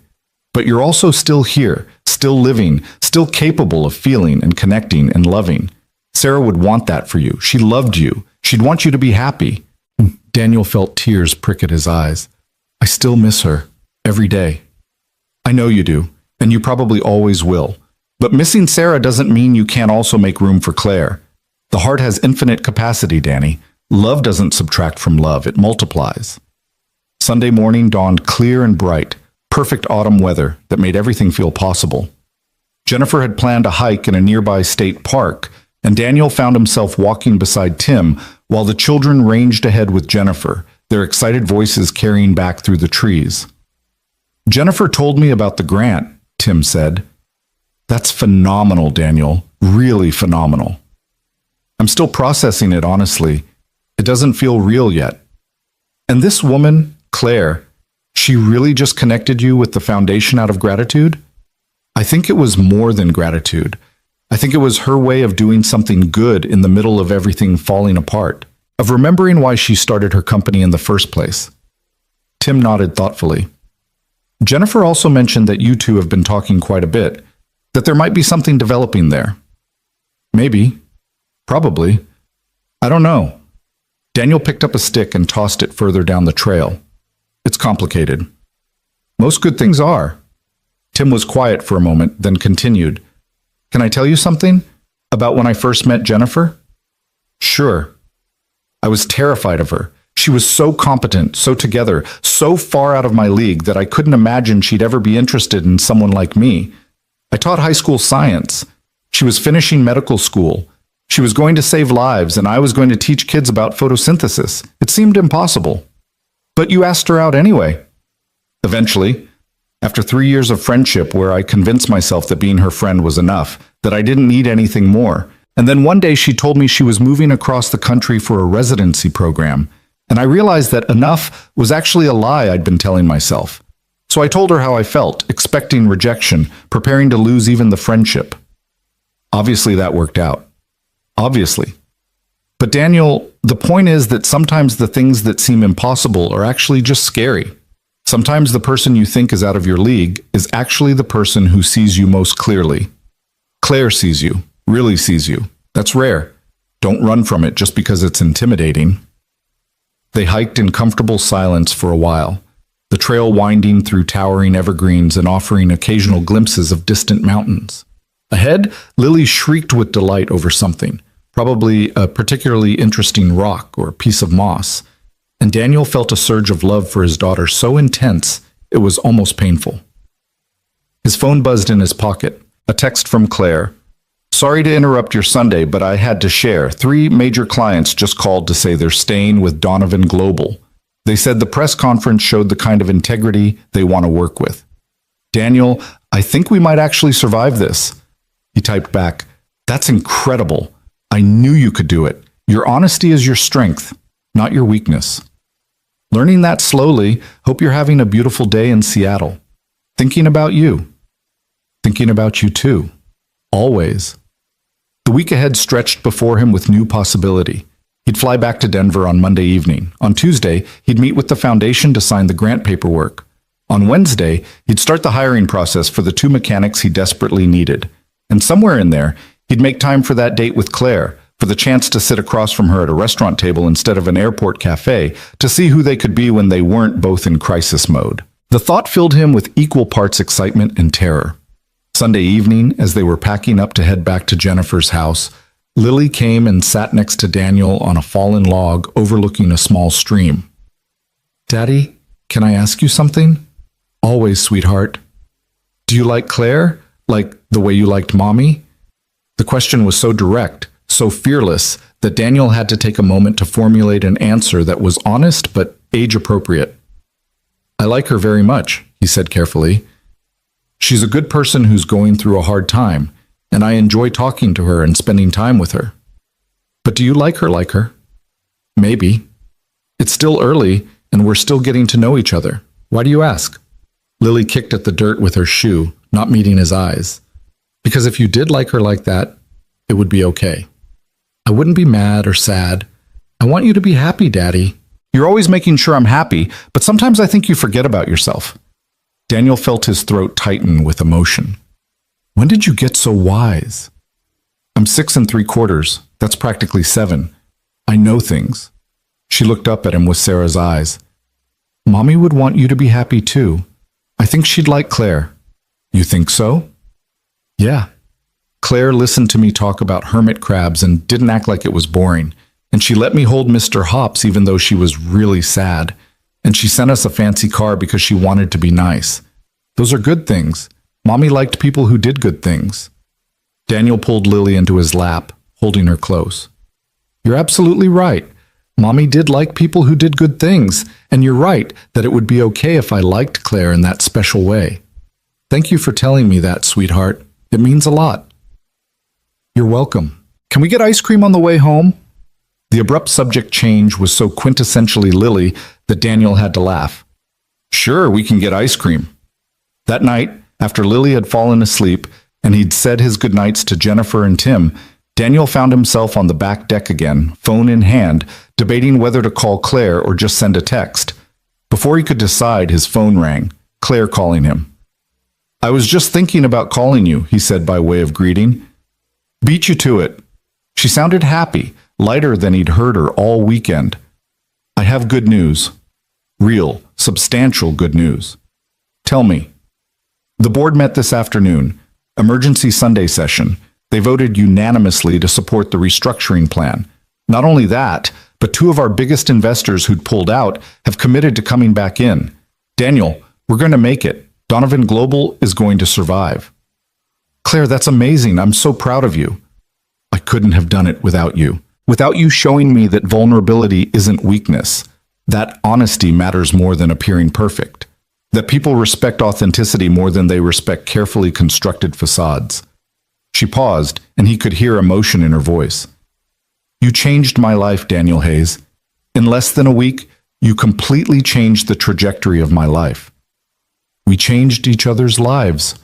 But you're also still here, still living, still capable of feeling and connecting and loving. Sarah would want that for you. She loved you. She'd want you to be happy." Daniel felt tears prick at his eyes. "I still miss her. Every day." "I know you do, and you probably always will. But missing Sarah doesn't mean you can't also make room for Claire. The heart has infinite capacity, Danny. Love doesn't subtract from love, it multiplies." Sunday morning dawned clear and bright, perfect autumn weather that made everything feel possible. Jennifer had planned a hike in a nearby state park, and Daniel found himself walking beside Tim while the children ranged ahead with Jennifer, their excited voices carrying back through the trees. "Jennifer told me about the grant," Tim said. That's phenomenal, Daniel. Really phenomenal. I'm still processing it, honestly. It doesn't feel real yet. And this woman, Claire, she really just connected you with the foundation out of gratitude? I think it was more than gratitude. I think it was her way of doing something good in the middle of everything falling apart, of remembering why she started her company in the first place. Tim nodded thoughtfully. Jennifer also mentioned that you two have been talking quite a bit, that there might be something developing there. Maybe. Probably. I don't know. Daniel picked up a stick and tossed it further down the trail. It's complicated. Most good things are. Tim was quiet for a moment, then continued. Can I tell you something? About when I first met Jennifer? Sure. I was terrified of her. She was so competent, so together, so far out of my league that I couldn't imagine she'd ever be interested in someone like me. I taught high school science. She was finishing medical school. She was going to save lives, and I was going to teach kids about photosynthesis. It seemed impossible. But you asked her out anyway. Eventually, after 3 years of friendship where I convinced myself that being her friend was enough, that I didn't need anything more, and then one day she told me she was moving across the country for a residency program, and I realized that enough was actually a lie I'd been telling myself. So I told her how I felt, expecting rejection, preparing to lose even the friendship. Obviously that worked out. Obviously. But Daniel, the point is that sometimes the things that seem impossible are actually just scary. Sometimes the person you think is out of your league is actually the person who sees you most clearly. Claire sees you, really sees you. That's rare. Don't run from it just because it's intimidating. They hiked in comfortable silence for a while, the trail winding through towering evergreens and offering occasional glimpses of distant mountains. Ahead, Lily shrieked with delight over something, probably a particularly interesting rock or piece of moss, and Daniel felt a surge of love for his daughter so intense it was almost painful. His phone buzzed in his pocket, a text from Claire. Sorry to interrupt your Sunday, but I had to share. 3 major clients just called to say they're staying with Donovan Global. They said the press conference showed the kind of integrity they want to work with. Daniel, I think we might actually survive this. He typed back, That's incredible. I knew you could do it. Your honesty is your strength, not your weakness. Learning that slowly, hope you're having a beautiful day in Seattle. Thinking about you. Thinking about you too. Always. The week ahead stretched before him with new possibility. He'd fly back to Denver on Monday evening. On Tuesday, he'd meet with the foundation to sign the grant paperwork. On Wednesday, he'd start the hiring process for the 2 mechanics he desperately needed. And somewhere in there, he'd make time for that date with Claire, for the chance to sit across from her at a restaurant table instead of an airport cafe, to see who they could be when they weren't both in crisis mode. The thought filled him with equal parts excitement and terror. Sunday evening, as they were packing up to head back to Jennifer's house, Lily came and sat next to Daniel on a fallen log overlooking a small stream. Daddy, can I ask you something? Always, sweetheart. Do you like Claire? Like the way you liked Mommy? The question was so direct, so fearless, that Daniel had to take a moment to formulate an answer that was honest but age-appropriate. I like her very much, he said carefully. She's a good person who's going through a hard time, and I enjoy talking to her and spending time with her. But do you like her? Maybe. It's still early, and we're still getting to know each other. Why do you ask? Lily kicked at the dirt with her shoe, not meeting his eyes. Because if you did like her like that, it would be okay. I wouldn't be mad or sad. I want you to be happy, Daddy. You're always making sure I'm happy, but sometimes I think you forget about yourself. Daniel felt his throat tighten with emotion. When did you get so wise? I'm 6 3/4. That's practically 7. I know things. She looked up at him with Sarah's eyes. Mommy would want you to be happy too. I think she'd like Claire. You think so? Yeah. Claire listened to me talk about hermit crabs and didn't act like it was boring. And she let me hold Mr. Hops even though she was really sad. And she sent us a fancy car because she wanted to be nice. Those are good things. Mommy liked people who did good things. Daniel pulled Lily into his lap, holding her close. You're absolutely right. Mommy did like people who did good things, and you're right that it would be okay if I liked Claire in that special way. Thank you for telling me that, sweetheart. It means a lot. You're welcome. Can we get ice cream on the way home? The abrupt subject change was so quintessentially Lily that Daniel had to laugh. Sure, we can get ice cream. That night, after Lily had fallen asleep and he'd said his goodnights to Jennifer and Tim, Daniel found himself on the back deck again, phone in hand, debating whether to call Claire or just send a text. Before he could decide, his phone rang, Claire calling him. I was just thinking about calling you, he said by way of greeting. Beat you to it. She sounded happy, lighter than he'd heard her all weekend. I have good news. Real, substantial good news. Tell me. The board met this afternoon. Emergency Sunday session. They voted unanimously to support the restructuring plan. Not only that, but two of our biggest investors who'd pulled out have committed to coming back in. Daniel, we're going to make it. Donovan Global is going to survive. Claire, that's amazing. I'm so proud of you. I couldn't have done it without you. Without you showing me that vulnerability isn't weakness, that honesty matters more than appearing perfect, that people respect authenticity more than they respect carefully constructed facades. She paused, and he could hear emotion in her voice. You changed my life, Daniel Hayes. In less than a week, you completely changed the trajectory of my life. We changed each other's lives.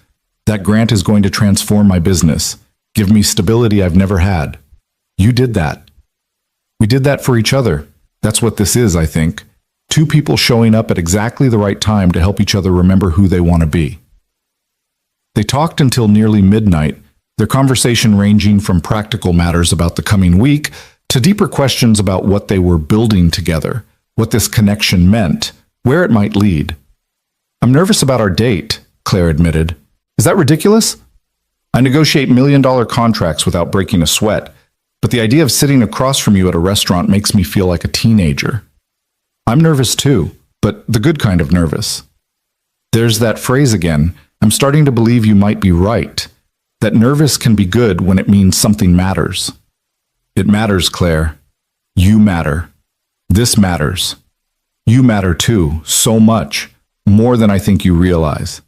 That grant is going to transform my business, give me stability I've never had. You did that. We did that for each other. That's what this is, I think. Two people showing up at exactly the right time to help each other remember who they want to be. They talked until nearly midnight, their conversation ranging from practical matters about the coming week to deeper questions about what they were building together, what this connection meant, where it might lead. I'm nervous about our date, Claire admitted. Is that ridiculous? I negotiate million-dollar contracts without breaking a sweat, but the idea of sitting across from you at a restaurant makes me feel like a teenager. I'm nervous too, but the good kind of nervous. There's that phrase again. I'm starting to believe you might be right, that nervous can be good when it means something matters. It matters, Claire. You matter. This matters. You matter too, so much, more than I think you realize.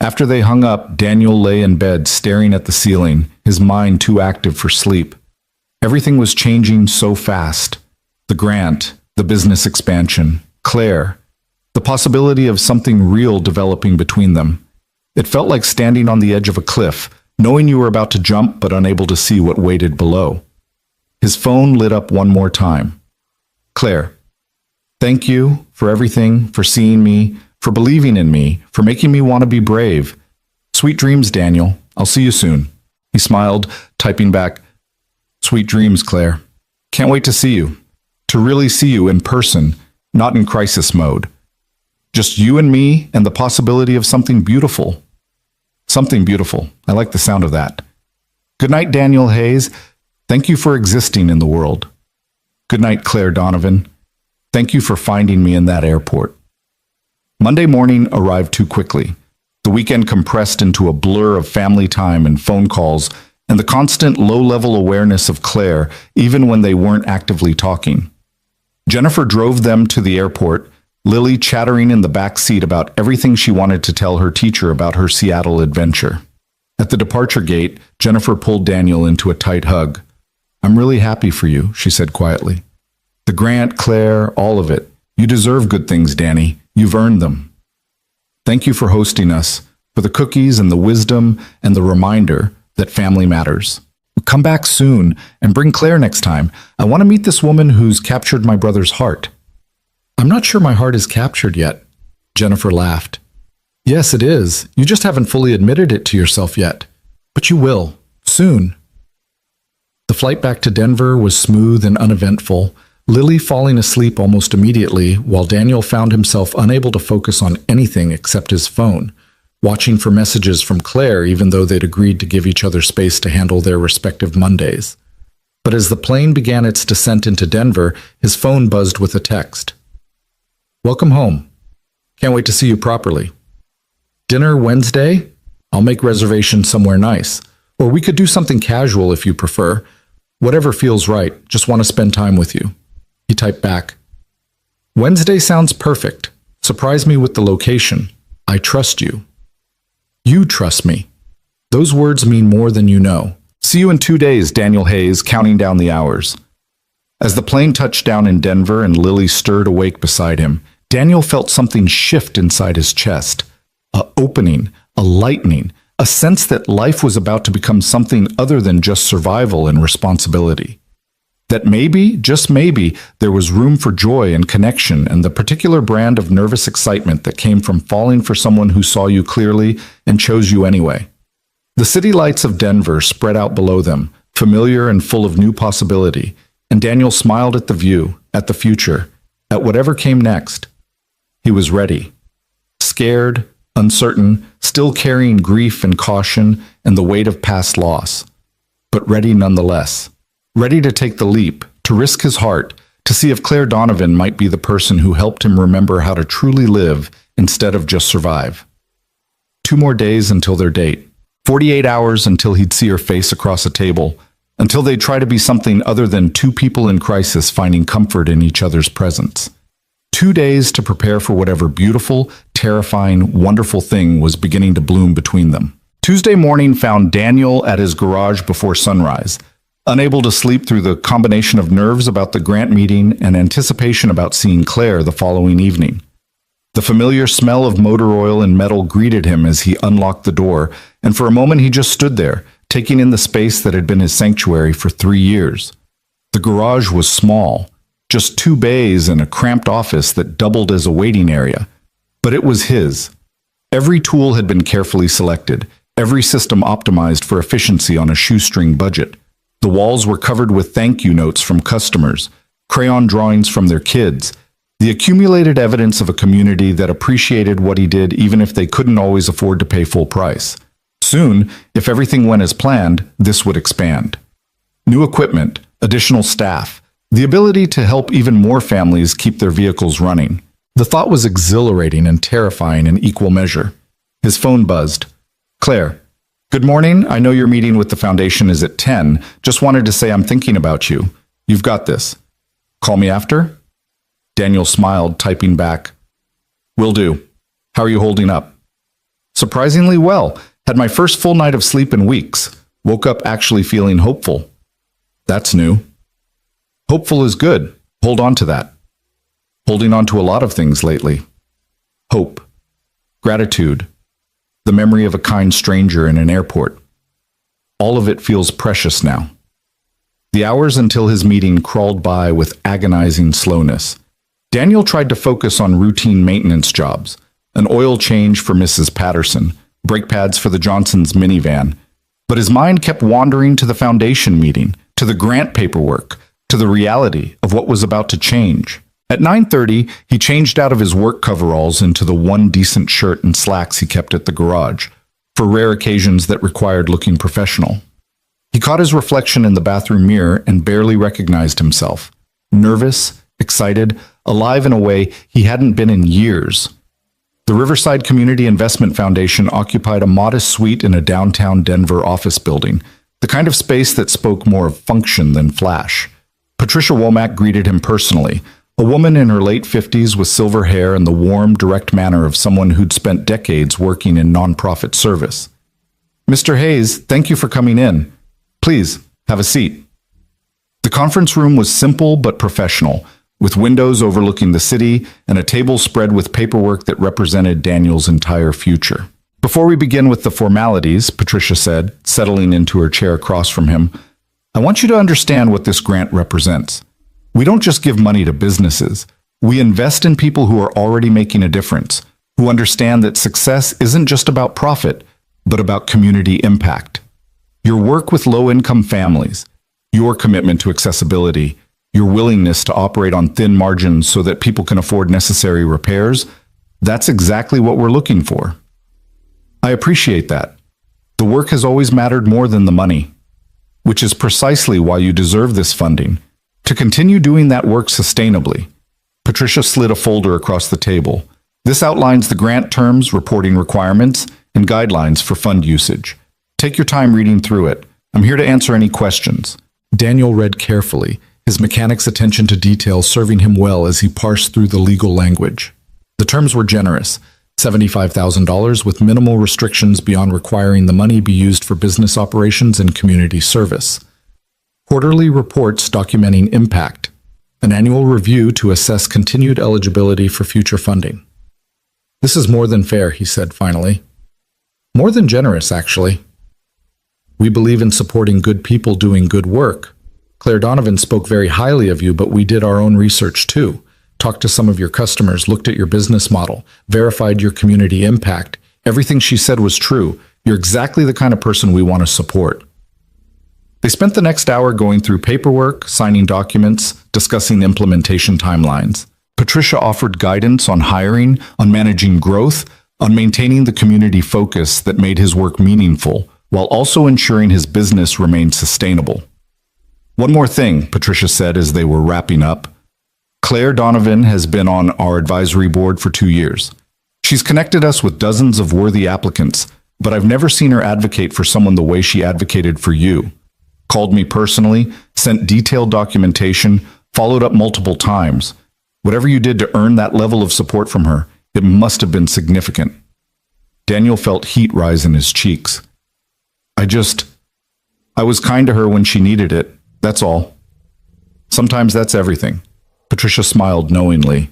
After they hung up, Daniel lay in bed staring at the ceiling, his mind too active for sleep. Everything was changing so fast. The grant, the business expansion, Claire, the possibility of something real developing between them. It felt like standing on the edge of a cliff, knowing you were about to jump but unable to see what waited below. His phone lit up one more time. Claire, thank you for everything, for seeing me, for believing in me, for making me want to be brave. Sweet dreams, Daniel. I'll see you soon. He smiled, typing back, Sweet dreams, Claire. Can't wait to see you. To really see you in person, not in crisis mode. Just you and me and the possibility of something beautiful. Something beautiful. I like the sound of that. Good night, Daniel Hayes. Thank you for existing in the world. Good night, Claire Donovan. Thank you for finding me in that airport. Monday morning arrived too quickly. The weekend compressed into a blur of family time and phone calls and the constant low-level awareness of Claire, even when they weren't actively talking. Jennifer drove them to the airport, Lily chattering in the back seat about everything she wanted to tell her teacher about her Seattle adventure. At the departure gate, Jennifer pulled Daniel into a tight hug. I'm really happy for you, she said quietly. The grant, Claire, all of it. You deserve good things, Danny. You've earned them. Thank you for hosting us, for the cookies and the wisdom and the reminder that family matters. Come back soon and bring Claire next time. I want to meet this woman who's captured my brother's heart. I'm not sure my heart is captured yet. Jennifer laughed. Yes, it is. You just haven't fully admitted it to yourself yet. But you will, soon. The flight back to Denver was smooth and uneventful, Lily falling asleep almost immediately while Daniel found himself unable to focus on anything except his phone, watching for messages from Claire even though they'd agreed to give each other space to handle their respective Mondays. But as the plane began its descent into Denver, his phone buzzed with a text. Welcome home. Can't wait to see you properly. Dinner Wednesday? I'll make reservations somewhere nice. Or we could do something casual if you prefer. Whatever feels right, just want to spend time with you. He typed back. Wednesday sounds perfect. Surprise me with the location. I trust you. You trust me. Those words mean more than you know. See you in 2 days, Daniel Hayes, counting down the hours. As the plane touched down in Denver and Lily stirred awake beside him, Daniel felt something shift inside his chest. A opening, a lightening, a sense that life was about to become something other than just survival and responsibility. That maybe, just maybe, there was room for joy and connection and the particular brand of nervous excitement that came from falling for someone who saw you clearly and chose you anyway. The city lights of Denver spread out below them, familiar and full of new possibility, and Daniel smiled at the view, at the future, at whatever came next. He was ready. Scared, uncertain, still carrying grief and caution and the weight of past loss, but ready nonetheless. Ready to take the leap, to risk his heart, to see if Claire Donovan might be the person who helped him remember how to truly live instead of just survive. 2 more days until their date. 48 hours until he'd see her face across a table, until they'd try to be something other than 2 people in crisis finding comfort in each other's presence. 2 days to prepare for whatever beautiful, terrifying, wonderful thing was beginning to bloom between them. Tuesday morning found Daniel at his garage before sunrise, unable to sleep through the combination of nerves about the grant meeting and anticipation about seeing Claire the following evening. The familiar smell of motor oil and metal greeted him as he unlocked the door, and for a moment he just stood there, taking in the space that had been his sanctuary for 3 years. The garage was small, just 2 bays and a cramped office that doubled as a waiting area. But it was his. Every tool had been carefully selected, every system optimized for efficiency on a shoestring budget. The walls were covered with thank you notes from customers, crayon drawings from their kids, the accumulated evidence of a community that appreciated what he did even if they couldn't always afford to pay full price. Soon, if everything went as planned, this would expand. New equipment, additional staff, the ability to help even more families keep their vehicles running. The thought was exhilarating and terrifying in equal measure. His phone buzzed. Claire. Good morning. I know your meeting with the foundation is at 10. Just wanted to say I'm thinking about you. You've got this. Call me after? Daniel smiled, typing back. Will do. How are you holding up? Surprisingly well. Had my first full night of sleep in weeks. Woke up actually feeling hopeful. That's new. Hopeful is good. Hold on to that. Holding on to a lot of things lately. Hope. Gratitude. The memory of a kind stranger in an airport. All of it feels precious now. The hours until his meeting crawled by with agonizing slowness. Daniel tried to focus on routine maintenance jobs, an oil change for Mrs. Patterson, brake pads for the Johnsons' minivan, but his mind kept wandering to the foundation meeting, to the grant paperwork, to the reality of what was about to change. At 9:30, he changed out of his work coveralls into the one decent shirt and slacks he kept at the garage, for rare occasions that required looking professional. He caught his reflection in the bathroom mirror and barely recognized himself. Nervous, excited, alive in a way he hadn't been in years. The Riverside Community Investment Foundation occupied a modest suite in a downtown Denver office building, the kind of space that spoke more of function than flash. Patricia Womack greeted him personally, a woman in her late 50s with silver hair and the warm, direct manner of someone who'd spent decades working in nonprofit service. Mr. Hayes, thank you for coming in. Please, have a seat. The conference room was simple but professional, with windows overlooking the city and a table spread with paperwork that represented Daniel's entire future. Before we begin with the formalities, Patricia said, settling into her chair across from him, I want you to understand what this grant represents. We don't just give money to businesses. We invest in people who are already making a difference, who understand that success isn't just about profit, but about community impact. Your work with low-income families, your commitment to accessibility, your willingness to operate on thin margins so that people can afford necessary repairs, that's exactly what we're looking for. I appreciate that. The work has always mattered more than the money, which is precisely why you deserve this funding. To continue doing that work sustainably. Patricia slid a folder across the table. This outlines the grant terms, reporting requirements, and guidelines for fund usage. Take your time reading through it. I'm here to answer any questions. Daniel read carefully, his mechanic's attention to detail serving him well as he parsed through the legal language. The terms were generous. $75,000 with minimal restrictions beyond requiring the money be used for business operations and community service. Quarterly reports documenting impact. An annual review to assess continued eligibility for future funding. This is more than fair, he said finally. More than generous, actually. We believe in supporting good people doing good work. Claire Donovan spoke very highly of you, but we did our own research too. Talked to some of your customers, looked at your business model, verified your community impact. Everything she said was true. You're exactly the kind of person we want to support. They spent the next hour going through paperwork, signing documents, discussing implementation timelines. Patricia offered guidance on hiring, on managing growth, on maintaining the community focus that made his work meaningful, while also ensuring his business remained sustainable. One more thing, Patricia said as they were wrapping up. Claire Donovan has been on our advisory board for 2 years. She's connected us with dozens of worthy applicants, but I've never seen her advocate for someone the way she advocated for you. Called me personally, sent detailed documentation, followed up multiple times. Whatever you did to earn that level of support from her, it must have been significant. Daniel felt heat rise in his cheeks. I was kind to her when she needed it, that's all. Sometimes that's everything. Patricia smiled knowingly.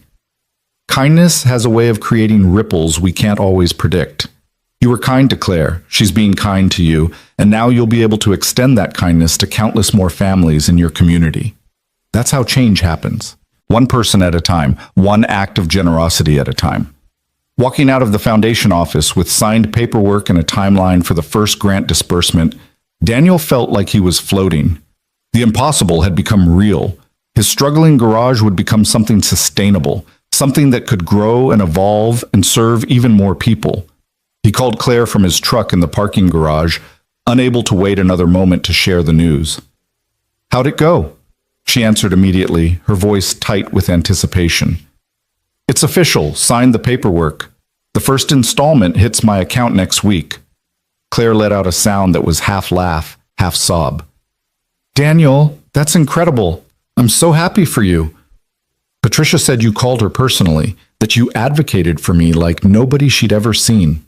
Kindness has a way of creating ripples we can't always predict. You were kind to Claire, she's being kind to you, and now you'll be able to extend that kindness to countless more families in your community. That's how change happens. One person at a time, one act of generosity at a time. Walking out of the foundation office with signed paperwork and a timeline for the first grant disbursement, Daniel felt like he was floating. The impossible had become real. His struggling garage would become something sustainable, something that could grow and evolve and serve even more people. He called Claire from his truck in the parking garage, unable to wait another moment to share the news. How'd it go? She answered immediately, her voice tight with anticipation. It's official, signed the paperwork. The first installment hits my account next week. Claire let out a sound that was half laugh, half sob. Daniel, that's incredible. I'm so happy for you. Patricia said you called her personally, that you advocated for me like nobody she'd ever seen.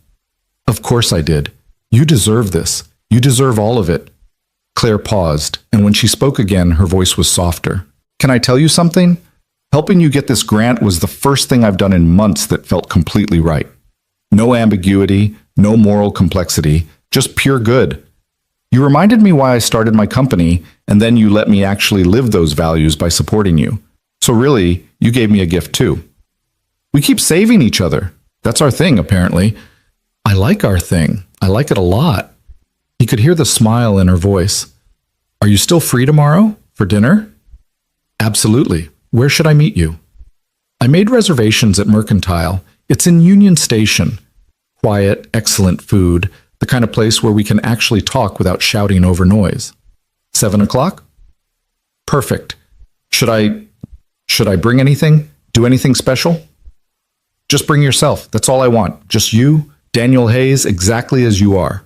Of course I did. You deserve this. You deserve all of it. Claire paused, and when she spoke again, her voice was softer. Can I tell you something? Helping you get this grant was the first thing I've done in months that felt completely right. No ambiguity, no moral complexity, just pure good. You reminded me why I started my company, and then you let me actually live those values by supporting you. So really, you gave me a gift too. We keep saving each other. That's our thing, apparently. I like our thing. I like it a lot. He could hear the smile in her voice. Are you still free tomorrow for dinner? Absolutely. Where should I meet you? I made reservations at Mercantile. It's in Union Station. Quiet, excellent food, the kind of place where we can actually talk without shouting over noise. 7 o'clock? Perfect. Should I bring anything? Do anything special? Just bring yourself. That's all I want. Just you, Daniel Hayes, exactly as you are.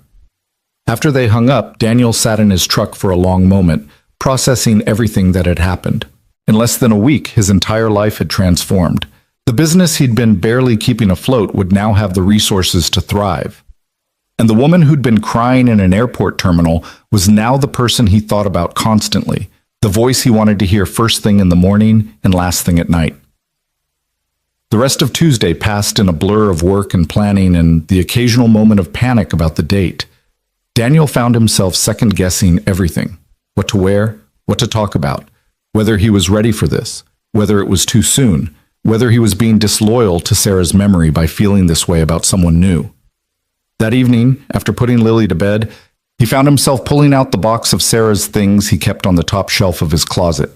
After they hung up, Daniel sat in his truck for a long moment, processing everything that had happened. In less than a week, his entire life had transformed. The business he'd been barely keeping afloat would now have the resources to thrive. And the woman who'd been crying in an airport terminal was now the person he thought about constantly, the voice he wanted to hear first thing in the morning and last thing at night. The rest of Tuesday passed in a blur of work and planning and the occasional moment of panic about the date. Daniel found himself second-guessing everything. What to wear, what to talk about, whether he was ready for this, whether it was too soon, whether he was being disloyal to Sarah's memory by feeling this way about someone new. That evening, after putting Lily to bed, he found himself pulling out the box of Sarah's things he kept on the top shelf of his closet.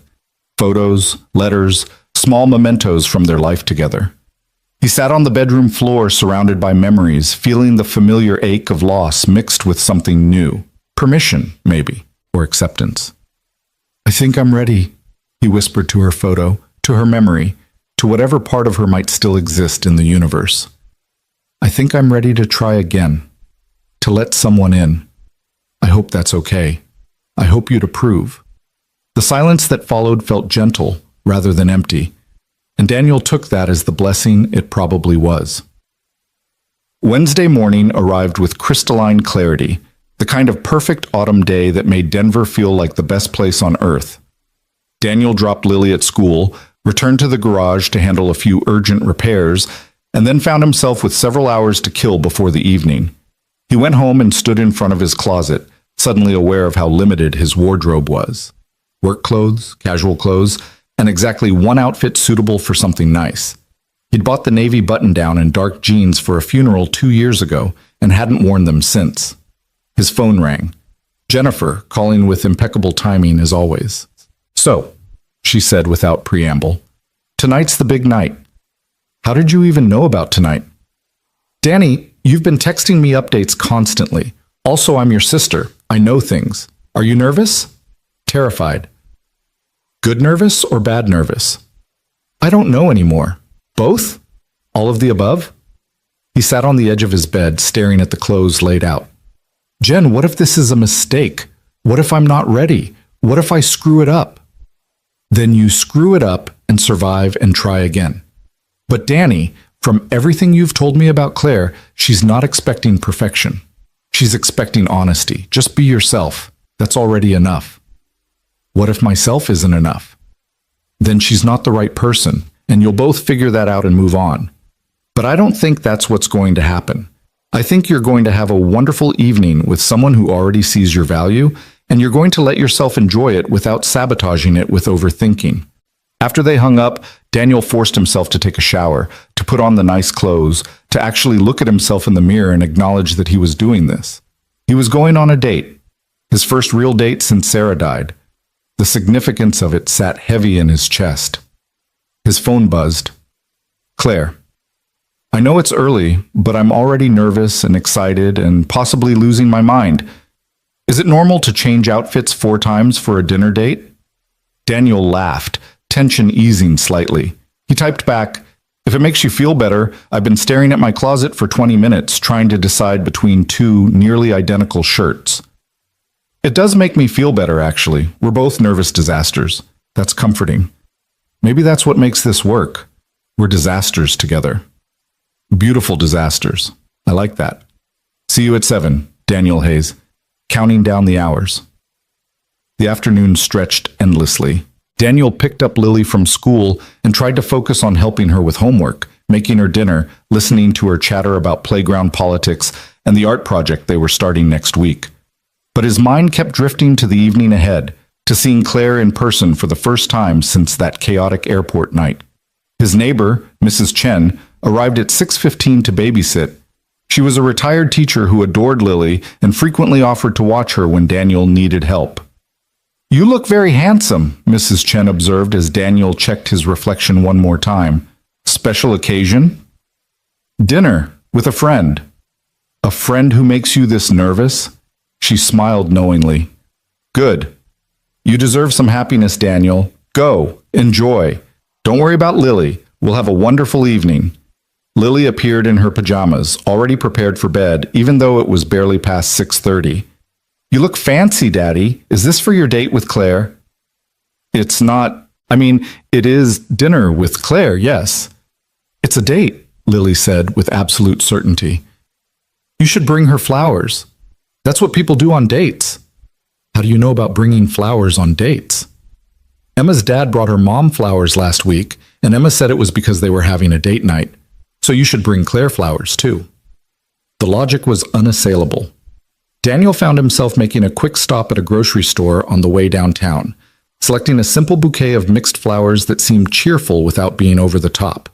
Photos, letters, small mementos from their life together. He sat on the bedroom floor surrounded by memories, feeling the familiar ache of loss mixed with something new. Permission, maybe, or acceptance. I think I'm ready, he whispered to her photo, to her memory, to whatever part of her might still exist in the universe. I think I'm ready to try again, to let someone in. I hope that's okay. I hope you'd approve. The silence that followed felt gentle rather than empty, and Daniel took that as the blessing it probably was. Wednesday morning arrived with crystalline clarity, the kind of perfect autumn day that made Denver feel like the best place on earth. Daniel dropped Lily at school, returned to the garage to handle a few urgent repairs, and then found himself with several hours to kill before the evening. He went home and stood in front of his closet, suddenly aware of how limited his wardrobe was. Work clothes, casual clothes, and exactly one outfit suitable for something nice. He'd bought the navy button-down and dark jeans for a funeral 2 years ago and hadn't worn them since. His phone rang. Jennifer, calling with impeccable timing as always. "So," she said without preamble, "tonight's the big night. How did you even know about tonight?" "Danny, you've been texting me updates constantly. Also, I'm your sister. I know things. Are you nervous?" "Terrified." "Good nervous or bad nervous?" "I don't know anymore. Both? All of the above?" He sat on the edge of his bed, staring at the clothes laid out. "Jen, what if this is a mistake? What if I'm not ready? What if I screw it up?" "Then you screw it up and survive and try again." "But Danny, from everything you've told me about Claire, she's not expecting perfection. She's expecting honesty. Just be yourself. That's already enough." "What if myself isn't enough?" "Then she's not the right person, and you'll both figure that out and move on." "But I don't think that's what's going to happen. I think you're going to have a wonderful evening with someone who already sees your value, and you're going to let yourself enjoy it without sabotaging it with overthinking." After they hung up, Daniel forced himself to take a shower, to put on the nice clothes, to actually look at himself in the mirror and acknowledge that he was doing this. He was going on a date, his first real date since Sarah died. The significance of it sat heavy in his chest. His phone buzzed. "Claire, I know it's early, but I'm already nervous and excited and possibly losing my mind. Is it normal to change outfits 4 times for a dinner date?" Daniel laughed, tension easing slightly. He typed back, "If it makes you feel better, I've been staring at my closet for 20 minutes trying to decide between 2 nearly identical shirts." "It does make me feel better, actually. We're both nervous disasters. That's comforting. Maybe that's what makes this work. We're disasters together." Beautiful disasters. I like that. "See you at 7, Daniel Hayes," counting down the hours. The afternoon stretched endlessly. Daniel picked up Lily from school and tried to focus on helping her with homework, making her dinner, listening to her chatter about playground politics and the art project they were starting next week. But his mind kept drifting to the evening ahead, to seeing Claire in person for the first time since that chaotic airport night. His neighbor, Mrs. Chen, arrived at 6:15 to babysit. She was a retired teacher who adored Lily and frequently offered to watch her when Daniel needed help. "You look very handsome," Mrs. Chen observed as Daniel checked his reflection one more time. "Special occasion?" "Dinner, with a friend." "A friend who makes you this nervous?" She smiled knowingly. "Good. You deserve some happiness, Daniel. Go, enjoy. Don't worry about Lily. We'll have a wonderful evening." Lily appeared in her pajamas, already prepared for bed, even though it was barely past 6:30. "You look fancy, Daddy. Is this for your date with Claire?" "It's not. It is dinner with Claire, yes." "It's a date," Lily said with absolute certainty. "You should bring her flowers. That's what people do on dates." "How do you know about bringing flowers on dates?" "Emma's dad brought her mom flowers last week, and Emma said it was because they were having a date night. So you should bring Claire flowers, too." The logic was unassailable. Daniel found himself making a quick stop at a grocery store on the way downtown, selecting a simple bouquet of mixed flowers that seemed cheerful without being over the top.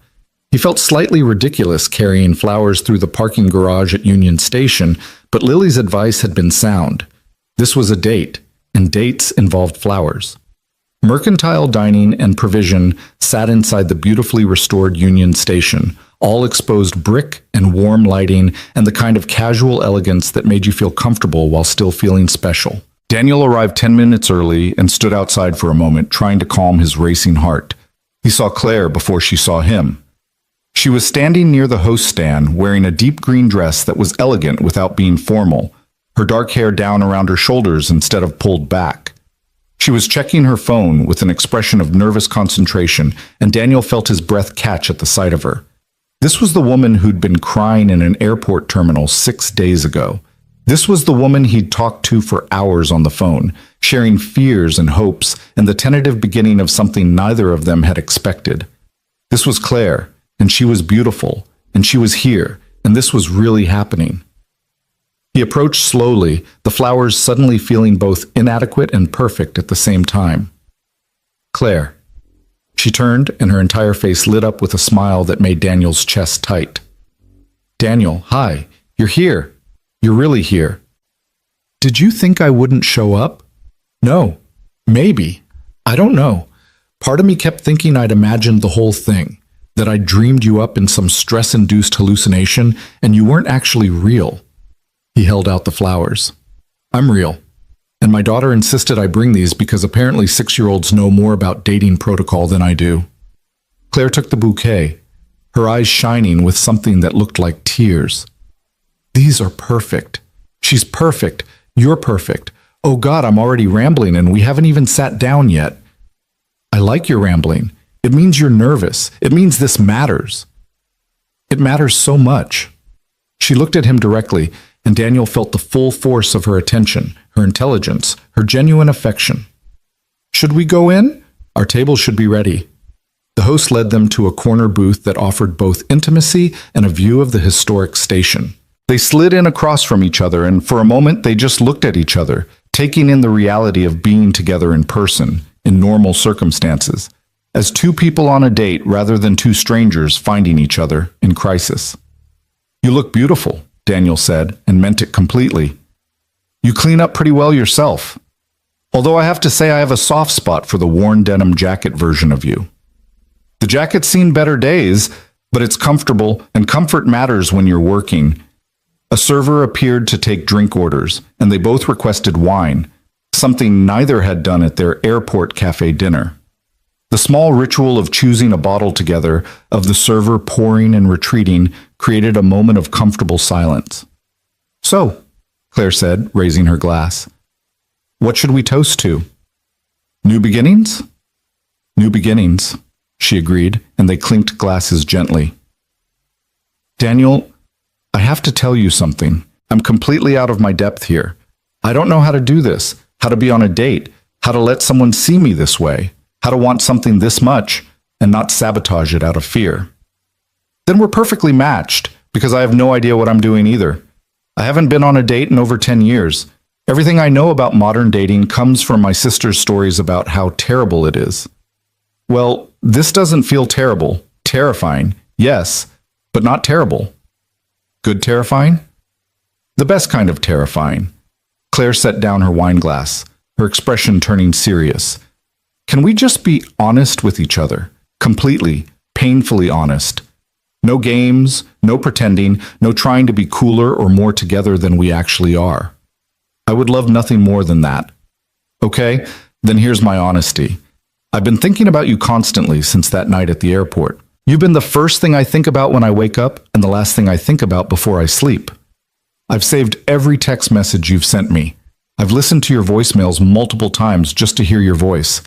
He felt slightly ridiculous carrying flowers through the parking garage at Union Station, but Lily's advice had been sound. This was a date, and dates involved flowers. Mercantile Dining and Provision sat inside the beautifully restored Union Station, all exposed brick and warm lighting and the kind of casual elegance that made you feel comfortable while still feeling special. Daniel arrived 10 minutes early and stood outside for a moment, trying to calm his racing heart. He saw Claire before she saw him. She was standing near the host stand, wearing a deep green dress that was elegant without being formal, her dark hair down around her shoulders instead of pulled back. She was checking her phone with an expression of nervous concentration, and Daniel felt his breath catch at the sight of her. This was the woman who'd been crying in an airport terminal 6 days ago. This was the woman he'd talked to for hours on the phone, sharing fears and hopes and the tentative beginning of something neither of them had expected. This was Claire, and she was beautiful, and she was here, and this was really happening. He approached slowly, the flowers suddenly feeling both inadequate and perfect at the same time. Claire. She turned, and her entire face lit up with a smile that made Daniel's chest tight. Daniel, hi. You're here. You're really here. Did you think I wouldn't show up? No. Maybe. I don't know. Part of me kept thinking I'd imagined the whole thing, that I'd dreamed you up in some stress-induced hallucination, and you weren't actually real. He held out the flowers. I'm real. And my daughter insisted I bring these because apparently 6-year-olds know more about dating protocol than I do. Claire took the bouquet, her eyes shining with something that looked like tears. These are perfect. She's perfect. You're perfect. Oh God, I'm already rambling and we haven't even sat down yet. I like your rambling. It means you're nervous. It means this matters. It matters so much. She looked at him directly, and Daniel felt the full force of her attention, her intelligence, her genuine affection. Should we go in? Our table should be ready. The host led them to a corner booth that offered both intimacy and a view of the historic station. They slid in across from each other, and for a moment they just looked at each other, taking in the reality of being together in person, in normal circumstances, as two people on a date rather than two strangers finding each other in crisis. You look beautiful, Daniel said, and meant it completely. You clean up pretty well yourself. Although I have to say I have a soft spot for the worn denim jacket version of you. The jacket's seen better days, but it's comfortable, and comfort matters when you're working. A server appeared to take drink orders, and they both requested wine, something neither had done at their airport cafe dinner. The small ritual of choosing a bottle together, of the server pouring and retreating, created a moment of comfortable silence. So, Claire said, raising her glass, what should we toast to? New beginnings? New beginnings, she agreed, and they clinked glasses gently. Daniel, I have to tell you something. I'm completely out of my depth here. I don't know how to do this, how to be on a date, how to let someone see me this way, how to want something this much and not sabotage it out of fear. Then we're perfectly matched, because I have no idea what I'm doing either. I haven't been on a date in over 10 years. Everything I know about modern dating comes from my sister's stories about how terrible it is. Well, this doesn't feel terrible. Terrifying, yes, but not terrible. Good terrifying? The best kind of terrifying. Claire set down her wine glass, her expression turning serious. Can we just be honest with each other? Completely, painfully honest. No games, no pretending, no trying to be cooler or more together than we actually are. I would love nothing more than that. Okay, then here's my honesty. I've been thinking about you constantly since that night at the airport. You've been the first thing I think about when I wake up and the last thing I think about before I sleep. I've saved every text message you've sent me. I've listened to your voicemails multiple times just to hear your voice.